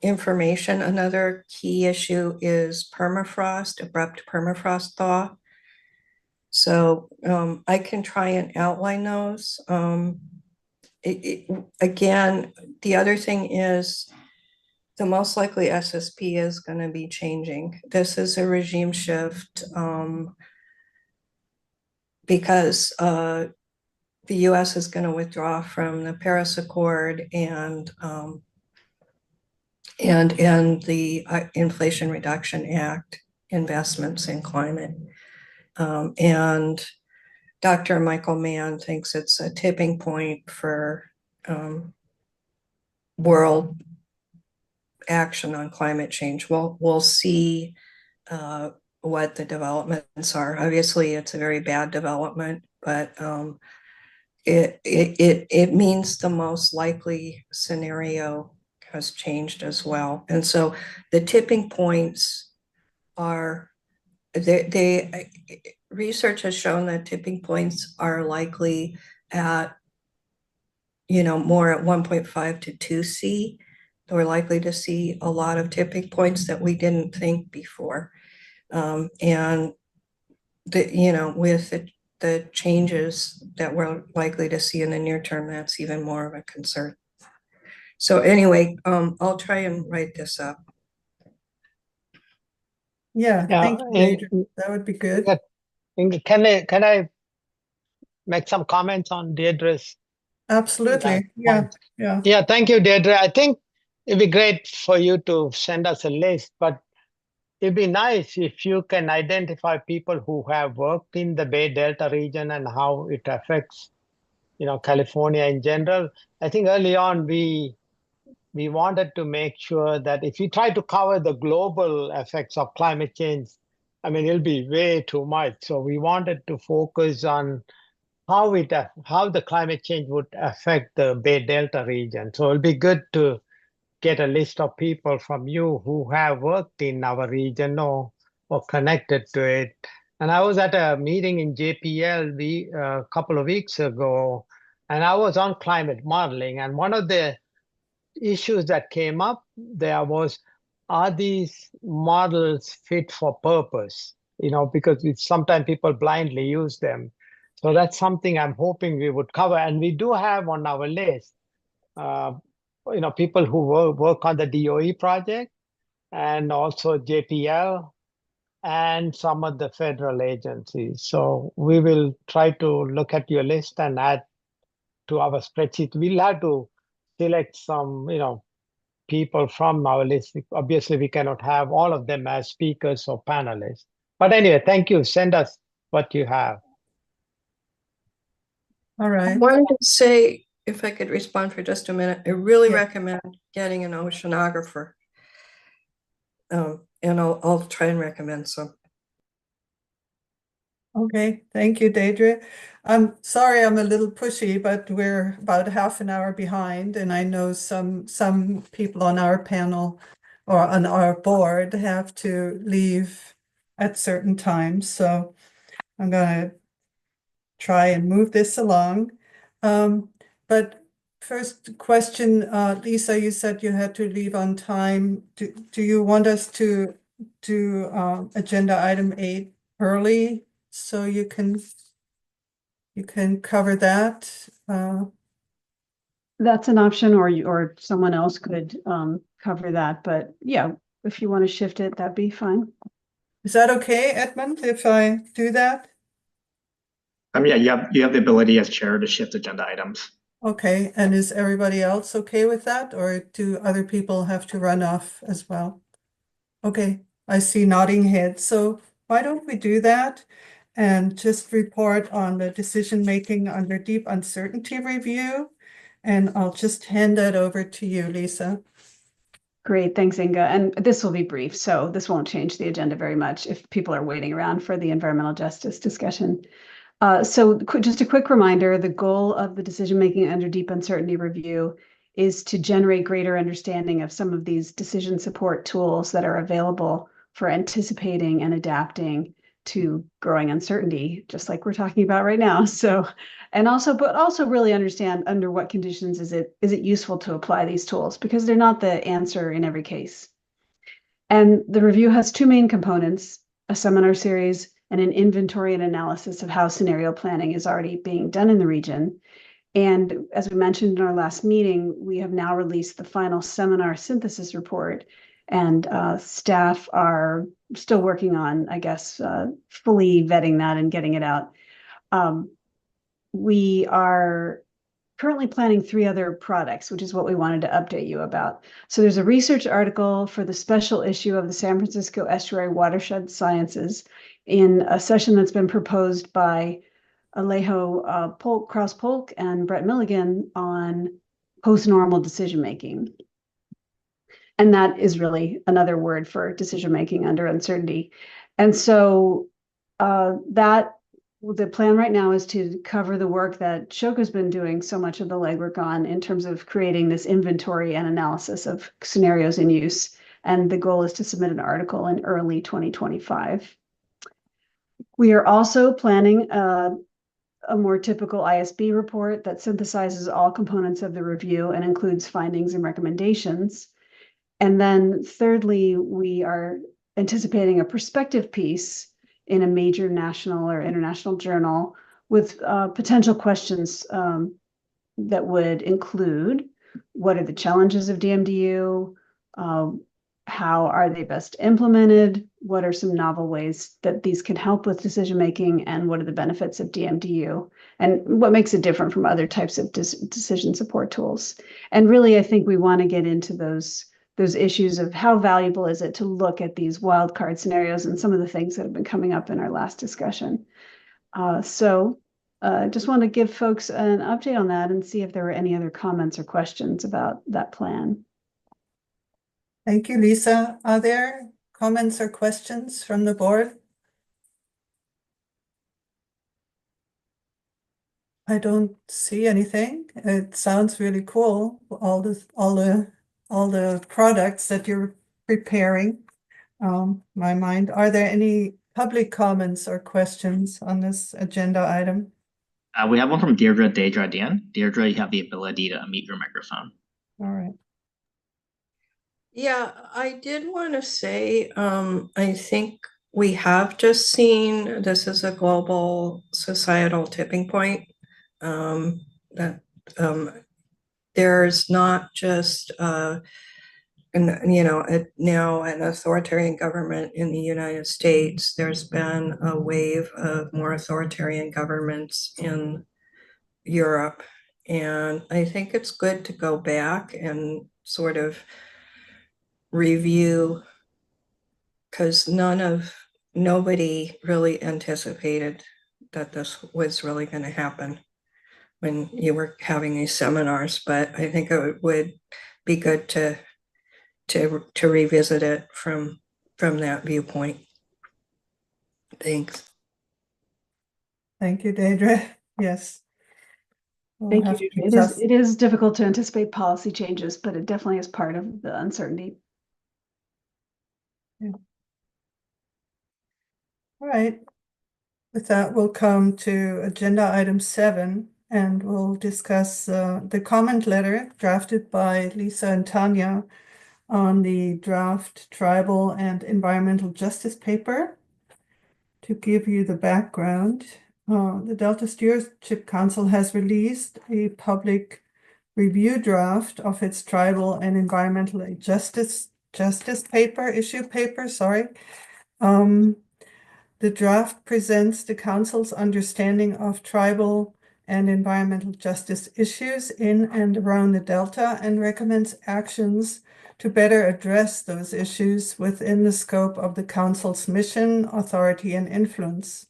N: information. Another key issue is permafrost, abrupt permafrost thaw. So I can try and outline those. Again, the other thing is the most likely SSP is going to be changing. This is a regime shift because the US is going to withdraw from the Paris Accord and the Inflation Reduction Act investments in climate. And Dr. Michael Mann thinks it's a tipping point for world action on climate change. We'll see what the developments are. Obviously, it's a very bad development, but it means the most likely scenario has changed as well. And so the tipping points are, research has shown that tipping points are likely at, more at 1.5 to 2C. We're likely to see a lot of tipping points that we didn't think before. And with the changes that we're likely to see in the near term, that's even more of a concern. So anyway, I'll try and write this up.
A: Yeah, thank you, Adrian. That would be good.
G: Can I make some comments on Deirdre's?
A: Absolutely. Yeah.
G: Yeah, thank you, Deirdre. I think it'd be great for you to send us a list, but it'd be nice if you can identify people who have worked in the Bay Delta region and how it affects, California in general. I think early on we wanted to make sure that if we try to cover the global effects of climate change, it'll be way too much. So we wanted to focus on how the climate change would affect the Bay Delta region. So it'll be good to get a list of people from you who have worked in our region or connected to it. And I was at a meeting in JPL a couple of weeks ago, and I was on climate modeling. And one of the issues that came up there was, are these models fit for purpose? Because sometimes people blindly use them. So that's something I'm hoping we would cover. And we do have on our list, people who work on the DOE project and also JPL and some of the federal agencies. So we will try to look at your list and add to our spreadsheet. We'll have to select some, people from our list. Obviously, we cannot have all of them as speakers or panelists. But anyway, thank you. Send us what you have.
A: All right.
N: I wanted to say, if I could respond for just a minute, I really recommend getting an oceanographer. And I'll try and recommend some.
A: Okay, thank you, Deirdre. I'm sorry I'm a little pushy, but we're about half an hour behind, and I know some people on our panel or on our board have to leave at certain times. So I'm going to try and move this along. But first question, Lisa, you said you had to leave on time. Do you want us to do agenda item 8 early so you can cover that?
B: That's an option, or someone else could cover that. But yeah, if you want to shift it, that'd be fine.
A: Is that okay, Edmund, if I do that?
I: Yeah, you have the ability as chair to shift agenda items.
A: Okay, and is everybody else okay with that, or do other people have to run off as well? Okay, I see nodding heads. So why don't we do that and just report on the decision making under deep uncertainty review? And I'll just hand that over to you, Lisa.
B: Great, thanks, Inga. And this will be brief, so this won't change the agenda very much if people are waiting around for the environmental justice discussion. So just a quick reminder, the goal of the decision-making under deep uncertainty review is to generate greater understanding of some of these decision support tools that are available for anticipating and adapting to growing uncertainty, just like we're talking about right now. So, but also really understand under what conditions is it useful to apply these tools, because they're not the answer in every case. And the review has two main components: a seminar series and an inventory and analysis of how scenario planning is already being done in the region. And as we mentioned in our last meeting, we have now released the final seminar synthesis report, and staff are still working on, I guess, fully vetting that and getting it out. We are currently planning 3 other products, which is what we wanted to update you about. So there's a research article for the special issue of the San Francisco Estuary Watershed Sciences in a session that's been proposed by Alejo Cross-Polk and Brett Milligan on post-normal decision-making. And that is really another word for decision-making under uncertainty. And so the plan right now is to cover the work that Shoka's been doing so much of the legwork on in terms of creating this inventory and analysis of scenarios in use. And the goal is to submit an article in early 2025. We are also planning a more typical ISB report that synthesizes all components of the review and includes findings and recommendations. And then thirdly, we are anticipating a perspective piece in a major national or international journal with potential questions that would include what are the challenges of DMDU, how are they best implemented, what are some novel ways that these can help with decision-making, and what are the benefits of DMDU, and what makes it different from other types of decision support tools. And really, I think we want to get into those issues of how valuable is it to look at these wildcard scenarios and some of the things that have been coming up in our last discussion. So just want to give folks an update on that and see if there were any other comments or questions about that plan.
A: Thank you, Lisa. Are there comments or questions from the board? I don't see anything. It sounds really cool. All the products that you're preparing. My mind. Are there any public comments or questions on this agenda item?
I: We have one from Deirdre Desjardins. Deirdre, you have the ability to unmute your microphone.
A: All right.
N: Yeah, I did want to say, I think we have just seen this is a global societal tipping point. That there's not just now an authoritarian government in the United States. There's been a wave of more authoritarian governments in Europe, and I think it's good to go back and sort of review, because nobody really anticipated that this was really going to happen when you were having these seminars. But I think it would be good to revisit it from that viewpoint. Thanks.
A: Thank you, Deirdre. Yes.
B: Thank you. It is difficult to anticipate policy changes, but it definitely is part of the uncertainty.
A: Yeah. All right. With that, we'll come to agenda item 7, and we'll discuss the comment letter drafted by Lisa and Tanya on the draft tribal and environmental justice paper. To give you the background, the Delta Stewardship Council has released a public review draft of its tribal and environmental justice issue paper. The draft presents the Council's understanding of tribal and environmental justice issues in and around the Delta and recommends actions to better address those issues within the scope of the Council's mission, authority, and influence.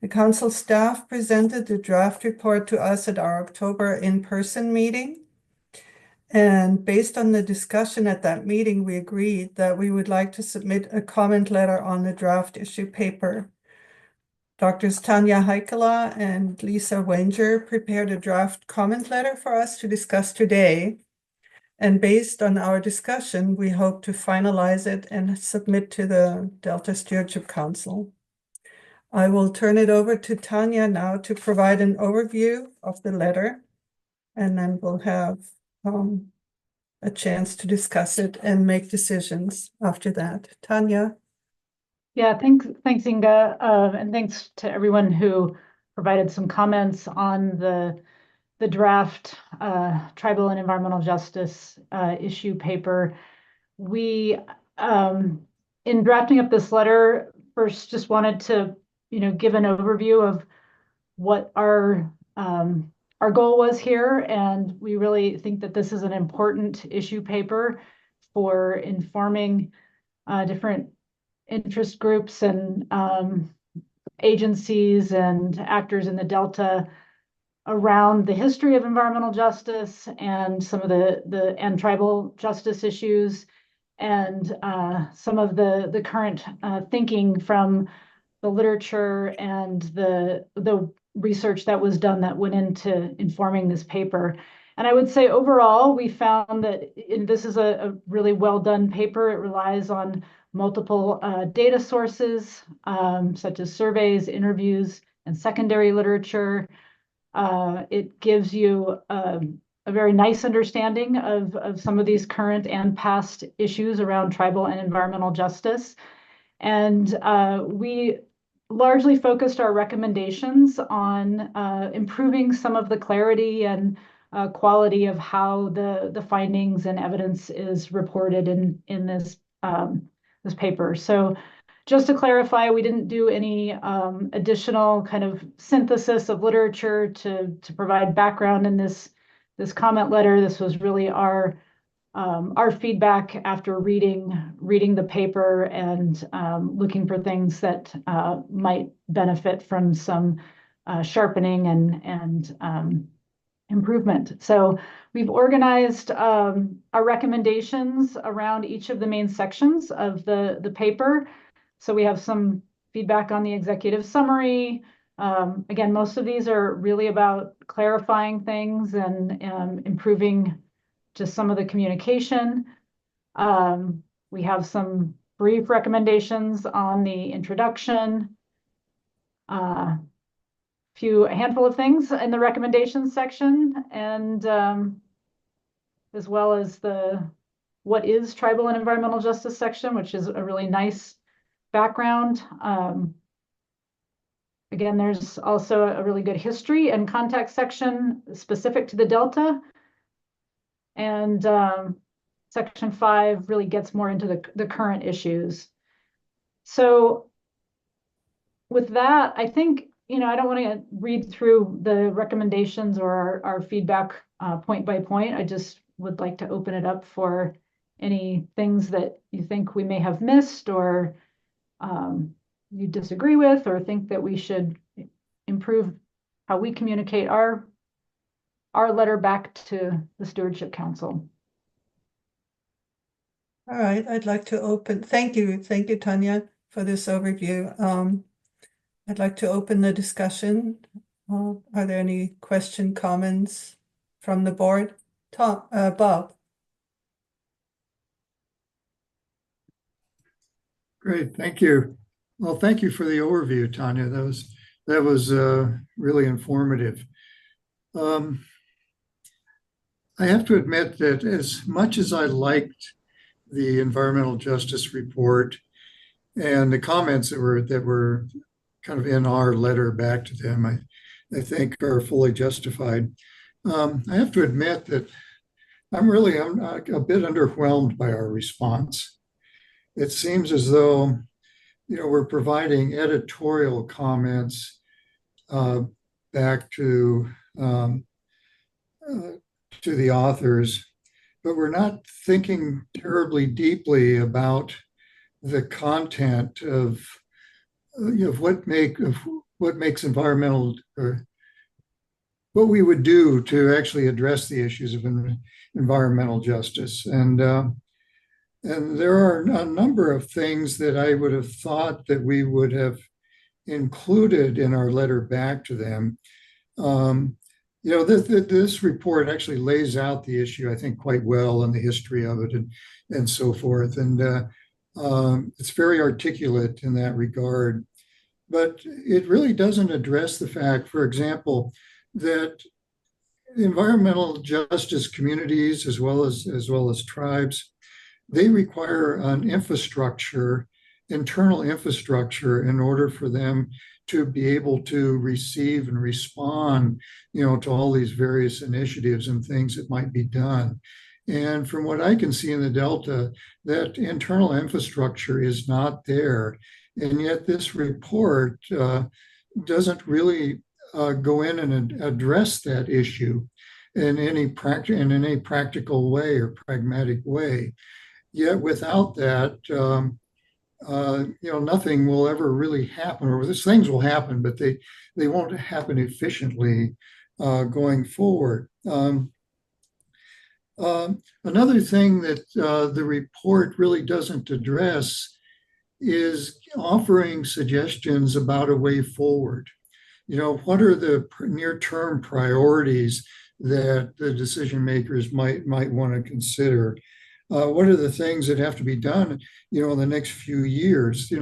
A: The Council staff presented the draft report to us at our October in-person meeting. And based on the discussion at that meeting, we agreed that we would like to submit a comment letter on the draft issue paper. Drs. Tanya Heikkila and Lisa Wenger prepared a draft comment letter for us to discuss today. And based on our discussion, we hope to finalize it and submit to the Delta Stewardship Council. I will turn it over to Tanya now to provide an overview of the letter, and then we'll have a chance to discuss it and make decisions after that. Tanya.
C: Yeah, thanks Inga, and thanks to everyone who provided some comments on the draft tribal and environmental justice issue paper. We, in drafting up this letter, first just wanted to, give an overview of what our goal was here, and we really think that this is an important issue paper for informing different interest groups and agencies and actors in the Delta around the history of environmental justice and some of and tribal justice issues, and some of the current thinking from the literature and the research that was done that went into informing this paper. And I would say overall, we found that this is a really well done paper. It relies on multiple data sources, such as surveys, interviews, and secondary literature. It gives you a very nice understanding of some of these current and past issues around tribal and environmental justice. And we largely focused our recommendations on improving some of the clarity and quality of how the findings and evidence is reported in this this paper. So just to clarify, we didn't do any additional kind of synthesis of literature to provide background in this comment letter. This was really our feedback after reading the paper and looking for things that might benefit from some sharpening and improvement. So we've organized our recommendations around each of the main sections of the paper. So we have some feedback on the executive summary. Again, most of these are really about clarifying things and improving just some of the communication. We have some brief recommendations on the introduction, a handful of things in the recommendations section, and as well as the what is tribal and environmental justice section, which is a really nice background. Again, there's also a really good history and context section specific to the Delta. And section 5 really gets more into the current issues. So with that, I think, I don't want to read through the recommendations or our feedback point by point. I just would like to open it up for any things that you think we may have missed or you disagree with or think that we should improve how we communicate our letter back to the Stewardship Council.
A: All right, I'd like to open, thank you, Tanya, for this overview. I'd like to open the discussion. Are there any comments from the board? Bob.
F: Great, thank you. Well, thank you for the overview, Tanya. That was really informative. I have to admit that as much as I liked the environmental justice report and the comments that were kind of in our letter back to them, I think are fully justified. I have to admit that I'm a bit underwhelmed by our response. It seems as though, we're providing editorial comments back to the authors, but we're not thinking terribly deeply about the content of what makes environmental, or what we would do to actually address the issues of environmental justice. And there are a number of things that I would have thought that we would have included in our letter back to them. This report actually lays out the issue, I think, quite well, and the history of it and so forth. And it's very articulate in that regard. But it really doesn't address the fact, for example, that environmental justice communities, as well as tribes, they require an internal infrastructure in order for them to be able to receive and respond, to all these various initiatives and things that might be done. And from what I can see in the Delta, that internal infrastructure is not there. And yet this report doesn't really go in and address that issue in any practical way or pragmatic way. Yet without that, nothing will ever really happen, or these things will happen, but they won't happen efficiently going forward. Another thing that the report really doesn't address is offering suggestions about a way forward. What are the near-term priorities that the decision makers might want to consider? What are the things that have to be done, in the next few years?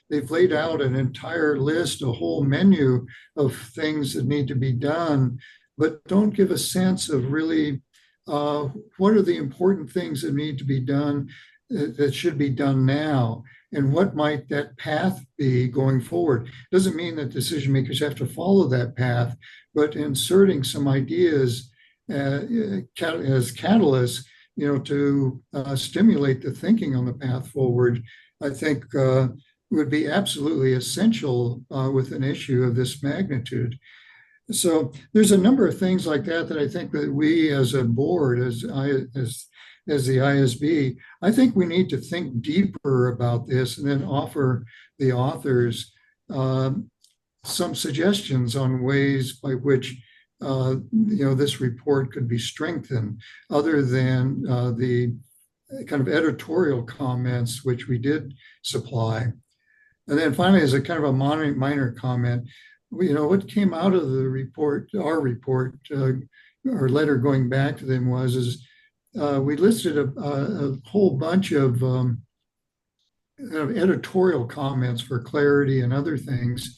F: They've laid out an entire list, a whole menu of things that need to be done, but don't give a sense of really what are the important things that need to be done that should be done now, and what might that path be going forward. Doesn't mean that decision makers have to follow that path, but inserting some ideas as catalysts, to stimulate the thinking on the path forward, I think would be absolutely essential with an issue of this magnitude. So there's a number of things like that I think that we as a board, as the ISB, I think we need to think deeper about this and then offer the authors some suggestions on ways by which this report could be strengthened, other than the kind of editorial comments which we did supply. And then finally, as a kind of a minor comment, what came out of the report, our report, our letter going back to them is we listed a whole bunch of editorial comments for clarity and other things.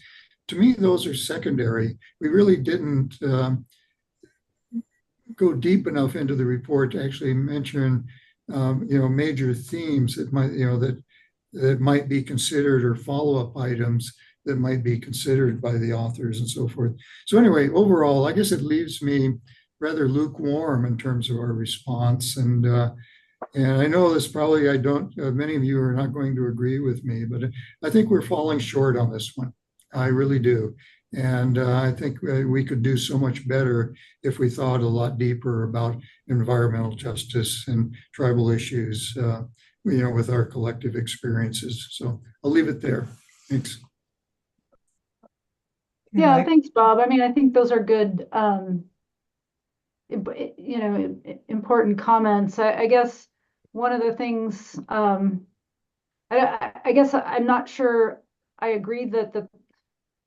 F: To me, those are secondary. We really didn't go deep enough into the report to actually mention, major themes that might, that might be considered, or follow-up items that might be considered by the authors and so forth. So anyway, overall, I guess it leaves me rather lukewarm in terms of our response. And I know this probably, many of you are not going to agree with me, but I think we're falling short on this one. I really do. And I think we could do so much better if we thought a lot deeper about environmental justice and tribal issues, with our collective experiences. So I'll leave it there. Thanks.
C: Yeah, thanks, Bob. I mean, I think those are good, important comments. I guess one of the things, I guess I'm not sure I agree that the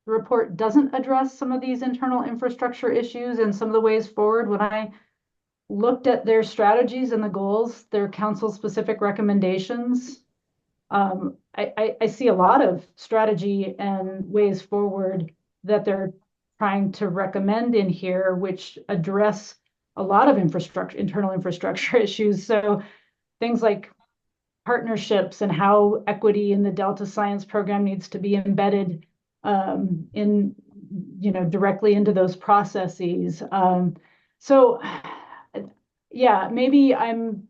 C: report doesn't address some of these internal infrastructure issues and some of the ways forward. When I looked at their strategies and the goals, their council-specific recommendations, I see a lot of strategy and ways forward that they're trying to recommend in here, which address a lot of internal infrastructure issues. So things like partnerships and how equity in the Delta Science program needs to be embedded directly into those processes. So yeah, maybe I'm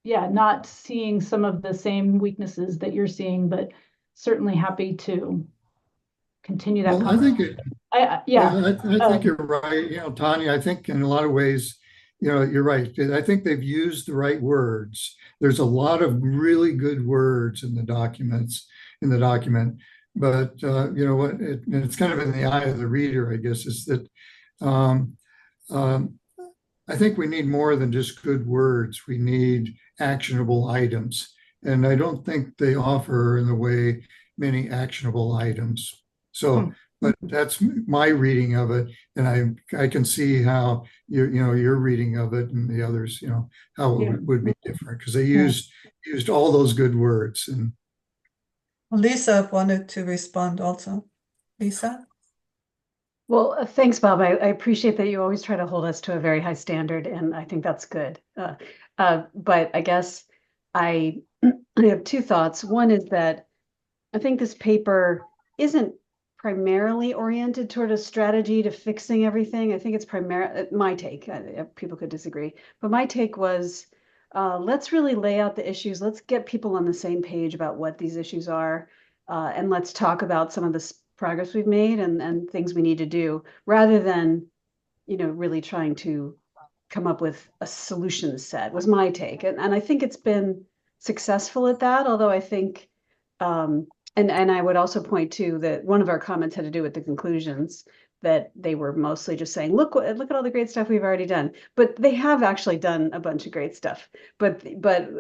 C: not seeing some of the same weaknesses that you're seeing, but certainly happy to continue that.
F: Well, I think I think you're right. Tanya, I think in a lot of ways, you're right. I think they've used the right words. There's a lot of really good words in the document, but it's kind of in the eye of the reader, I guess, is that I think we need more than just good words. We need actionable items. And I don't think they offer in the way many actionable items. So, but that's my reading of it. And I can see how your reading of it and the others, how it would be different, because they used all those good words. And
A: Lisa wanted to respond also. Lisa?
B: Well, thanks, Bob. I appreciate that you always try to hold us to a very high standard, and I think that's good. But I guess I have two thoughts. One is that I think this paper isn't primarily oriented toward a strategy to fixing everything. I think it's my take. People could disagree, but my take was, let's really lay out the issues. Let's get people on the same page about what these issues are, and let's talk about some of the progress we've made and things we need to do, rather than, really trying to come up with a solution set, was my take. And I think it's been successful at that, although I think, and I would also point to that one of our comments had to do with the conclusions, that they were mostly just saying, look at all the great stuff we've already done. But they have actually done a bunch of great stuff. But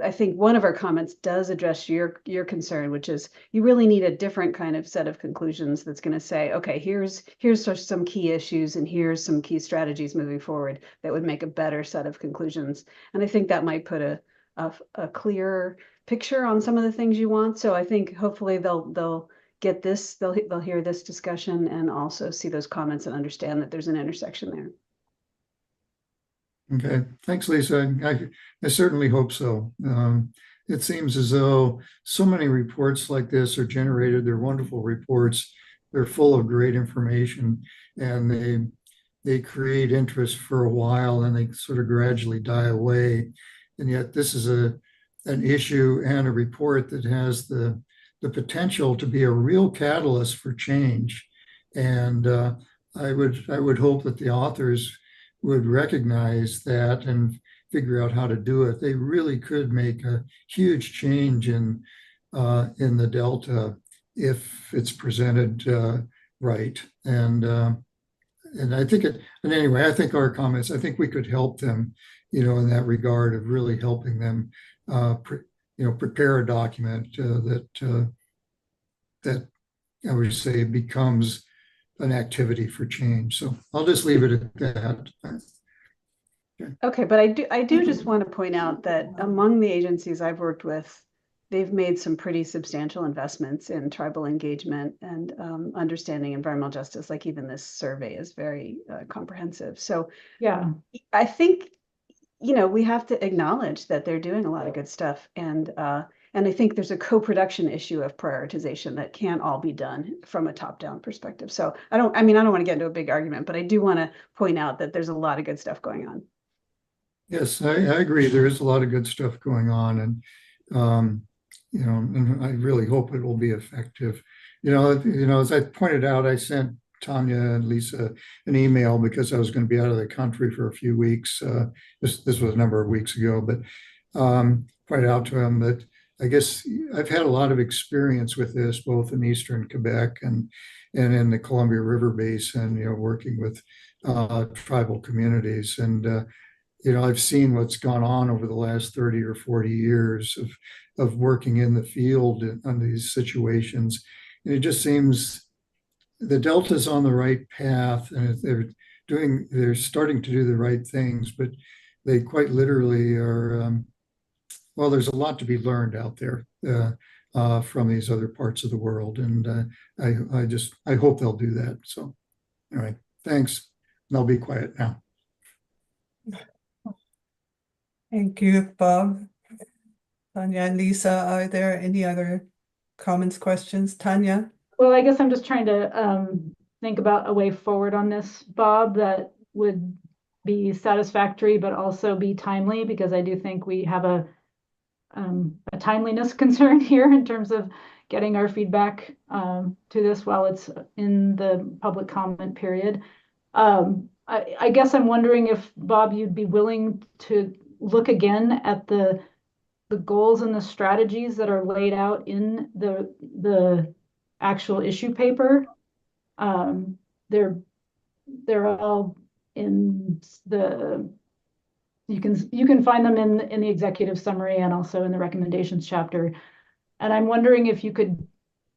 B: I think one of our comments does address your concern, which is you really need a different kind of set of conclusions that's going to say, okay, here's some key issues and here's some key strategies moving forward that would make a better set of conclusions. And I think that might put a clearer picture on some of the things you want. So I think hopefully they'll get this, they'll hear this discussion and also see those comments and understand that there's an intersection there.
F: Okay, thanks, Lisa. I certainly hope so. It seems as though so many reports like this are generated. They're wonderful reports. They're full of great information, and they create interest for a while, and they sort of gradually die away. And yet this is an issue and a report that has the potential to be a real catalyst for change. And I would hope that the authors would recognize that and figure out how to do it. They really could make a huge change in the Delta if it's presented right. And I think anyway, I think our comments, I think we could help them, in that regard of really helping them prepare a document that I would say becomes an activity for change. So I'll just leave it at that.
B: Okay, but I do just want to point out that among the agencies I've worked with, they've made some pretty substantial investments in tribal engagement and understanding environmental justice. Like even this survey is very comprehensive. So
C: yeah,
B: I think we have to acknowledge that they're doing a lot of good stuff, and I think there's a co-production issue of prioritization that can't all be done from a top-down perspective. So I don't want to get into a big argument, but I do want to point out that there's a lot of good stuff going on.
F: Yes, I agree. There is a lot of good stuff going on, and and I really hope it will be effective. As I pointed out, I sent Tanya and Lisa an email because I was going to be out of the country for a few weeks. This was a number of weeks ago, but pointed out to them that I guess I've had a lot of experience with this, both in Eastern Quebec and in the Columbia River Basin, working with tribal communities. And, I've seen what's gone on over the last 30 or 40 years of working in the field on these situations. And it just seems the Delta's on the right path, and they're starting to do the right things, but they quite literally are, well, there's a lot to be learned out there from these other parts of the world. And I hope they'll do that. So, all right, thanks. And I'll be quiet now.
A: Thank you, Bob. Tanya and Lisa, are there any other comments, questions? Tanya?
C: Well, I guess I'm just trying to think about a way forward on this, Bob, that would be satisfactory, but also be timely, because I do think we have a timeliness concern here in terms of getting our feedback to this while it's in the public comment period. I guess I'm wondering if, Bob, you'd be willing to look again at the goals and the strategies that are laid out in the actual issue paper. They're all in the, you can find them in the executive summary and also in the recommendations chapter. And I'm wondering if you could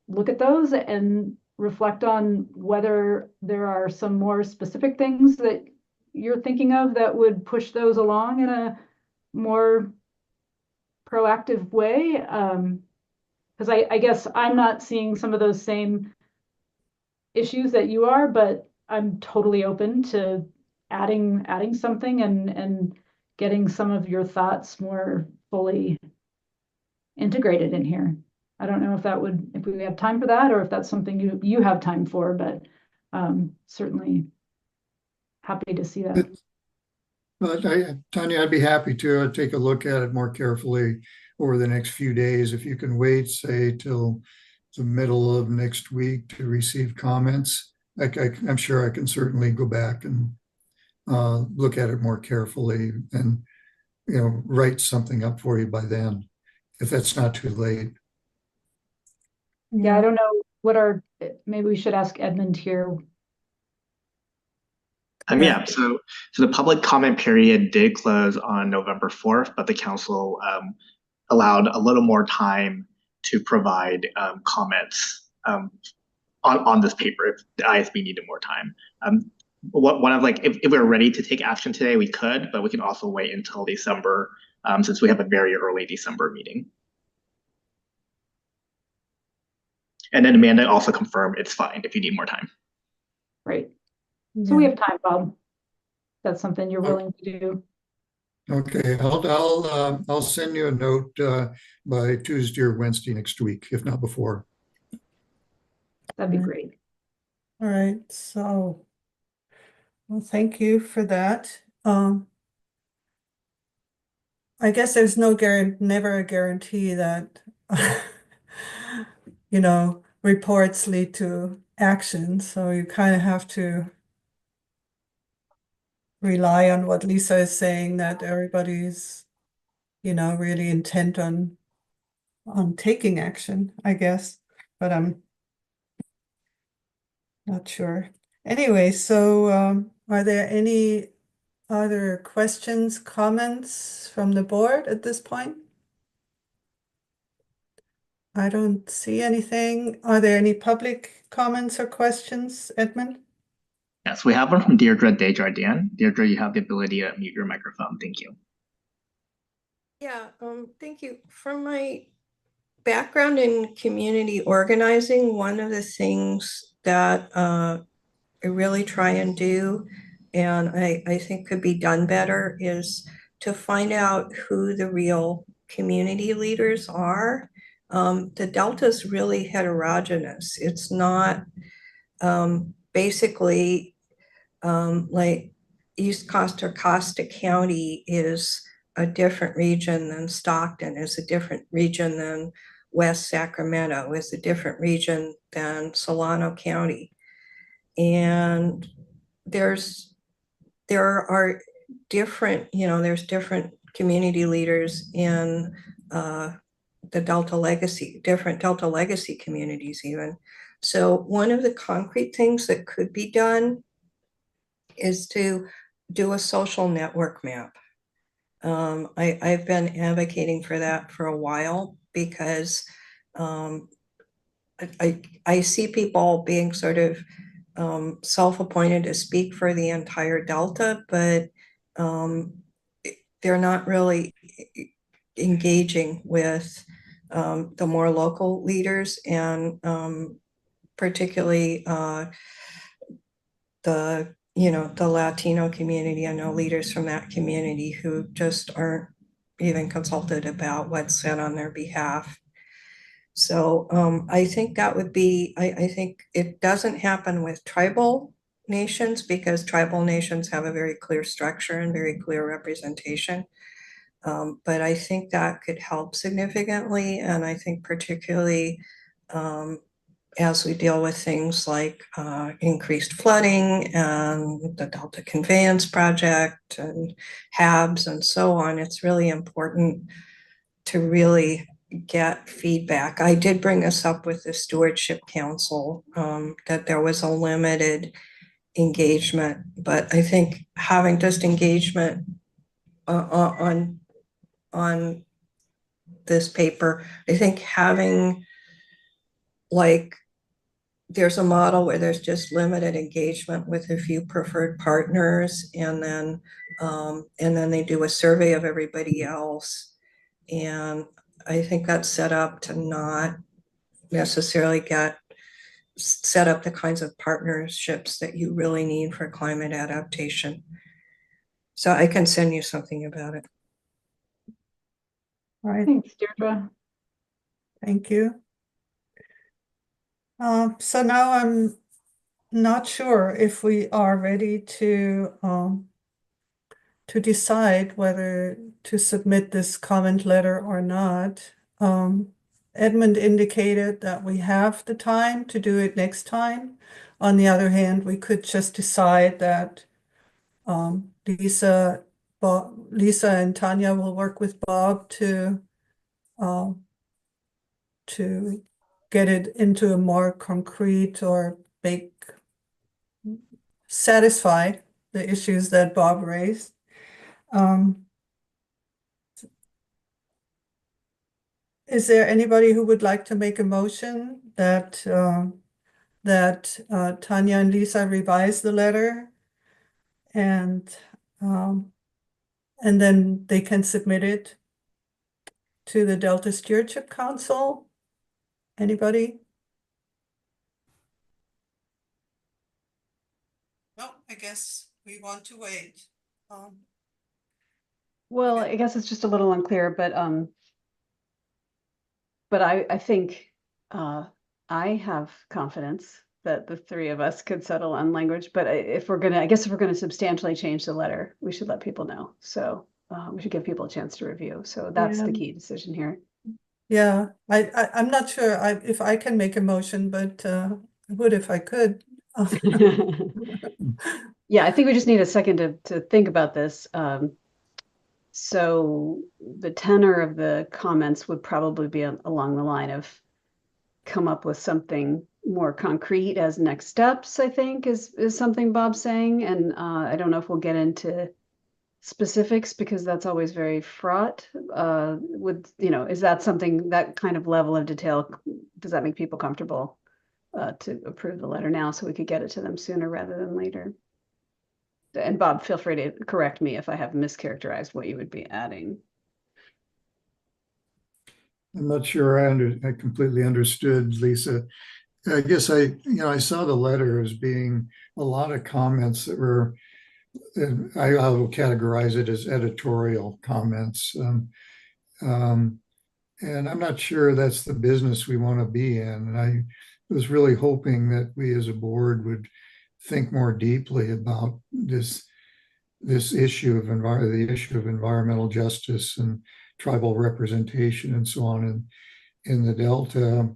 C: look at those and reflect on whether there are some more specific things that you're thinking of that would push those along in a more proactive way. Because I guess I'm not seeing some of those same issues that you are, but I'm totally open to adding something and getting some of your thoughts more fully integrated in here. I don't know if we have time for that, or if that's something you have time for, but certainly happy to see that.
F: But Tanya, I'd be happy to take a look at it more carefully over the next few days. If you can wait, say, till the middle of next week to receive comments, I'm sure I can certainly go back and look at it more carefully and write something up for you by then. if that's not too late.
C: Yeah, I don't know maybe we should ask Edmund here.
I: Yeah, so the public comment period did close on November 4th, but the council allowed a little more time to provide comments on this paper if the ISB needed more time. If we were ready to take action today, we could, but we can also wait until December since we have a very early December meeting. And then Amanda also confirmed it's fine if you need more time.
C: Right. So we have time, Bob. That's something you're willing to do.
F: Okay, I'll send you a note by Tuesday or Wednesday next week, if not before.
C: That'd be great.
A: All right, so, well, thank you for that. I guess there's never a guarantee that, reports lead to action. So you kind of have to rely on what Lisa is saying, that everybody's, really intent on taking action, I guess, but I'm not sure. Anyway, so are there any other questions, comments from the board at this point? I don't see anything. Are there any public comments or questions, Edmund?
I: Yes, we have one from Deirdre Desjardins. Deirdre, you have the ability to mute your microphone. Thank you.
N: Yeah, thank you. From my background in community organizing, one of the things that I really try and do, and I think could be done better, is to find out who the real community leaders are. The Delta is really heterogeneous. It's not basically like East Costa Costa County is a different region than Stockton, is a different region than West Sacramento, is a different region than Solano County. And there are different, there's different community leaders in the Delta Legacy, different Delta Legacy communities even. So one of the concrete things that could be done is to do a social network map. I've been advocating for that for a while because I see people being sort of self-appointed to speak for the entire Delta, but they're not really engaging with the more local leaders, and particularly the Latino community. I know leaders from that community who just aren't even consulted about what's said on their behalf. So I think that would be, I think it doesn't happen with tribal nations because tribal nations have a very clear structure and very clear representation. But I think that could help significantly. And I think particularly as we deal with things like increased flooding and the Delta Conveyance Project and HABs and so on, it's really important to really get feedback. I did bring this up with the Stewardship Council, that there was a limited engagement, but I think having just engagement on this paper, I think having there's a model where there's just limited engagement with a few preferred partners, and then they do a survey of everybody else. And I think that's set up to not necessarily set up the kinds of partnerships that you really need for climate adaptation. So I can send you something about it.
A: All right.
C: Thanks, Deirdre.
A: Thank you. So now I'm not sure if we are ready to decide whether to submit this comment letter or not. Edmund indicated that we have the time to do it next time. On the other hand, we could just decide that Lisa and Tanya will work with Bob to to get it into a more concrete or satisfy the issues that Bob raised. Is there anybody who would like to make a motion that Tanya and Lisa revise the letter and then they can submit it to the Delta Stewardship Council? Anybody? No, I guess we want to wait.
B: Well, I guess it's just a little unclear, but I think I have confidence that the three of us could settle on language. But if we're gonna substantially change the letter, we should let people know. So we should give people a chance to review. So that's the key decision here.
A: Yeah, I'm not sure if I can make a motion, but I would if I could.
B: Yeah, I think we just need a second to think about this. So the tenor of the comments would probably be along the line of come up with something more concrete as next steps, I think is something Bob's saying. And I don't know if we'll get into specifics because that's always very fraught with, is that something, that kind of level of detail, does that make people comfortable to approve the letter now so we could get it to them sooner rather than later? And Bob, feel free to correct me if I have mischaracterized what you would be adding.
F: I'm not sure I completely understood, Lisa. I guess I saw the letter as being a lot of comments that were, I will categorize it as editorial comments. And I'm not sure that's the business we want to be in. And I was really hoping that we as a board would think more deeply about this issue of environmental justice and tribal representation and so on in the Delta.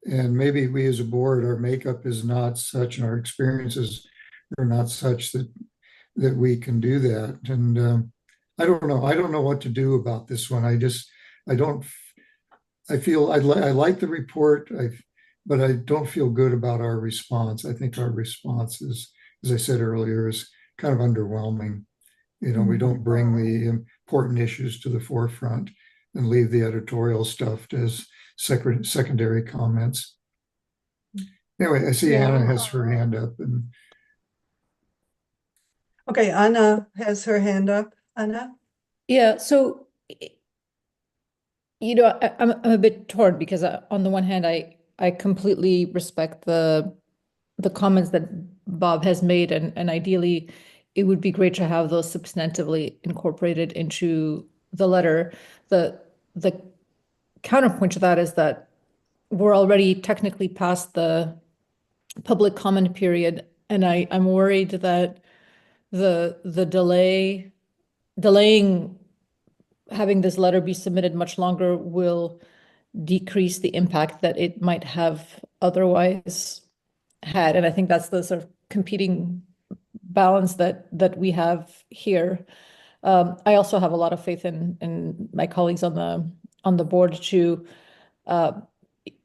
F: And maybe we as a board, our makeup is not such and our experiences are not such that we can do that. And I don't know what to do about this one. I feel I like the report, but I don't feel good about our response. I think our response is, as I said earlier, is kind of underwhelming. We don't bring the important issues to the forefront and leave the editorial stuff as secondary comments. Anyway, I see Anna has her hand up.
A: Okay, Anna has her hand up. Anna?
E: Yeah, so, I'm a bit torn because on the one hand, I completely respect the comments that Bob has made, and ideally, it would be great to have those substantively incorporated into the letter. The counterpoint to that is that we're already technically past the public comment period, and I'm worried that the delaying having this letter be submitted much longer will decrease the impact that it might have otherwise had. And I think that's the sort of competing balance that we have here. I also have a lot of faith in my colleagues on the board to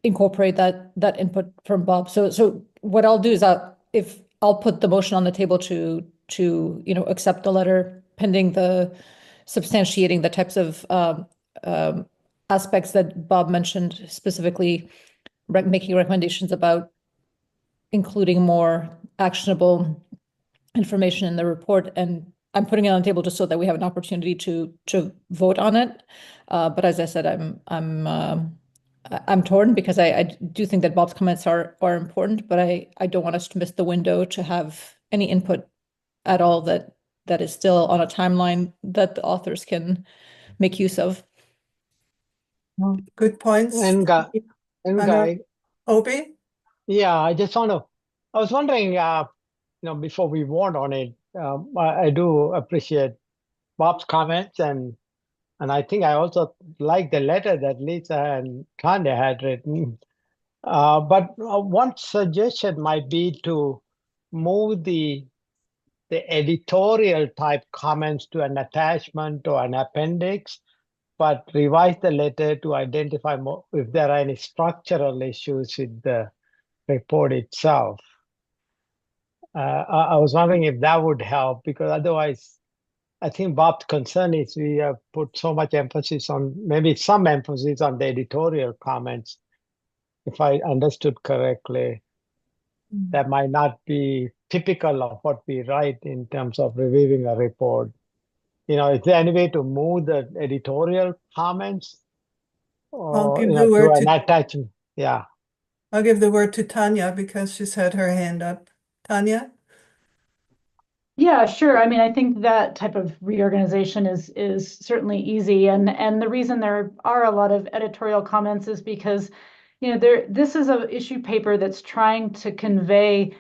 E: incorporate that input from Bob. So what I'll do is I'll put the motion on the table to accept the letter pending the substantiating the types of aspects that Bob mentioned, specifically making recommendations about including more actionable information in the report. And I'm putting it on the table just so that we have an opportunity to vote on it. But as I said, I'm torn because I do think that Bob's comments are important, but I don't want us to miss the window to have any input at all that is still on a timeline that the authors can make use of.
A: Well, good points.
G: And Guy,
A: Obi?
G: Yeah, I was wondering, before we vote on it, I do appreciate Bob's comments, and I think I also like the letter that Lisa and Tanya had written. But one suggestion might be to move the editorial type comments to an attachment or an appendix, but revise the letter to identify more if there are any structural issues with the report itself. I was wondering if that would help, because otherwise, I think Bob's concern is we have put so much emphasis on, maybe some emphasis on the editorial comments, if I understood correctly. That might not be typical of what we write in terms of reviewing a report. You know, is there any way to move the editorial comments
A: I'll
G: or
A: give
G: you
A: the
G: know, to
A: word
G: an
A: to
G: attachment? Yeah.
A: I'll give the word to Tanya because she's had her hand up. Tanya?
C: Yeah, sure. I mean, I think that type of reorganization is certainly easy, and the reason there are a lot of editorial comments is because, you know, this is an issue paper that's trying to convey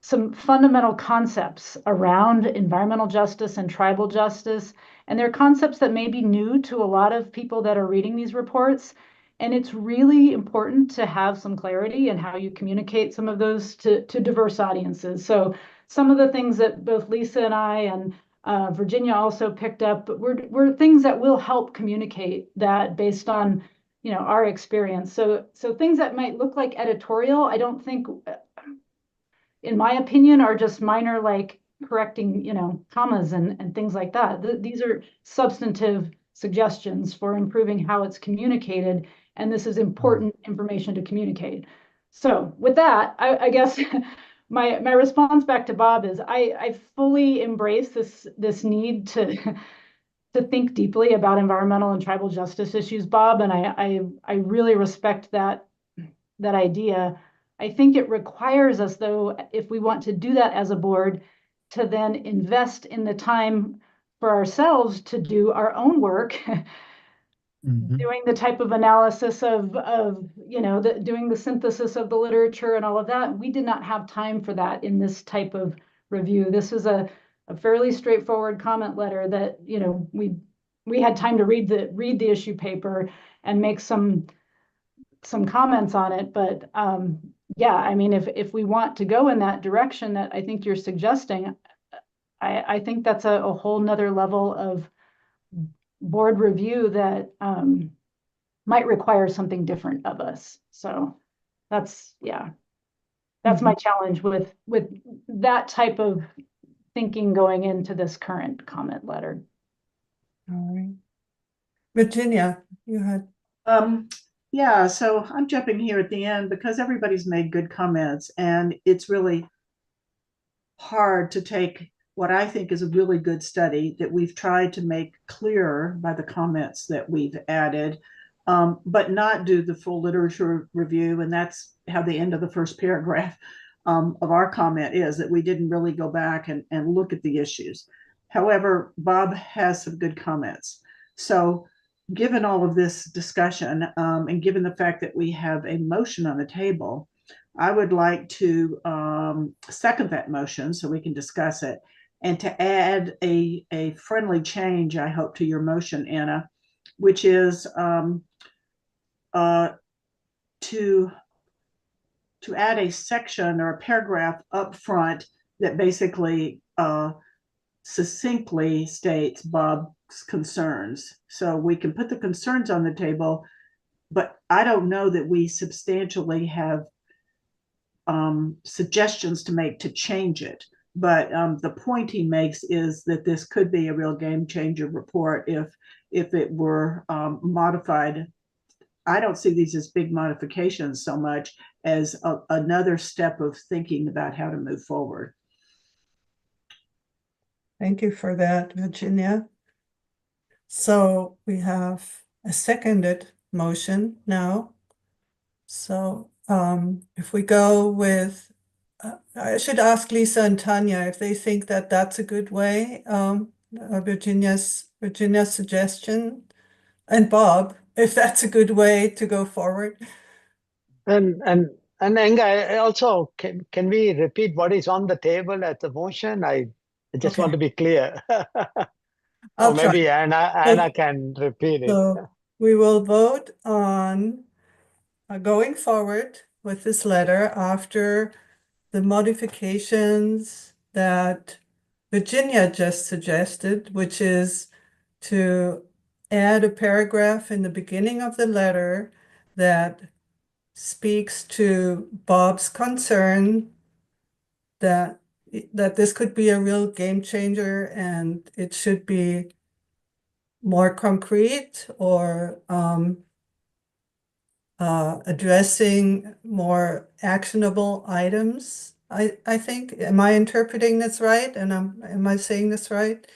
C: some fundamental concepts around environmental justice and tribal justice, and they're concepts that may be new to a lot of people that are reading these reports. And it's really important to have some clarity in how you communicate some of those to diverse audiences. So some of the things that both Lisa and I and Virginia also picked up, but were things that will help communicate that based on, you know, our experience. So things that might look like editorial, I don't think, in my opinion, are just minor, like correcting, you know, commas and things like that. These are substantive suggestions for improving how it's communicated, and this is important information to communicate. So with that, I guess my response back to Bob is I fully embrace this need to think deeply about environmental and tribal justice issues, Bob, and I really respect that idea. I think it requires us, though, if we want to do that as a board, to then invest in the time for ourselves to do our own work, doing the type of analysis of you know, doing the synthesis of the literature and all of that. We did not have time for that in this type of review. This is a fairly straightforward comment letter that, you know, we had time to read the issue paper and make some comments on it, but yeah, I mean, if we want to go in that direction that I think you're suggesting, I think that's a whole nother level of board review that might require something different of us. So that's my challenge with that type of thinking going into this current comment letter.
A: All right. Virginia, you had.
K: Yeah, so I'm jumping here at the end because everybody's made good comments, and it's really hard to take what I think is a really good study that we've tried to make clearer by the comments that we've added, but not do the full literature review. And that's how the end of the first paragraph of our comment is, that we didn't really go back and look at the issues. However, Bob has some good comments. So given all of this discussion, and given the fact that we have a motion on the table, I would like to second that motion so we can discuss it, and to add a friendly change, I hope, to your motion, Anna, which is to add a section or a paragraph up front that basically succinctly states Bob's concerns. So we can put the concerns on the table, but I don't know that we substantially have suggestions to make to change it. But the point he makes is that this could be a real game changer report if it were modified. I don't see these as big modifications so much as another step of thinking about how to move forward.
A: Thank you for that, Virginia. So we have a seconded motion now. So if we go with, I should ask Lisa and Tanya if they think that that's a good way, Virginia's suggestion, and Bob, if that's a good way to go forward.
G: And Enga, also, can we repeat what is on the table at the motion? I just want to be clear. Or maybe try. Anna can repeat it.
A: So we will vote on going forward with this letter after the modifications that Virginia just suggested, which is to add a paragraph in the beginning of the letter that speaks to Bob's concern that this could be a real game changer and it should be more concrete or addressing more actionable items. I think, am I interpreting this right? And am I saying this right?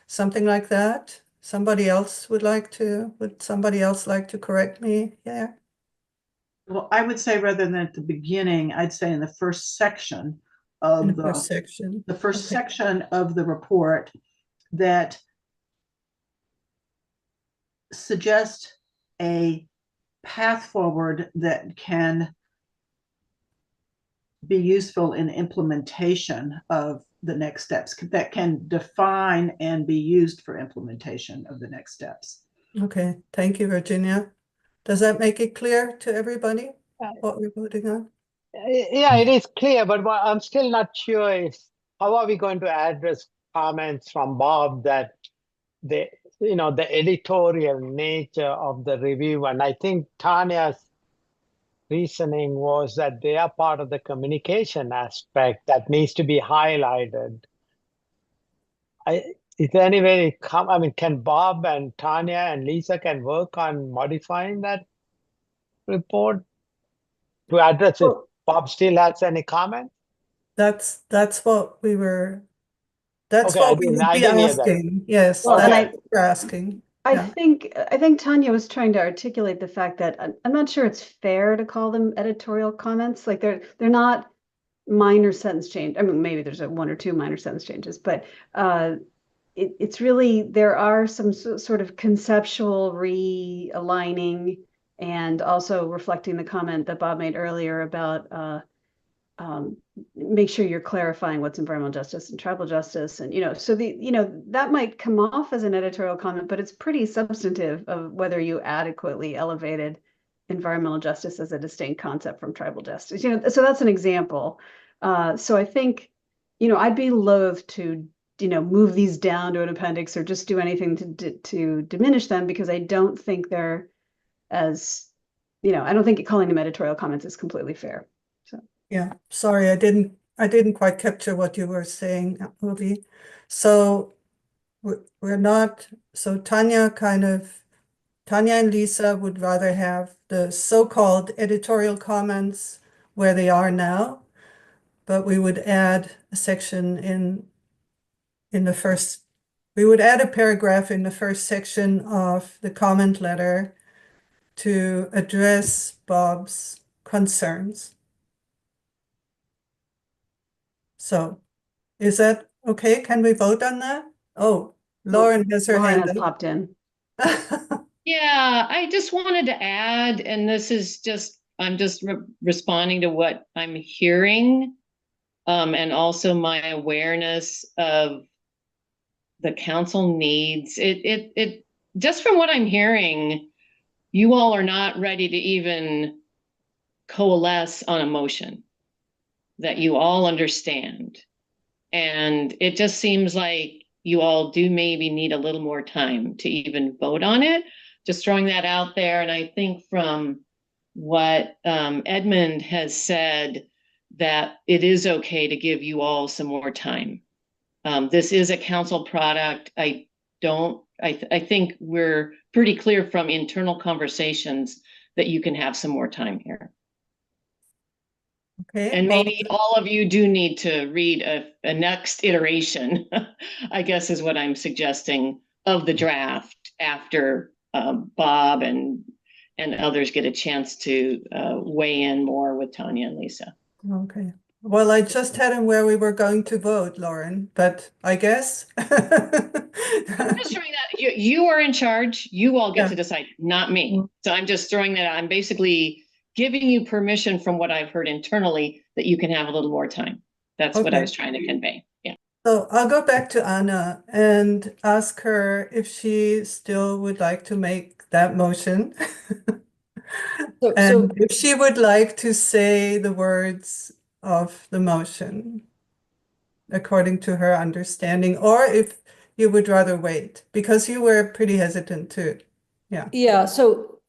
A: Something like that? Would somebody else like to correct me? Yeah.
K: Well, I would say rather than at the beginning, I'd say in the first section of
A: In the first section.
K: the first
A: Okay.
K: section of the report that suggest a path forward that can be useful in implementation of the next steps, that can define and be used for implementation of the next steps.
A: Okay, thank you, Virginia. Does that make it clear to everybody what we're voting on?
G: Yeah, it is clear, but what I'm still not sure is how are we going to address comments from Bob that the editorial nature of the review, and I think Tanya's reasoning was that they are part of the communication aspect that needs to be highlighted. Is there any way can Bob and Tanya and Lisa can work on modifying that report to address it? Bob still has any comment?
A: That's what we were, that's
G: Okay,
A: what we would
G: I
A: be
G: didn't hear that.
A: asking. Yes,
B: Well,
A: that's
B: and
A: what we're asking.
B: I
A: Yeah.
B: think Tanya was trying to articulate the fact that I'm not sure it's fair to call them editorial comments. Like they're not minor sentence change. I mean, maybe there's one or two minor sentence changes, but it's really, there are some sort of conceptual realigning and also reflecting the comment that Bob made earlier about make sure you're clarifying what's environmental justice and tribal justice. And, so that might come off as an editorial comment, but it's pretty substantive of whether you adequately elevated environmental justice as a distinct concept from tribal justice. So that's an example. So I think, I'd be loath to, move these down to an appendix or just do anything to diminish them, because I don't think they're as, I don't think calling them editorial comments is completely fair. So.
A: Yeah, sorry, I didn't quite capture what you were saying, Uvi. So we're not, so Tanya and Lisa would rather have the so-called editorial comments where they are now, but we would add a section we would add a paragraph in the first section of the comment letter to address Bob's concerns. So is that okay? Can we vote on that? Oh, Lauren has her hand up.
B: Popped in.
P: Yeah, I just wanted to add, and this is I'm just responding to what I'm hearing, and also my awareness of the council needs. It just from what I'm hearing, you all are not ready to even coalesce on a motion that you all understand. And it just seems like you all do maybe need a little more time to even vote on it. Just throwing that out there. And I think from what Edmund has said, that it is okay to give you all some more time. This is a council product. I think we're pretty clear from internal conversations that you can have some more time here.
A: Okay.
P: And maybe all of you do need to read a next iteration, I guess is what I'm suggesting, of the draft after Bob and others get a chance to weigh in more with Tanya and Lisa.
A: Okay. Well, I just had him where we were going to vote, Lauren, but I guess.
P: I'm just throwing that, you are in charge. You all get to decide, not me. So I'm just throwing that out. I'm basically giving you permission from what I've heard internally that you can have a little more time. That's what I was trying to convey. Yeah.
A: So I'll go back to Anna and ask her if she still would like to make that motion. And if she would like to say the words of the motion according to her understanding, or if you would rather wait? Because you were pretty hesitant too. Yeah.
E: Yeah, so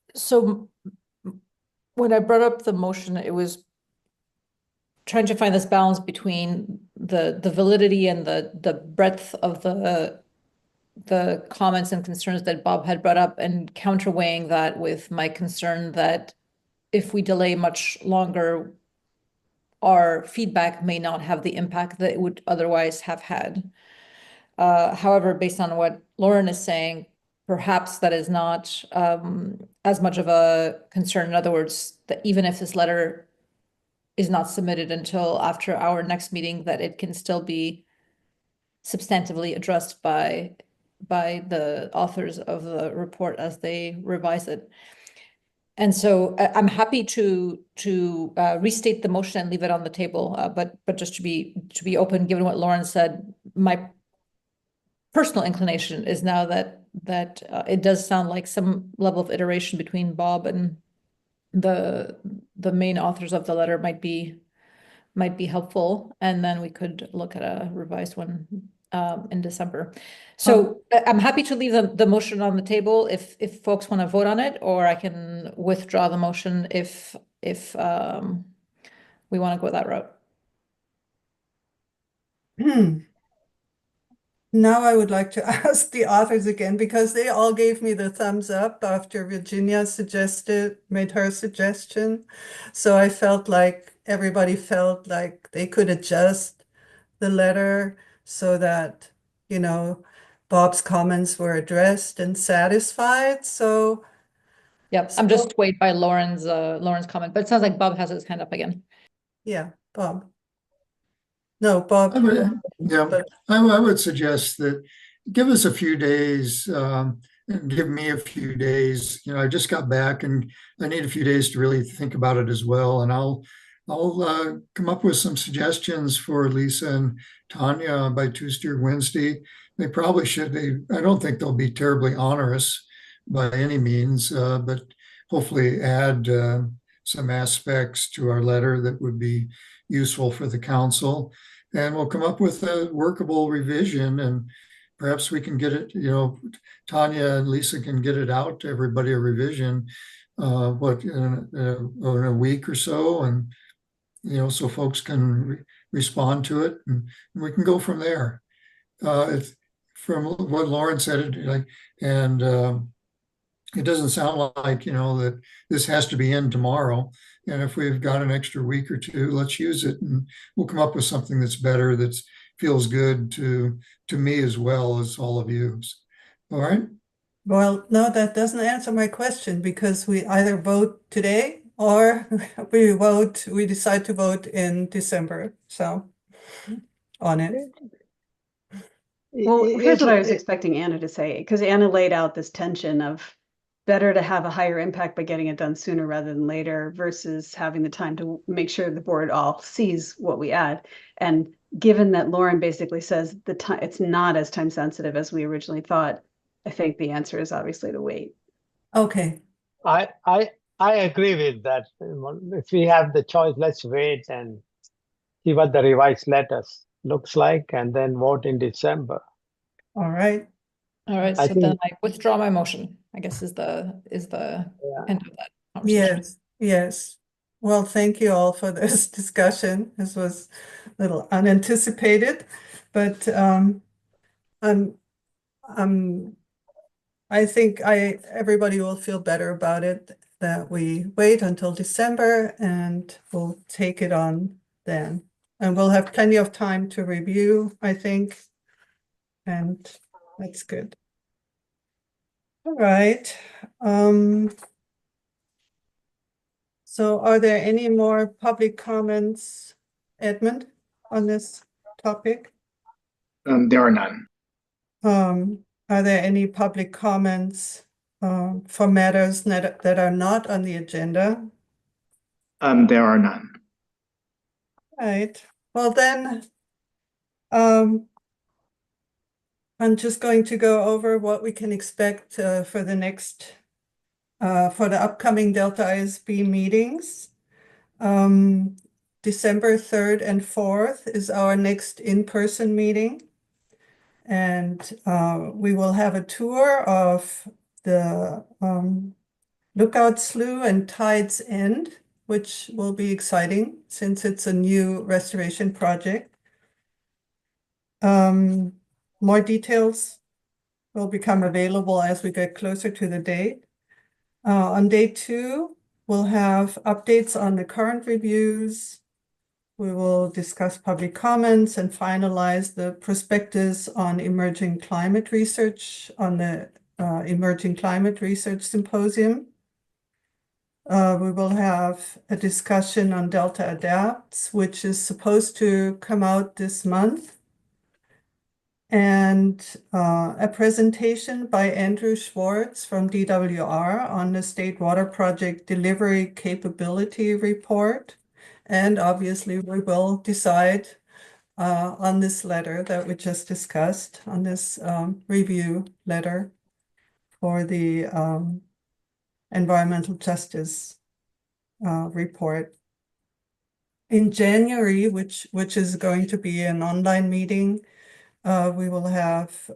E: when I brought up the motion, it was trying to find this balance between the validity and the breadth of the comments and concerns that Bob had brought up, and counterweighing that with my concern that if we delay much longer, our feedback may not have the impact that it would otherwise have had. However, based on what Lauren is saying, perhaps that is not as much of a concern. In other words, that even if this letter is not submitted until after our next meeting, that it can still be substantively addressed by the authors of the report as they revise it. And so I'm happy to restate the motion and leave it on the table, but just to be open, given what Lauren said, my personal inclination is now that it does sound like some level of iteration between Bob and the main authors of the letter might be helpful, and then we could look at a revised one in December. So I'm happy to leave the motion on the table if folks want to vote on it, or I can withdraw the motion if we want to go that route.
A: Now I would like to ask the authors again, because they all gave me the thumbs up after Virginia made her suggestion. So I felt like everybody felt like they could adjust the letter so that, you know, Bob's comments were addressed and satisfied. So
E: yeah, I'm just swayed by Lauren's comment, but it sounds like Bob has his hand up again.
A: Yeah, Bob. No, Bob.
F: I would suggest that give us a few days, and give me a few days. You know, I just got back and I need a few days to really think about it as well. And I'll come up with some suggestions for Lisa and Tanya by Tuesday or Wednesday. They probably should. I don't think they'll be terribly onerous by any means, but hopefully add some aspects to our letter that would be useful for the council. And we'll come up with a workable revision, and perhaps we can get it, you know, Tanya and Lisa can get it out to everybody, a revision, in a week or so, and, you know, so folks can respond to it, and we can go from there. From what Lauren said, it doesn't sound like, you know, that this has to be in tomorrow. And if we've got an extra week or two, let's use it, and we'll come up with something that's better, that feels good to me as well as all of you. All right?
A: Well, no, that doesn't answer my question, because we either vote today or we decide to vote in December. So on it.
B: Well, here's what I was expecting Anna to say, because Anna laid out this tension of better to have a higher impact by getting it done sooner rather than later versus having the time to make sure the board all sees what we add. And given that Lauren basically says it's not as time sensitive as we originally thought, I think the answer is obviously to wait.
A: Okay.
G: I agree with that. If we have the choice, let's wait and see what the revised letters looks like, and then vote in December.
A: All right.
E: All right, so then I withdraw my motion, I guess is the end of that conversation.
A: Yes. Well, thank you all for this discussion. This was a little unanticipated, but I think everybody will feel better about it, that we wait until December and we'll take it on then. And we'll have plenty of time to review, I think. And that's good. All right. So are there any more public comments, Edmund, on this topic?
I: There are none.
A: Are there any public comments for matters that are not on the agenda?
I: There are none.
A: Right. Well, then, I'm just going to go over what we can expect for the next, for the upcoming Delta ISB meetings. December 3rd and 4th is our next in-person meeting. And we will have a tour of the Lookout Slough and Tides End, which will be exciting since it's a new restoration project. More details will become available as we get closer to the date. On day 2, we'll have updates on the current reviews. We will discuss public comments and finalize the prospectus on emerging climate research on the Emerging Climate Research Symposium. We will have a discussion on Delta Adapts, which is supposed to come out this month. And a presentation by Andrew Schwartz from DWR on the State Water Project Delivery Capability Report. And obviously, we will decide on this letter that we just discussed, on this review letter for the environmental justice report. In January, which is going to be an online meeting, we will have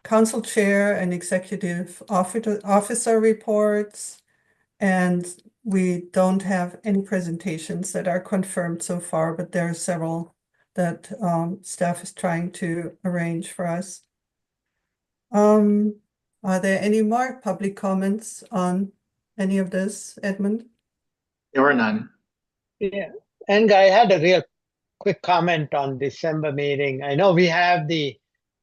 A: council chair and executive officer reports, and we don't have any presentations that are confirmed so far, but there are several that staff is trying to arrange for us. Are there any more public comments on any of this, Edmund?
G: There were none. Yeah, and I had a real quick comment on December meeting. I know we have the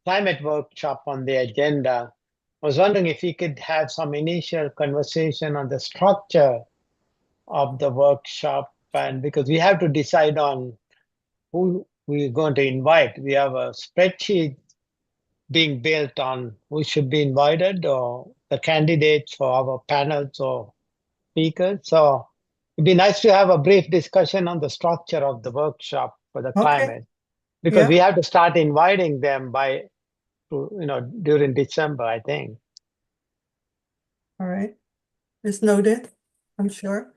G: climate workshop on the agenda. I was wondering if we could have some initial conversation on the structure of the workshop, and because we have to decide on who we're going to invite. We have a spreadsheet being built on who should be invited or the candidates for our panels or speakers. So it'd be nice to have a brief discussion on the structure of the workshop for the climate, because we have to start inviting them by, during December, I think.
A: All right, it's noted, I'm sure.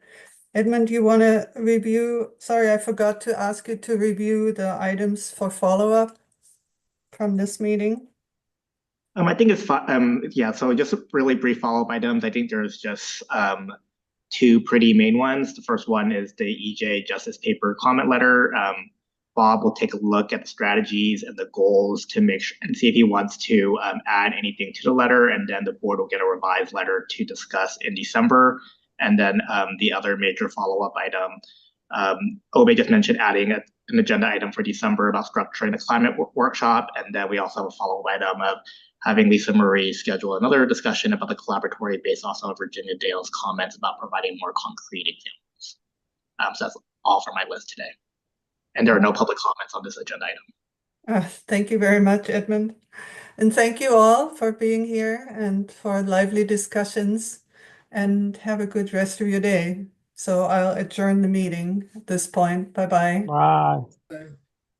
A: Edmund, do you want to review? Sorry, I forgot to ask you to review the items for follow-up from this meeting.
I: I think it's yeah, so just really brief follow-up items. I think there's just 2 pretty main ones. The first one is the EJ Justice Paper comment letter. Bob will take a look at the strategies and the goals to make sure and see if he wants to add anything to the letter, and then the board will get a revised letter to discuss in December. And then the other major follow-up item, Obe just mentioned adding an agenda item for December about structuring the climate workshop, and then we also have a follow-up item of having Lisamarie schedule another discussion about the collaboratory based also on Virginia Dale's comments about providing more concrete examples. So that's all for my list today. And there are no public comments on this agenda item.
A: Thank you very much, Edmund. And thank you all for being here and for lively discussions, and have a good rest of your day. So I'll adjourn the meeting at this point. Bye-bye.
G: Bye.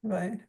A: Bye.